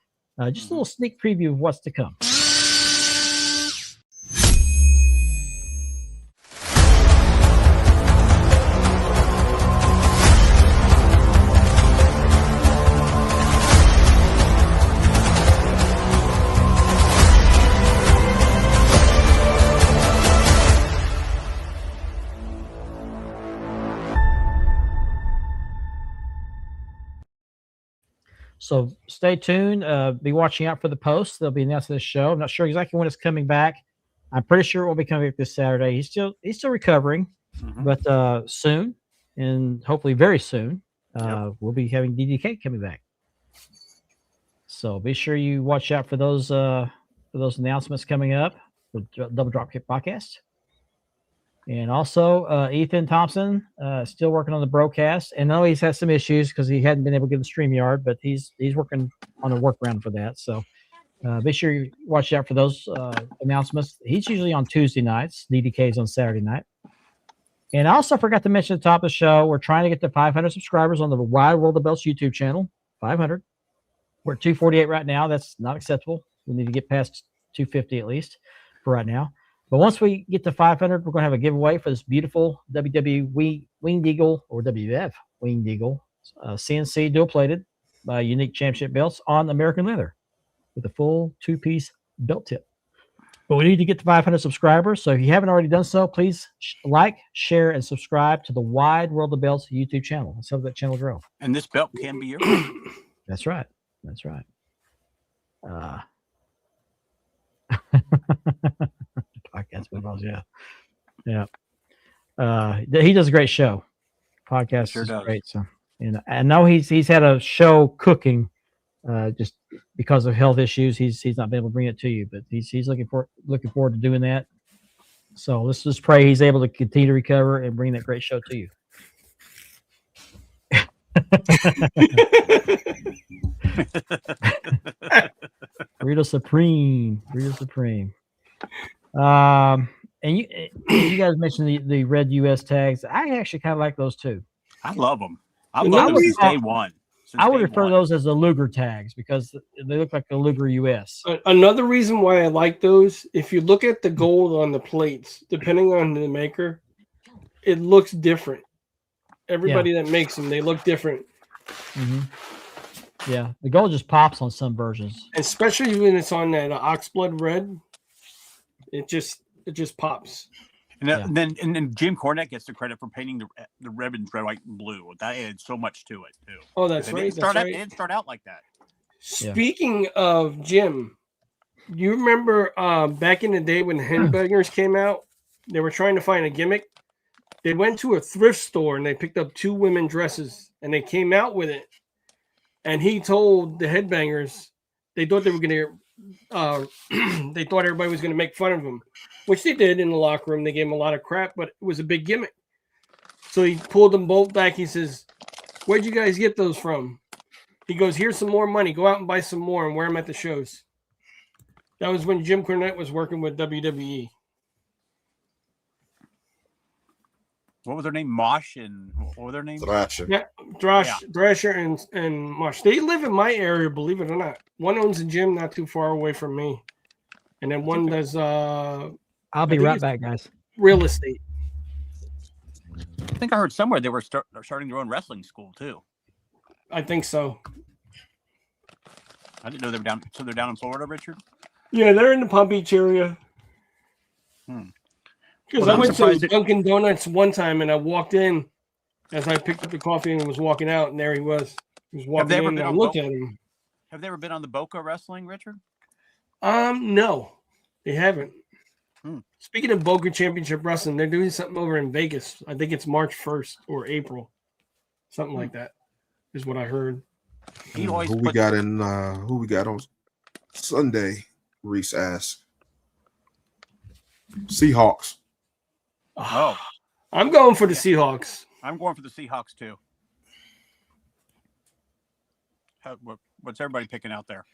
Just a little sneak preview of what's to come. So stay tuned. Be watching out for the posts. They'll be announced this show. I'm not sure exactly when it's coming back. I'm pretty sure it will be coming back this Saturday. He's still recovering, but soon, and hopefully very soon, we'll be having DDK coming back. So be sure you watch out for those announcements coming up with Double Dropkick Podcast. And also, Ethan Thompson still working on the broadcast. And I know he's had some issues because he hadn't been able to get the StreamYard, but he's working on a workaround for that. So be sure you watch out for those announcements. He's usually on Tuesday nights. DDK's on Saturday night. And I also forgot to mention at the top of the show, we're trying to get to 500 subscribers on the Wide World of Belts YouTube channel. 500. We're at 248 right now. That's not acceptable. We need to get past 250 at least for right now. But once we get to 500, we're going to have a giveaway for this beautiful WWE Winged Eagle or WWF Winged Eagle CNC dual-plated unique championship belts on American leather with a full two-piece belt tip. But we need to get to 500 subscribers. So if you haven't already done so, please like, share, and subscribe to the Wide World of Belts YouTube channel. Let's help that channel grow. And this belt can be yours. That's right. Podcast footballs, yeah. He does a great show. Podcast sure is does. great. So, and I know he's had a show cooking, just because of health issues. He's not been able to bring it to you, but he's looking forward to doing that. So let's just pray he's able to continue to recover and bring that great show to you. Burrito Supreme. And you guys mentioned the red US tags. I actually kind of like those too. I love them. I love them since day one. I would refer to those as the Luger tags because they look like the Luger US. Another reason why I like those, if you look at the gold on the plates, depending on the maker, it looks different. Everybody that makes them, they look different. Mm-hmm. Yeah, the gold just pops on some versions, especially when it's on that oxblood red. It just pops. And then Jim Cornette gets the credit for painting the ribbons red, white, and blue. That added so much to it too. Oh, that's right. It didn't start out like that. Speaking of Jim, you remember back in the day when Headbangers came out? They were trying to find a gimmick. They went to a thrift store and they picked up 2 women dresses and they came out with it. And he told the Headbangers they thought they were going to. They thought everybody was going to make fun of him, which they did in the locker room. They gave him a lot of crap, but it was a big gimmick. So he pulled them both back. He says, Where'd you guys get those from? He goes, here's some more money. Go out and buy some more and wear them at the shows. That was when Jim Cornette was working with WWE. What was their name? Mosh and what were their names? Thrasher. Yeah, Thrasher and Mosh. They live in my area, believe it or not. One owns a gym not too far away from me. And then one does I'll be right back, guys. Real estate. I think I heard somewhere they were starting their own wrestling school too. I think so. I didn't know they were down. So they're down in Florida, Richard? Yeah, they're in the Palm Beach area. Because I went to Dunkin' Donuts one time and I walked in as I picked up the coffee and was walking out, and there he was. He was walking in and I looked at him. Have they ever been on the Boca Wrestling, Richard? No, they haven't. Speaking of Boca Championship Wrestling, they're doing something over in Vegas. I think it's March 1st or April. Something like that is what I heard. Who we got on Sunday? Reese asked. Seahawks. Oh, I'm going for the Seahawks. I'm going for the Seahawks too. What's everybody picking out there?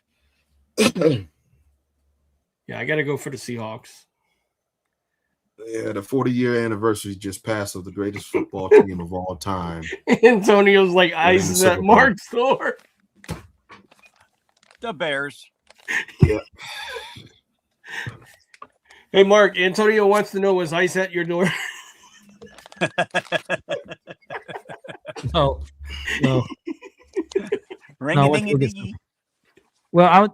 Yeah, I got to go for the Seahawks. Yeah, the 40-year anniversary just passed of the greatest football team of all time. Antonio's like ice at Mark's door. The Bears. Yeah. Hey, Mark, Antonio wants to know, was ice at your door? No. Well,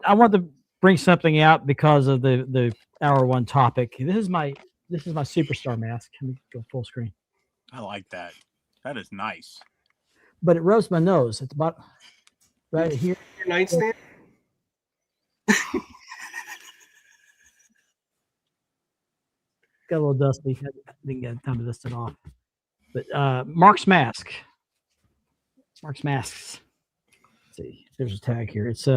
I want to bring something out because of the hour one topic. This is my superstar mask. Let me go full screen. I like that. That is nice. But it rose my nose. It's about right here. Your nightstand? Got a little dusty. I didn't get time to dust it off. But Mark's mask. Mark's masks. Let's see. There's a tag here. It's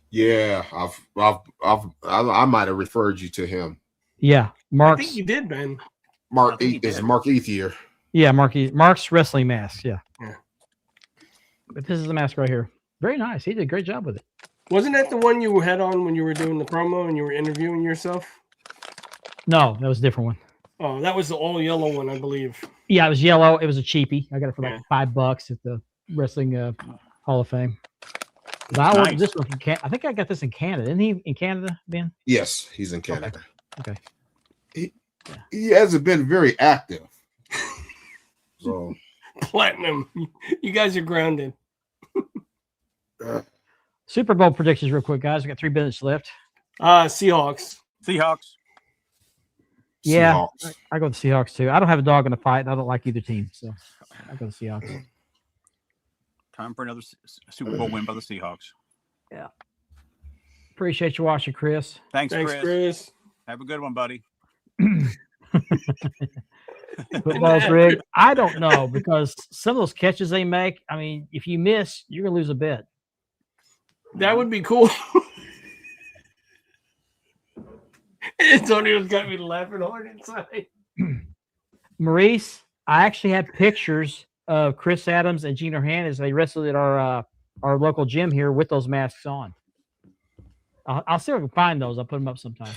Yeah, I might have referred you to him. Yeah, Mark's. I think you did, Ben. Mark Ethier. Yeah, Mark's wrestling mask. Yeah. But this is the mask right here. Very nice. He did a great job with it. Wasn't that the one you had on when you were doing the promo and you were interviewing yourself? No, that was a different one. Oh, that was the all yellow one, I believe. Yeah, it was yellow. It was a cheapie. I got it for like $5 at the Wrestling Hall of Fame. I ordered this one from Canada. I think I got this in Canada. Isn't he in Canada, Ben? Yes, he's in Canada. Okay. He hasn't been very active. So Platinum. You guys are grounded. Super Bowl predictions real quick, guys. We got 3 minutes left. Seahawks. Yeah, Seahawks. I go with the Seahawks too. I don't have a dog in the fight, and I don't like either team, so I go with the Seahawks. Time for another Super Bowl win by the Seahawks. Yeah. Appreciate you watching, Chris. Thanks, Chris. Have a good one, buddy. Football's rigged. I don't know, because some of those catches they make, I mean, if you miss, you're going to lose a bet. That would be cool. Antonio's got me laughing hard inside. Maurice, I actually have pictures of Chris Adams and Gina Hand as they wrestled at our local gym here with those masks on. I'll see if I can find those. I'll put them up sometime.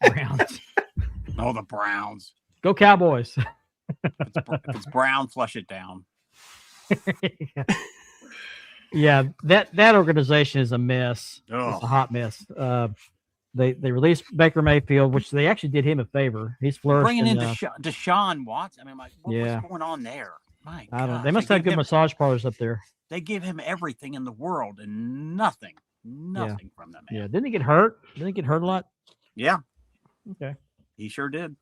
Browns. Oh, the Browns. Go Cowboys. If it's brown, flush it down. Yeah, that organization is a mess. Oh. It's a hot mess. They released Baker Mayfield, which they actually did him a favor. He's flourished. Bringing in Deshaun Watson. I mean, what's going on there? My God. I don't know. They must have good massage parlors up there. They give him everything in the world and nothing from them. Yeah, didn't he get hurt? Didn't he get hurt a lot? Yeah. Okay. He sure did.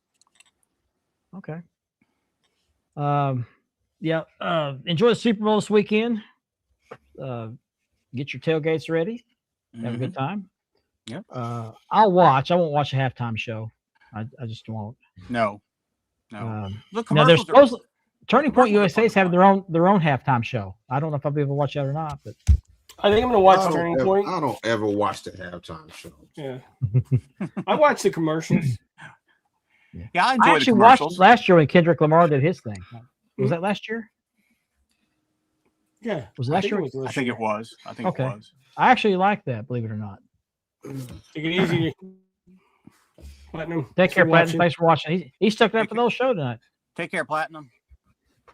Okay. Yeah. Enjoy the Super Bowl this weekend. Get your tailgates ready. Have a good time. Yep. I'll watch. I won't watch a halftime show. I just won't. No. Look, now there's Turning Point USA is having their own halftime show. I don't know if I'll be able to watch that or not, but I think I'm going to watch Turning Point. I don't ever watch the halftime show. Yeah. I watch the commercials. Yeah, I actually watched last year when Kendrick Lamar did his thing. Was that last year? Yeah. Was it last year? I think it was. Okay. It was. I actually like that, believe it or not. Take it easy. Platinum. Take care, Platinum. Watching. Thanks for watching. He stuck it up for the whole show tonight. Take care, Platinum.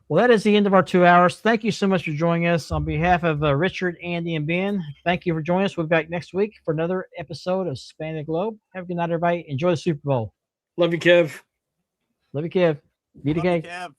Well, that is the end of our 2 hours. Thank you so much for joining us. On behalf of Richard, Andy, and Ben, thank you for joining us. We'll be back next week for another episode of Span the Globe. Have a good night, everybody. Enjoy the Super Bowl. Love you, Kev. Love you, Kev. Be the Love you, Kev. Kev.